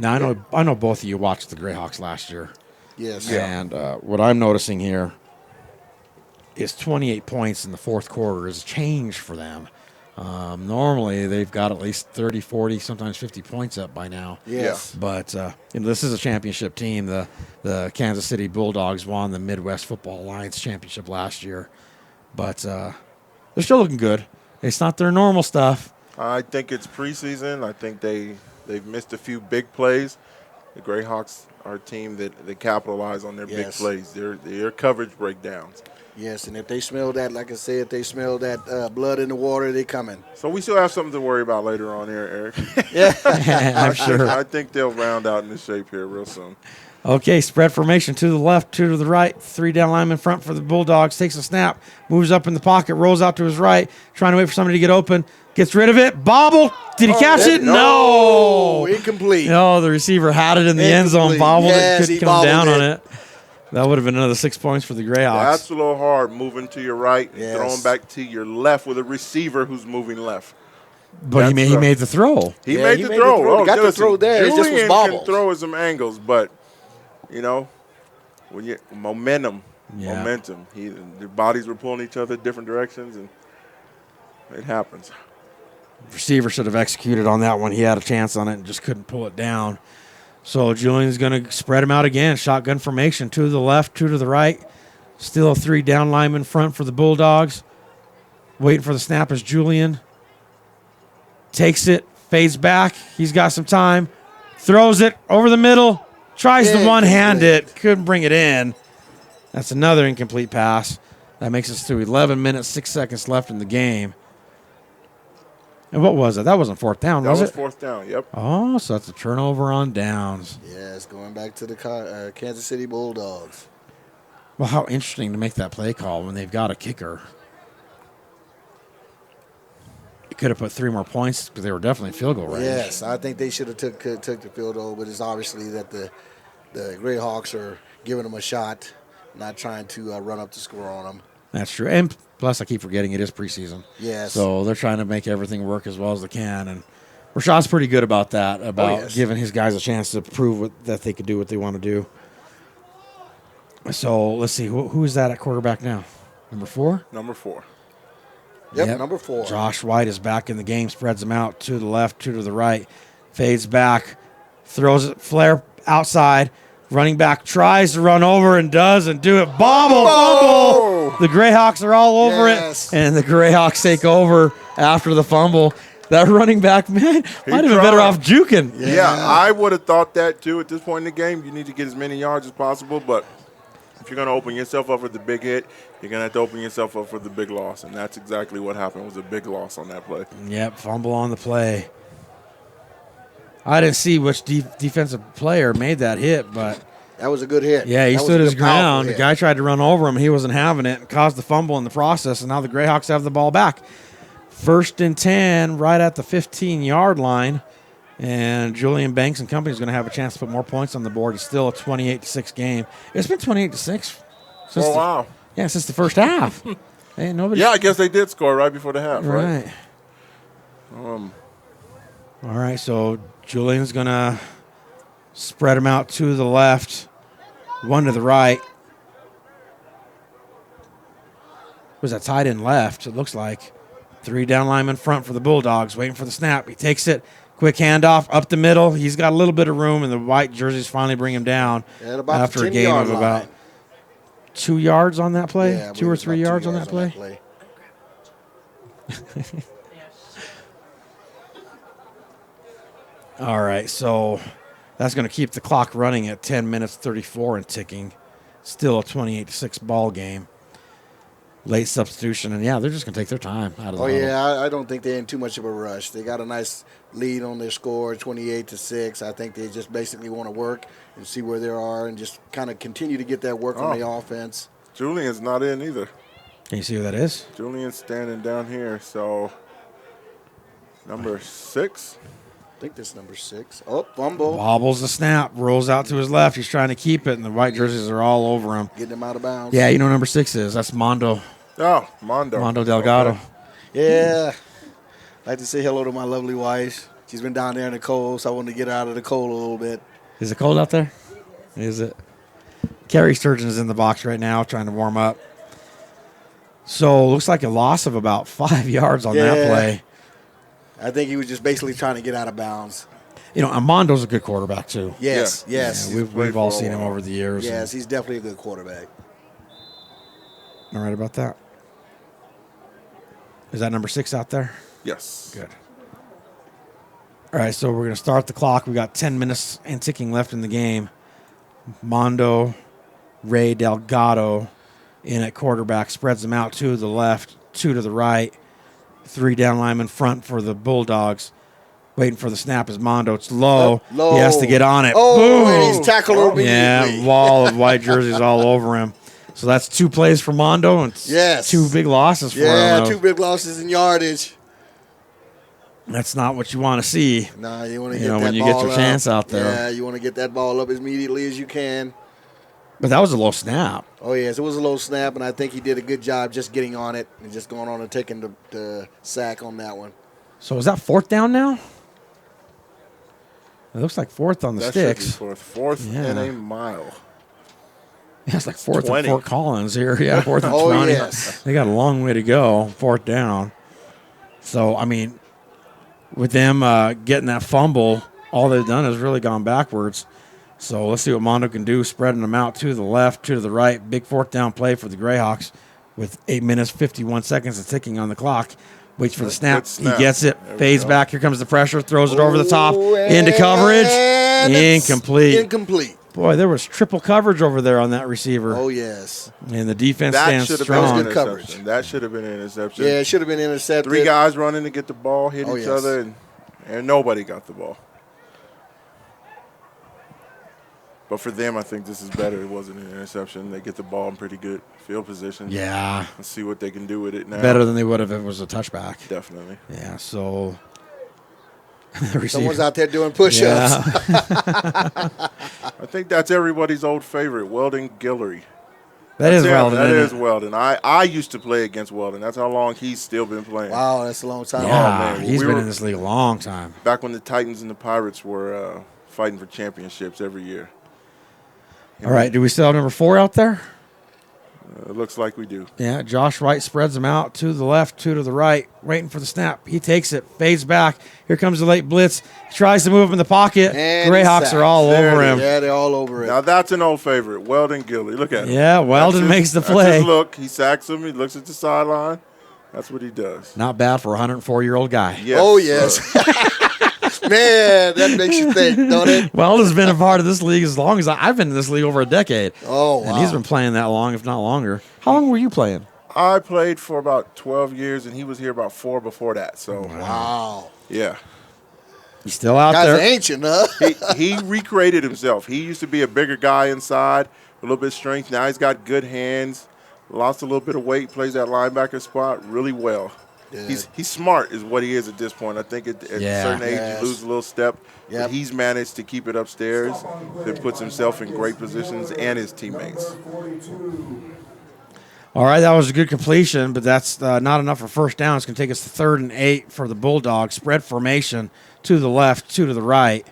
Now, I know both of you watched the Greyhawks last year. Yes. And what I'm noticing here is 28 points in the 4th quarter is a change for them. Normally, they've got at least 30, 40, sometimes 50 points up by now. Yes. But this is a championship team. The Kansas City Bulldogs won the Midwest Football Alliance Championship last year. But they're still looking good. It's not their normal stuff. I think it's preseason. I think they've missed a few big plays. The Greyhawks are a team that capitalize on their big plays, their coverage breakdowns. Yes, and if they smell that, like I said, if they smell that blood in the water, they're coming. So we still have something to worry about later on here, Eric. I'm sure. I think they'll round out in the shape here real soon. Okay, spread formation, 2 to the left, 2 to the right, 3 down linemen front for the Bulldogs, takes a snap, moves up in the pocket, rolls out to his right, trying to wait for somebody to get open, gets rid of it, bobble. Did he catch it? No. Incomplete. No, the receiver had it in the end zone, bobbled it, couldn't come down on it. That would have been another 6 points for the Greyhawks. That's a little hard, moving to your right, Yes. throwing back to your left with a receiver who's moving left. But he made the throw. He Yeah, made he the made throw. the throw. He got the listen, throw there. It just was Julian bobbles. can throw at some angles, but, when you momentum. The bodies were pulling each other different directions, and it happens. Receiver should have executed on that one. He had a chance on it and just couldn't pull it down. So Julian's going to spread him out again. Shotgun formation, 2 to the left, 2 to the right. Still a 3 down lineman front for the Bulldogs. Waiting for the snap is Julian. Takes it, fades back. He's got some time. Throws it over the middle. Tries to one-hand it. Couldn't bring it in. That's another incomplete pass. That makes us to 11 minutes, 6 seconds left in the game. And what was it? That wasn't 4th down, was it? That was 4th down, yep. Oh, so that's a turnover on downs. Yes, going back to the Kansas City Bulldogs. Well, how interesting to make that play call when they've got a kicker. It could have put 3 more points because they were definitely field goal range. Yes, I think they should have took the field goal, but it's obviously that the Greyhawks are giving them a shot, not trying to run up the score on them. That's true. And plus, I keep forgetting it is preseason. Yes. So they're trying to make everything work as well as they can. And Rashad's pretty good about that, about giving his guys a chance to prove that they could do what they want to do. So let's see. Who is that at quarterback now? Number 4? Number 4. Yep, number 4. Josh White is back in the game, spreads them out, 2 to the left, 2 to the right, fades back, throws it, flare outside. Running back tries to run over and doesn't do it. Fumble! The Greyhawks are all over it, and the Greyhawks take over after the fumble. That running back, man, might have been better off juking. Yeah, I would have thought that too. At this point in the game, you need to get as many yards as possible, but if you're going to open yourself up for the big hit, you're going to have to open yourself up for the big loss, and that's exactly what happened. Was a big loss on that play. Yep, fumble on the play. I didn't see which defensive player made that hit, but that was a good hit. Yeah, he that stood his ground. The hit. guy tried to run over him. He wasn't having it and caused the fumble in the process, and now the Greyhawks have the ball back. 1st and 10 right at the 15-yard line, and Julian Banks and company is going to have a chance to put more points on the board. It's still a 28-6 game. It's been 28-6 since since the first half. Hey, nobody. Yeah, I guess they did score right before the half, right? All right, so Julian's going to spread them out 2 to the left, 1 to the right. Was that tight end left, it looks like. 3 down linemen front for the Bulldogs, waiting for the snap. He takes it, quick handoff up the middle. He's got a little bit of room, and the white jerseys finally bring him down after a game of about 2 yards on that play, Yeah, 2 or 3 yards on that play. All right, so that's going to keep the clock running at 10 minutes 34 and ticking. Still a 28-6 ball game. Late substitution, and they're just going to take their time out of the huddle. I don't think they're in too much of a rush. They got a nice lead on their score, 28-6. I think they just basically want to work and see where they are and just kind of continue to get that work on the offense. Julian's not in either. Can you see who that is? Julian's standing down here, so number 6. I think that's number 6. Oh, fumble. Wobbles the snap, rolls out to his left. He's trying to keep it, and the white jerseys are all over him. Getting him out of bounds. Yeah, you know who number 6 is. That's Mondo. Oh, Mondo. Mondo Delgado. Okay. Yeah. I'd like to say hello to my lovely wife. She's been down there in the cold, so I wanted to get her out of the cold a little bit. Is it cold out there? Is it? Kerry Sturgeon is in the box right now trying to warm up. So looks like a loss of about 5 yards on that play. I think he was just basically trying to get out of bounds. You know, Mondo's a good quarterback too. Yes. Yeah, we've all seen him over the years. Yes, he's definitely a good quarterback. All right about that. Is that number 6 out there? Yes. Good. All right, so we're going to start the clock. We got 10 minutes and ticking left in the game. Mondo, Ray Delgado in at quarterback, spreads them out 2 to the left, 2 to the right. 3 down linemen front for the Bulldogs. Waiting for the snap is Mondo. It's low. Low. He has to get on it. Oh, Boom! and he's tackled immediately. Yeah, wall of white jerseys all over him. So that's 2 plays for Mondo and 2 big losses for him. Yeah, 2 big losses in yardage. That's not what you want to see. You want to get that when you ball get your up. chance out there. Yeah, you want to get that ball up as immediately as you can. But that was a low snap. Oh, yes, it was a low snap, and I think he did a good job just getting on it and just going on and taking the sack on that one. So is that fourth down now? It looks like fourth on the That sticks. should be fourth Yeah. and a mile. Yeah, it's like fourth 20. and Fort Collins here. Yeah, fourth and Oh, 20. yes. They got a long way to go, fourth down. So, I mean, with them getting that fumble, all they've done is really gone backwards. So let's see what Mondo can do, spreading them out to the left, to the right. Big fourth down play for the Greyhawks with 8 minutes, 51 seconds of ticking on the clock. Waits for the snap. Good snap. He gets it, There we fades go. back. Here comes the pressure, throws it over the top, Oh, into coverage. and it's Incomplete. Incomplete. Boy, there was triple coverage over there on that receiver. Oh, yes. And the defense That stands should have been strong. an Good coverage. interception. That should have been an interception. Yeah, it should have been intercepted. 3 guys running to get the ball, hit Oh, each yes. other, and nobody got the ball. But for them, I think this is better. It wasn't an interception. They get the ball in pretty good field position. Yeah, Let's see what they can do with it now. better than they would have if it was a touchback. Definitely. Yeah, so the receiver- Someone's out there doing push-ups. Yeah. I think that's everybody's old favorite, Weldon Guillory. That is Yeah, Weldon. That isn't is it? Weldon. I used to play against Weldon. That's how long he's still been playing. Wow, that's a long time. Yeah, man. he's We been were- in this league a long time. Back when the Titans and the Pirates were fighting for championships every year. All right, do we still have number 4 out there? It looks like we do. Yeah, Josh Wright spreads them out to the left, 2 to the right, waiting for the snap. He takes it, fades back. Here comes the late blitz. He tries to move up in the pocket. And Greyhawks he's are all There over it him. Yeah, they're all over it. Now that's an old favorite, Weldon Guillory. Look at him. Yeah, Weldon That's makes the that's play. his look. He sacks him. He looks at the sideline. That's what he does. Not bad for a 104-year-old guy. Yes, Oh, yes. sir. Man, that makes you think, don't it? Weldon's been a part of this league as long as I've been in this league over a decade. Oh, wow. And he's been playing that long, if not longer. How long were you playing? I played for about 12 years, and he was here about 4 before that. So, Wow. yeah. He's still out Guy's there. ancient, huh? He recreated himself. He used to be a bigger guy inside, a little bit of strength. Now he's got good hands, lost a little bit of weight, plays that linebacker spot really well. Yeah. He's smart is what he is at this point. I think at Yeah. a certain age Yes. you lose a little step. Yep. But he's managed to keep it upstairs. That puts himself in great positions and his teammates. All right, that was a good completion, but that's not enough for first down. It's going to take us to 3rd and 8 for the Bulldogs. Spread formation, 2 to the left, 2 to the right.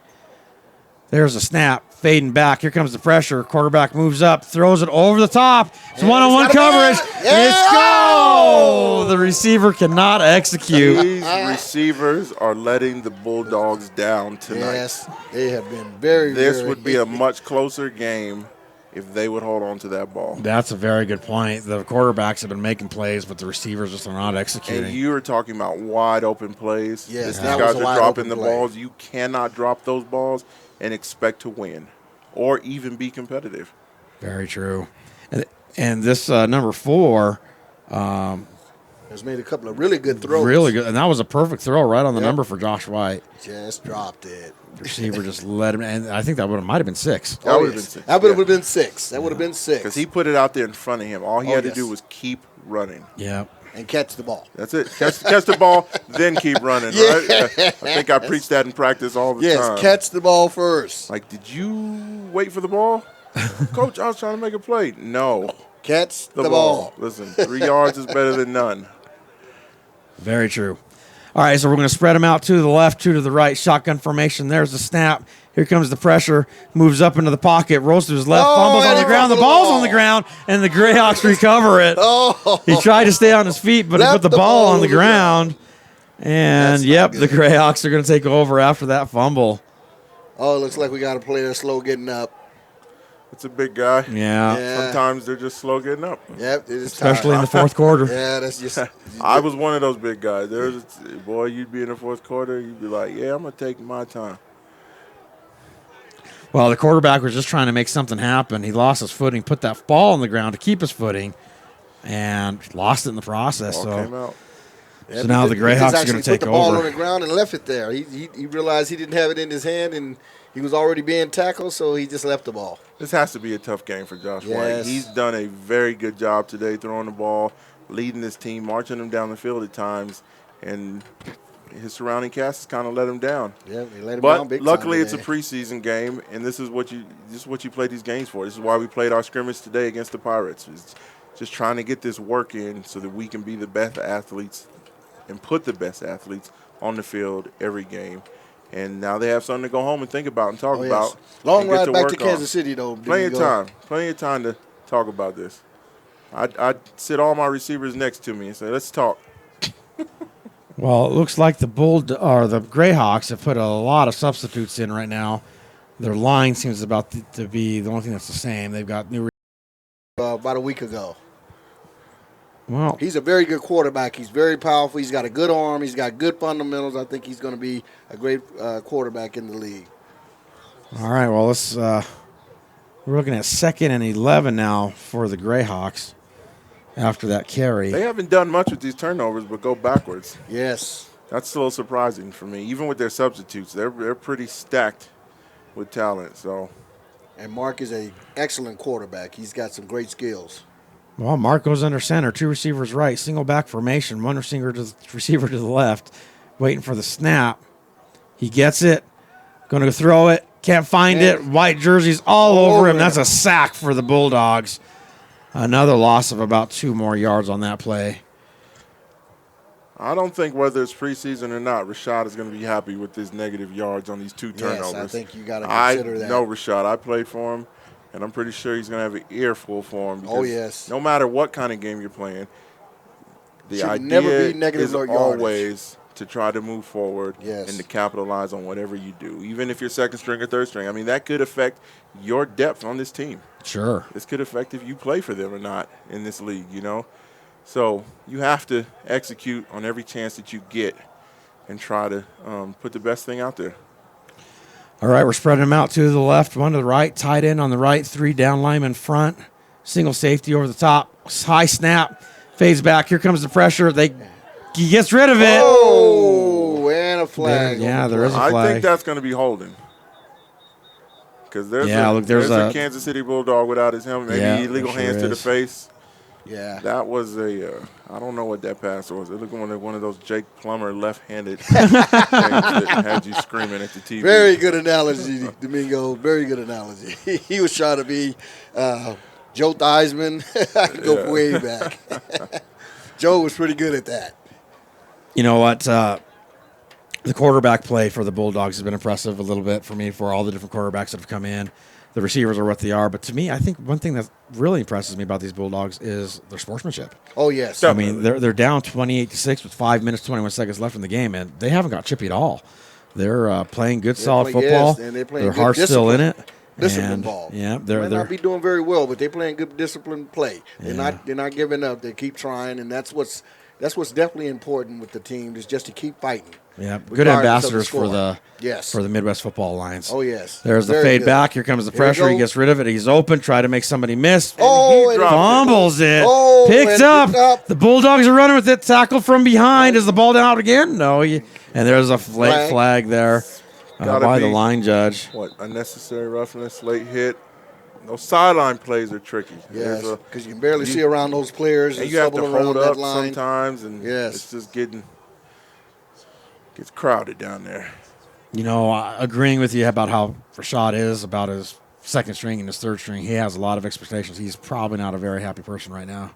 There's a snap, fading back. Here comes the pressure. Quarterback moves up, throws it over the top. It's one-on-one got a man. coverage. Yeah! It's go! The receiver cannot execute. These receivers are letting the Bulldogs down tonight. Yes, they have been very, This very would be a much closer game if they would hold on to that ball. That's a very good point. The quarterbacks have been making plays, but the receivers just are not And executing. you are talking about wide open plays. Yes, These that guys was a are wide dropping open the play. balls. You cannot drop those balls and expect to win or even be competitive. Very true. And this number 4, has made a couple of really good throws. really good. And that was a perfect throw right on the Yep. number for Josh White. Just dropped it. The receiver just let him, and I think that might have been 6. That would have been yes. 6. That would have been 6. That would have been 6. Because he put it out there in front of him. All he Oh, had to yes. do was keep running. Yeah. and catch the ball. That's it. Catch the ball, then keep running, right? I think I preach that in practice all the Yes, time. catch the ball first. Like, did you wait for the ball? Coach, I was trying to make a play. No. Catch The the ball. ball. Listen, 3 yards is better than none. Very true. All right, so we're going to spread them out, 2 to the left, 2 to the right. Shotgun formation. There's the snap. Here comes the pressure. Moves up into the pocket. Rolls to his left. Oh, Fumbles and on the he ground. The fumbled the ball's ball. on the ground, and the Greyhawks recover it. Oh, He tried to stay on his feet, but he Left put the the ball ball on the on the ground. And, That's not yep, good. the Greyhawks are going to take over after that fumble. oh, it looks like we got a player slow getting up. It's a big guy. Yeah, Yeah. Sometimes they're just slow getting up. Yep, it is especially in time. the fourth quarter. Yeah, that's just. I was one of those big guys. Boy, you'd be in the fourth quarter, you'd be like, yeah, I'm going to take my time. Well, the quarterback was just trying to make something happen. He lost his footing, put that ball on the ground to keep his footing, and lost it in the process. Ball came So, out. Yeah, so now he the just Greyhawks are actually going to take put the ball over. on the ground and left it there. He realized he didn't have it in his hand, and he was already being tackled, so he just left the ball. This has to be a tough game for Josh White. Yes. He's done a very good job today throwing the ball, leading his team, marching them down the field at times, and his surrounding cast has kind of let him down. Yeah, they let him But down big luckily, time it's a today. preseason game, and this is what you play these games for. This is why we played our scrimmage today against the Pirates. It's just trying to get this work in so that we can be the best athletes and put the best athletes on the field every game. And now they have something to go home and think about and talk about. Long and get ride back work to Kansas on. City, though. Plenty of time to talk about this. I'd sit all my receivers next to me and say, let's talk. Well, it looks like the Greyhawks have put a lot of substitutes in right now. Their line seems about to be the only thing that's the same. They've got new. About a week ago. Well, He's a very good quarterback. He's very powerful. He's got a good arm. He's got good fundamentals. I think he's going to be a great quarterback in the league. all right. Well, we're looking at 2nd and 11 now for the Greyhawks after that carry. They haven't done much with these turnovers, but go backwards. Yes. That's a little surprising for me. Even with their substitutes, they're pretty stacked with talent. So, And Mark is an excellent quarterback. He's got some great skills. Well, Mark goes under center, 2 receivers right, single back formation, 1 receiver to the left, waiting for the snap. He gets it, going to throw it, can't find it. White jerseys all over him. That's a sack for the Bulldogs. Another loss of about 2 more yards on that play. I don't think whether it's preseason or not, Rashad is going to be happy with his negative yards on these 2 turnovers. Yes, I think you got to consider that. I know Rashad. I played for him, and I'm pretty sure he's going to have an earful for him. Oh, yes. No matter what kind of game you're playing, the Should idea never be negative is yardage. always to try to move forward Yes. and to capitalize on whatever you do, even if you're second string or third string. I mean, that could affect your depth on this team. Sure. This could affect if you play for them or not in this league, you know. So you have to execute on every chance that you get and try to put the best thing out there. All right, we're spreading them out, 2 to the left, 1 to the right, tight end on the right, 3 down linemen front, single safety over the top, high snap, fades back. Here comes the pressure. He gets rid of it. Oh, and a flag. There is a flag. I think that's going to be holding. Because there's a Kansas City Bulldog without his helmet, maybe illegal hands to the face. Yeah. That was I don't know what that pass was. It looked like one of those Jake Plummer left-handed things that had you screaming at the TV. Very good analogy, Domingo. Very good analogy. He was trying to be Joe Theismann. I can go way back. Joe was pretty good at that. You know what? The quarterback play for the Bulldogs has been impressive a little bit for me for all the different quarterbacks that have come in. The receivers are what they are. But to me, I think one thing that really impresses me about these Bulldogs is their sportsmanship. Oh, yes. I mean, they're down 28-6 with 5 minutes, 21 seconds left in the game, and they haven't got chippy at all. They're playing good, solid football. Yes, and they're playing their good heart's still in it. Discipline ball. Yeah, They might not be doing very well, but they're playing good disciplined play. They're not giving up. They keep trying, and that's what's definitely important with the team is just to keep fighting. Yeah, good ambassadors for the Midwest Football Alliance. Oh, yes. There's the Very fade good. back. Here comes the pressure. He gets rid of it. He's open. Try to make somebody miss. Oh, he fumbles it. Oh, Picked up. The Bulldogs are running with it. Tackle from behind. Is the ball out again? No. And there's a late flag there by the line judge. What, unnecessary roughness, late hit. Those sideline plays are tricky. Yes, because you can barely see around those players. And you have to hold up line. sometimes, and it's just gets crowded down there. You know, agreeing with you about how Rashad is, about his second string and his third string, he has a lot of expectations. He's probably not a very happy person right now.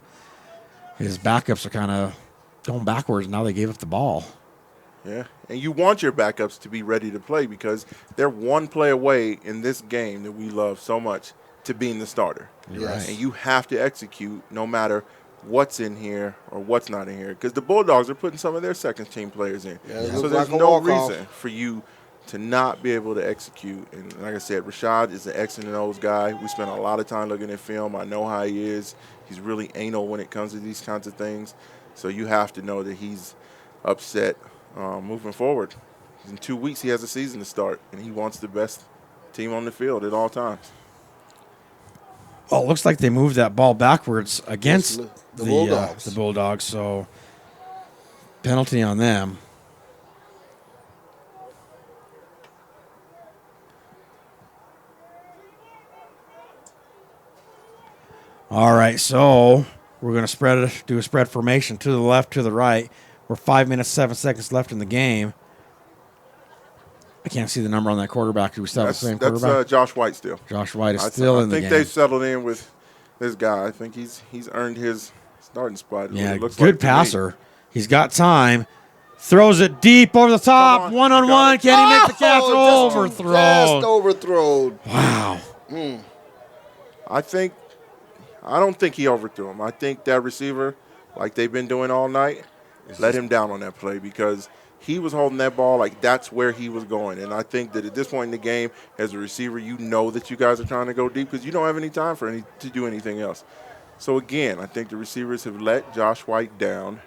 His backups are kind of going backwards. Now they gave up the ball. Yeah, and you want your backups to be ready to play because they're one play away in this game that we love so much to being the starter. Yes. And you have to execute no matter what's in here or what's not in here because the Bulldogs are putting some of their second-team players in. So there's no reason for you to not be able to execute. And like I said, Rashad is an X and O's guy. We spent a lot of time looking at film. I know how he is. He's really anal when it comes to these kinds of things. So you have to know that he's upset moving forward. In 2 weeks, he has a season to start, and he wants the best team on the field at all times. Oh, it looks like they moved that ball backwards against the Bulldogs. The Bulldogs, so penalty on them. All right, so we're going to do a spread formation to the left, to the right. We're 5 minutes, 7 seconds left in the game. I can't see the number on that quarterback. Do we still have the same quarterback? That's Josh White still. Josh White is still in the game. I think they've settled in with this guy. I think he's earned his starting spot. Yeah, it looks good like to passer. me. He's got time. Throws it deep over the top. One-on-one. Can he make the catch? Overthrown. Just overthrown. Wow. I don't think he overthrew him. I think that receiver, like they've been doing all night, let him down on that play because he was holding that ball like that's where he was going. And I think that at this point in the game, as a receiver, you know that you guys are trying to go deep because you don't have any time to do anything else. So, again, I think the receivers have let Josh White down,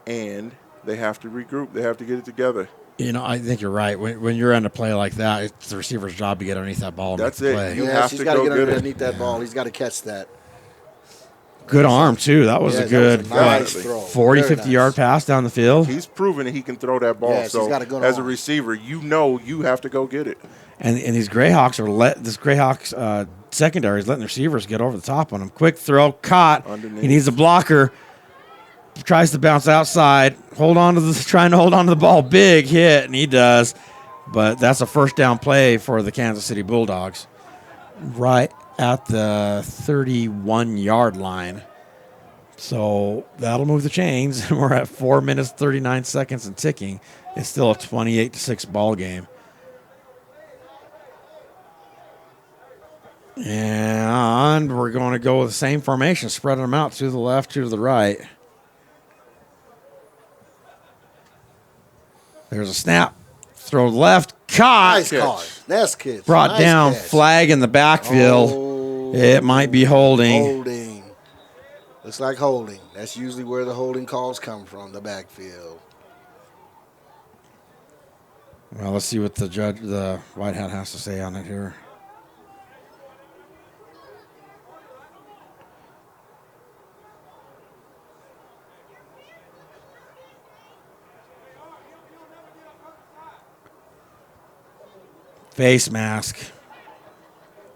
and they have to regroup. They have to get it together. I think you're right. When you're in a play like that, it's the receiver's job to get underneath that ball and That's make the it. play. You have he's to got to go get get it. underneath that ball. He's got to catch that. Good arm, too. That was a good nice throw. 40, Very 50-yard pass down the field. He's proven that he can throw that ball. Yes, so he's got a good as a arm. receiver, you know you have to go get it. And these Greyhawks this Greyhawks secondary is letting the receivers get over the top on him. Quick throw, caught. Underneath. He needs a blocker. Tries to bounce outside. Trying to hold on to the ball. Big hit, and he does. But that's a first down play for the Kansas City Bulldogs. Right at the 31-yard line. So that'll move the chains. We're at 4 minutes, 39 seconds and ticking. It's still a 28-6 ball game. And we're going to go with the same formation, spreading them out to the left, to the right. There's a snap. Throw left. Caught. Nice catch. Nice catch. Brought nice down. catch. Flag in the backfield. Oh, It might be holding. Holding. Looks like holding. That's usually where the holding calls come from, the backfield. Well, let's see what the white hat has to say on it here. Face mask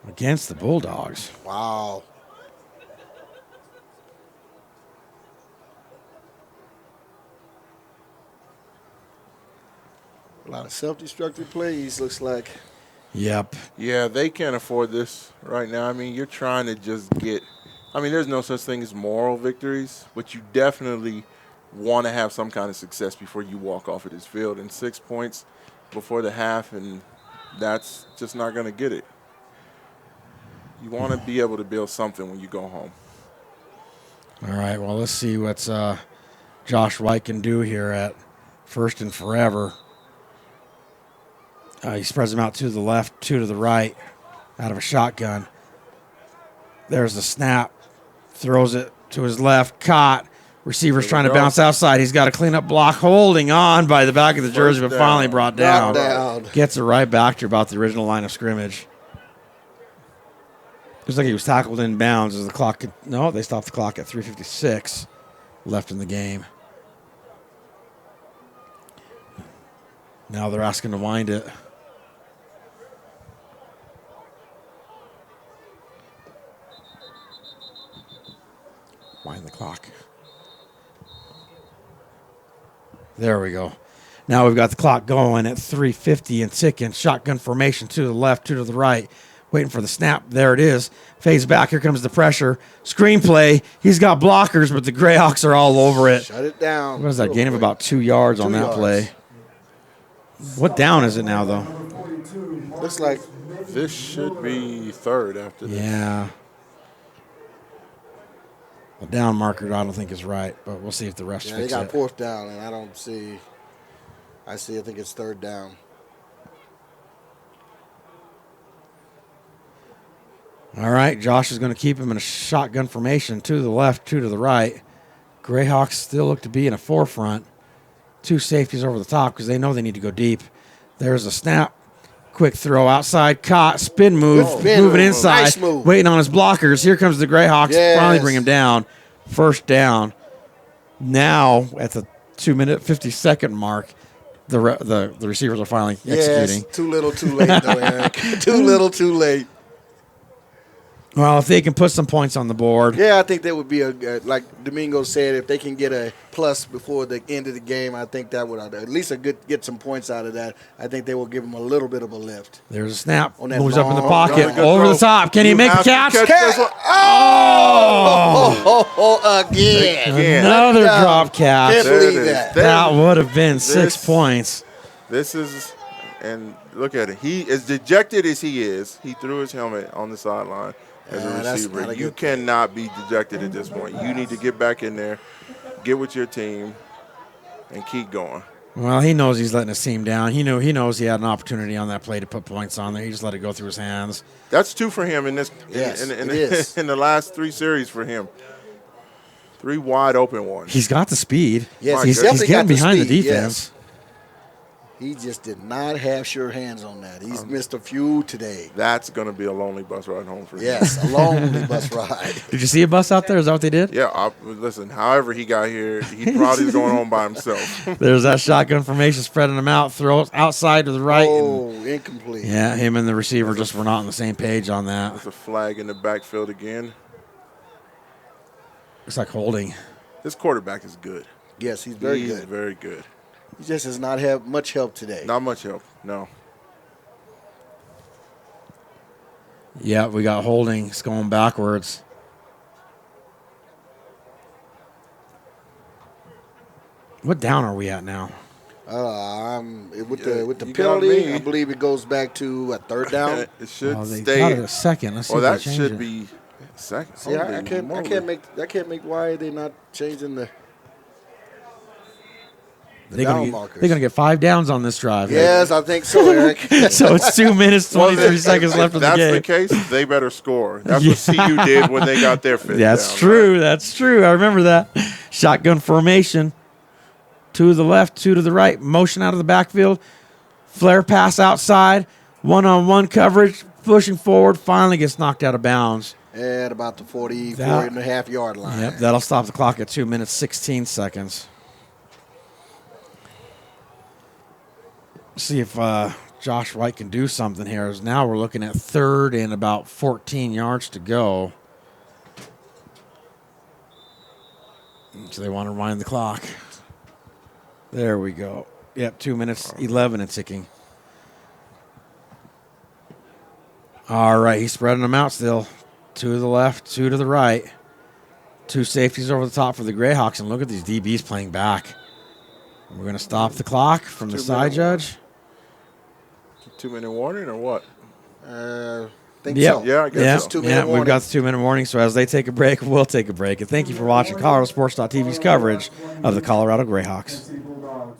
against the Bulldogs. Wow. A lot of self-destructive plays, looks like. Yep. Yeah, they can't afford this right now. I mean, you're trying to just get – I mean, there's no such thing as moral victories, but you definitely want to have some kind of success before you walk off of this field. And 6 points before the half, and that's just not going to get it. You want to be able to build something when you go home. All right, well, let's see what Josh White can do here at first and forever. He spreads them out to the left, two to the right, out of a shotgun. There's the snap. Throws it to his left. Caught. Receiver's trying to bounce outside. He's got a cleanup block. Holding on by the back of the jersey, but finally brought down. Gets it right back to about the original line of scrimmage. Looks like he was tackled in bounds as the clock. No, they stopped the clock at 3:56 left in the game. Now they're asking to wind it. Wind the clock. There we go. Now we've got the clock going at 3:50 and ticking. Shotgun formation to the left, two to the right. Waiting for the snap. There it is. Fades back. Here comes the pressure. Screenplay. He's got blockers, but the Greyhawks are all over it. Shut it down. What is that? Gain of about 2 yards on that play. What down is it now, though? Looks like This should be third after this. Yeah. The down marker, I don't think is right, but we'll see if the refs they fix got it. fourth down, and I think it's third down. All right, Josh is going to keep him in a shotgun formation, two to the left, two to the right. Greyhawks still look to be in a forefront. Two safeties over the top because they know they need to go deep. There's a snap. Quick throw outside. Caught. Spin move. Moving inside. Nice move. Waiting on his blockers. Here comes the Greyhawks. Yes. Finally bring him down. First down. Now at the 2-minute, 50-second mark, the receivers are finally executing. Yes, too little, too late, though, Eric. Too little, too late. Well, if they can put some points on the board. Yeah, I think that would be like Domingo said, if they can get a plus before the end of the game, I think that would at least get some points out of that. I think they will give them a little bit of a lift. There's a snap. On that Moves up in the long- pocket. Another good Over throw. the top. Can he You make the have to catch? this one. Again. Again. Another No. drop catch. Can't There it believe is. that. That would have been 6 This- points. This is, and look at it. He, as dejected as he is, he threw his helmet on the sideline as Yeah, a that's receiver. not a You good thing. cannot be dejected at this point. You need to get back in there, get with your team, and keep going. Well, he knows he's letting his team down. He knows he had an opportunity on that play to put points on there. He just let it go through his hands. That's 2 for him in this. Yes, in it is. in the last 3 series for him. 3 wide open ones. He's got the speed. Yes, he's definitely getting got the behind the speed, defense. yes. He just did not have sure hands on that. He's missed a few today. That's going to be a lonely bus ride home for him. Yes, a lonely bus ride. Did you see a bus out there? Is that what they did? Yeah, listen, however he got here, he probably is going home by himself. There's that shotgun formation spreading them out, throw it outside to the right. Oh, incomplete. Yeah, him and the receiver just were not on the same page on that. There's a flag in the backfield again. Looks like holding. This quarterback is good. Yes, he's very He's good. very good. He just does not have much help today. Not much help, no. Yeah, we got holding. It's going backwards. What down are we at now? With Yeah, the you got penalty, me. I believe it goes back to a third down. It should Oh, they stay. got it a second. Let's see Well, if that they change should it. be second. See, I Holy can't moly. make why they're not changing the They're down gonna, markers. they're gonna get 5 downs on this drive. Yes, I think so, Eric. So it's 2 minutes, 23 seconds left in the If game. that's the case, they better score. That's what CU did when they got their fifth That's down, true. right? That's true. I remember that. Shotgun formation. 2 to the left, 2 to the right. Motion out of the backfield. Flare pass outside. 1-on-1 coverage. Pushing forward. Finally gets knocked out of bounds. At about the 44 That- and a half yard line. Yep, that'll stop the clock at 2 minutes, 16 seconds. See if Josh White can do something here. As now we're looking at 3rd and about 14 yards to go. So they want to wind the clock. There we go. Yep, 2 minutes, 11 and ticking. All right, he's spreading them out still. 2 to the left, 2 to the right. 2 safeties over the top for the Greyhawks. And look at these DBs playing back. We're going to stop the clock from the side judge. 2-minute warning or what? Think Yep. so. Yeah, I guess Yeah, so. 2-minute yeah, we've warning. got the 2-minute warning. So as they take a break, we'll take a break. And thank you for watching ColoradoSports.TV's coverage of the Colorado Greyhawks. FC Bulldogs.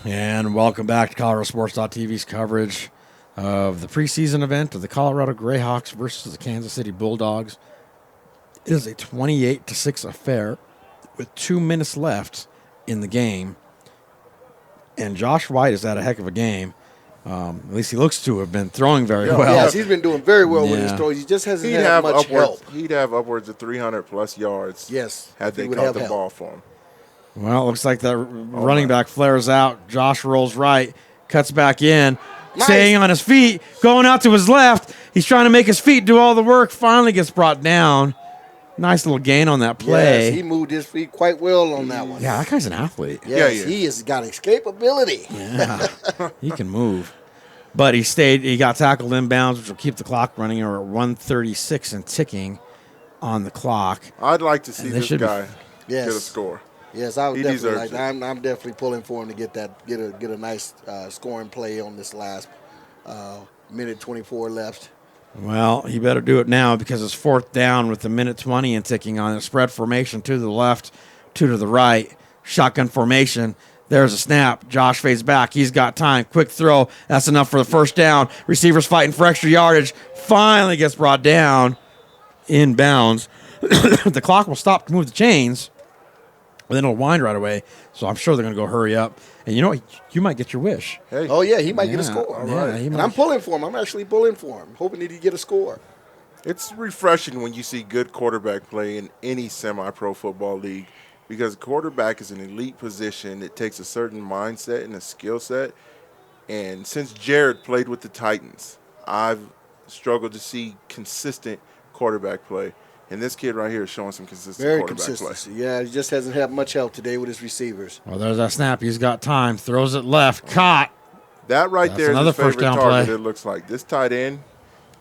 And welcome back to ColoradoSports.TV's coverage of the preseason event of the Colorado Greyhawks versus the Kansas City Bulldogs. It is a 28-6 affair with 2 minutes left in the game. And Josh White has had a heck of a game. At least he looks to have been throwing very well. Yes, he's been doing very well with his Yeah. throws. He just hasn't He'd had have much help. He'd have upwards of 300-plus yards. Yes, had if he they would caught have the help. ball for him. Well, it looks like the running back flares out. Josh rolls right, cuts back in, Nice. staying on his feet, going out to his left. He's trying to make his feet do all the work. Finally gets brought down. Nice little gain on that play. Yes, he moved his feet quite well on that one. Yeah, that guy's an athlete. Yes, Yeah, he has got escapability. Yeah, he can move. But he got tackled inbounds, which will keep the clock running. Or at 1:36 and ticking on the clock. I'd like to see And they this should be- guy Yes. get a score. Yes, I would He definitely deserves like. it. I'm definitely pulling for him to get a nice scoring play on this last minute 24 left. Well, he better do it now because it's 4th down with the minute 20 and ticking on it. Spread formation, 2 to the left, 2 to the right. Shotgun formation. There's a snap. Josh fades back. He's got time. Quick throw. That's enough for the first down. Receivers fighting for extra yardage. Finally gets brought down. Inbounds. The clock will stop to move the chains. But then it'll wind right away. So I'm sure they're going to go hurry up. And you know what? You might get your wish. Hey. Oh, yeah, he might get a score. Yeah, And I'm pulling for him. I'm actually pulling for him, hoping that he get a score. It's refreshing when you see good quarterback play in any semi-pro football league because quarterback is an elite position. It takes a certain mindset and a skill set. And since Jared played with the Titans, I've struggled to see consistent quarterback play. And this kid right here is showing some consistent quarterback play. Yeah, he just hasn't had much help today with his receivers. Well, there's that snap. He's got time. Throws it left. Caught. That right That's there is another his favorite first down target, play. it looks like. This tight end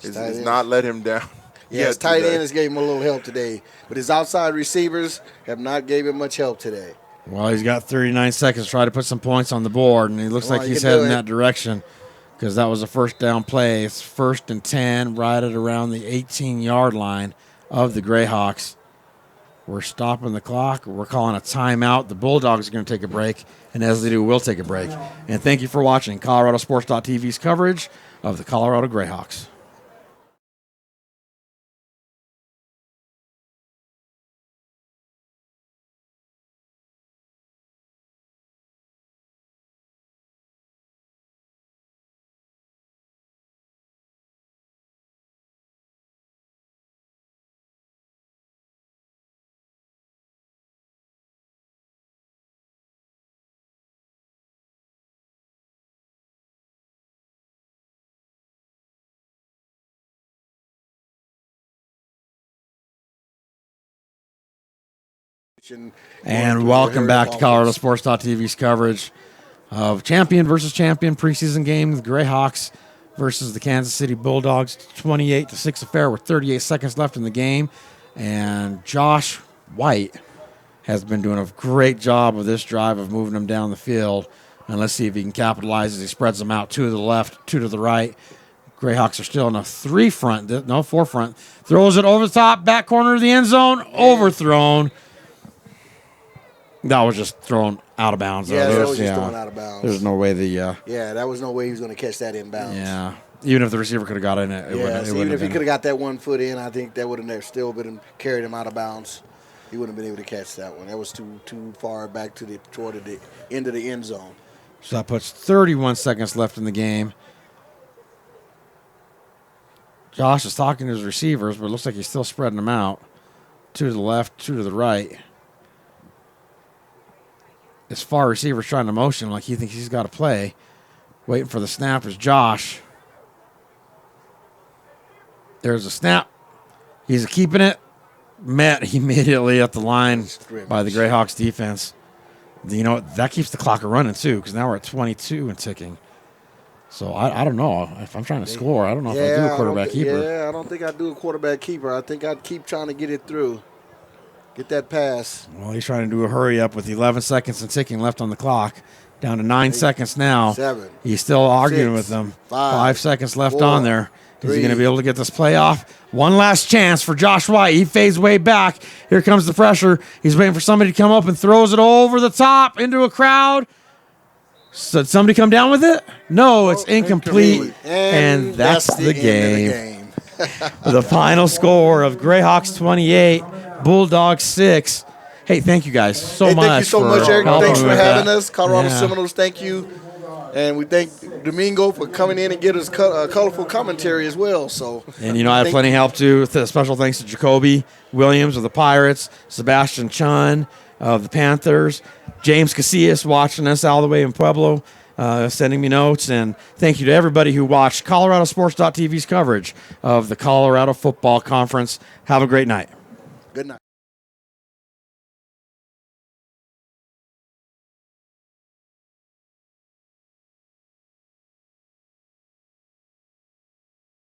is tight end. not let him down. Yeah, his tight end has gave him a little help today. But his outside receivers have not gave him much help today. Well, he's got 39 seconds to try to put some points on the board, and he looks like he's heading that direction because that was a first down play. It's 1st and 10 right at around the 18-yard line of the Greyhawks. We're stopping the clock. We're calling a timeout. The Bulldogs are going to take a break, and as they do, we'll take a break. And thank you for watching ColoradoSports.TV's coverage of the Colorado Greyhawks. And welcome back to ColoradoSports.TV's coverage of champion versus champion preseason game. The Greyhawks versus the Kansas City Bulldogs, 28-6 affair with 38 seconds left in the game. And Josh White has been doing a great job of this drive of moving them down the field. And let's see if he can capitalize as he spreads them out, 2 to the left, 2 to the right. Greyhawks are still in a 4 front. Throws it over the top, back corner of the end zone, overthrown. That was just thrown out of bounds. Yeah, that was just thrown out of bounds. There's no way Yeah, that was no way he was going to catch that in bounds. Yeah, even if the receiver could have got in it, even if he could have got that 1 foot in, I think that would have still been carried him out of bounds. He wouldn't have been able to catch that one. That was too far back toward the end of the end zone. So that puts 31 seconds left in the game. Josh is talking to his receivers, but it looks like he's still spreading them out. 2 to the left, 2 to the right. His far receiver's trying to motion like he thinks he's got to play. Waiting for the snap is Josh. There's a snap. He's keeping it. Met immediately at the line by the Greyhawks defense. You know, that keeps the clock running, too, because now we're at 22 and ticking. So I don't know. If I'm trying to score, I don't know if I do a quarterback keeper. Yeah, I don't think I'd do a quarterback keeper. I think I'd keep trying to get it through. Get that pass. Well, he's trying to do a hurry up with 11 seconds and ticking left on the clock. Down to 9 seconds now. 7. He's still arguing 6, with them. 5 seconds left 4, on there. Is 3. he going to be able to get this play off? One last chance for Josh White. He fades way back. Here comes the pressure. He's waiting for somebody to come up and throws it over the top into a crowd. So did somebody come down with it? No, it's incomplete. And that's the game. The final score of Greyhawks 28, Bulldogs 6. Hey, thank you guys so much. Thank you so much, Eric. Thanks for having us. Colorado Yeah. Seminoles, thank you. And we thank Domingo for coming in and giving us colorful commentary as well. So, and you know, I had plenty of help too. Special thanks to Jacoby Williams of the Pirates, Sebastian Chun of the Panthers, James Casillas watching us all the way in Pueblo, sending me notes. And thank you to everybody who watched ColoradoSports.TV's coverage of the Colorado Football Conference. Have a great night. Good night.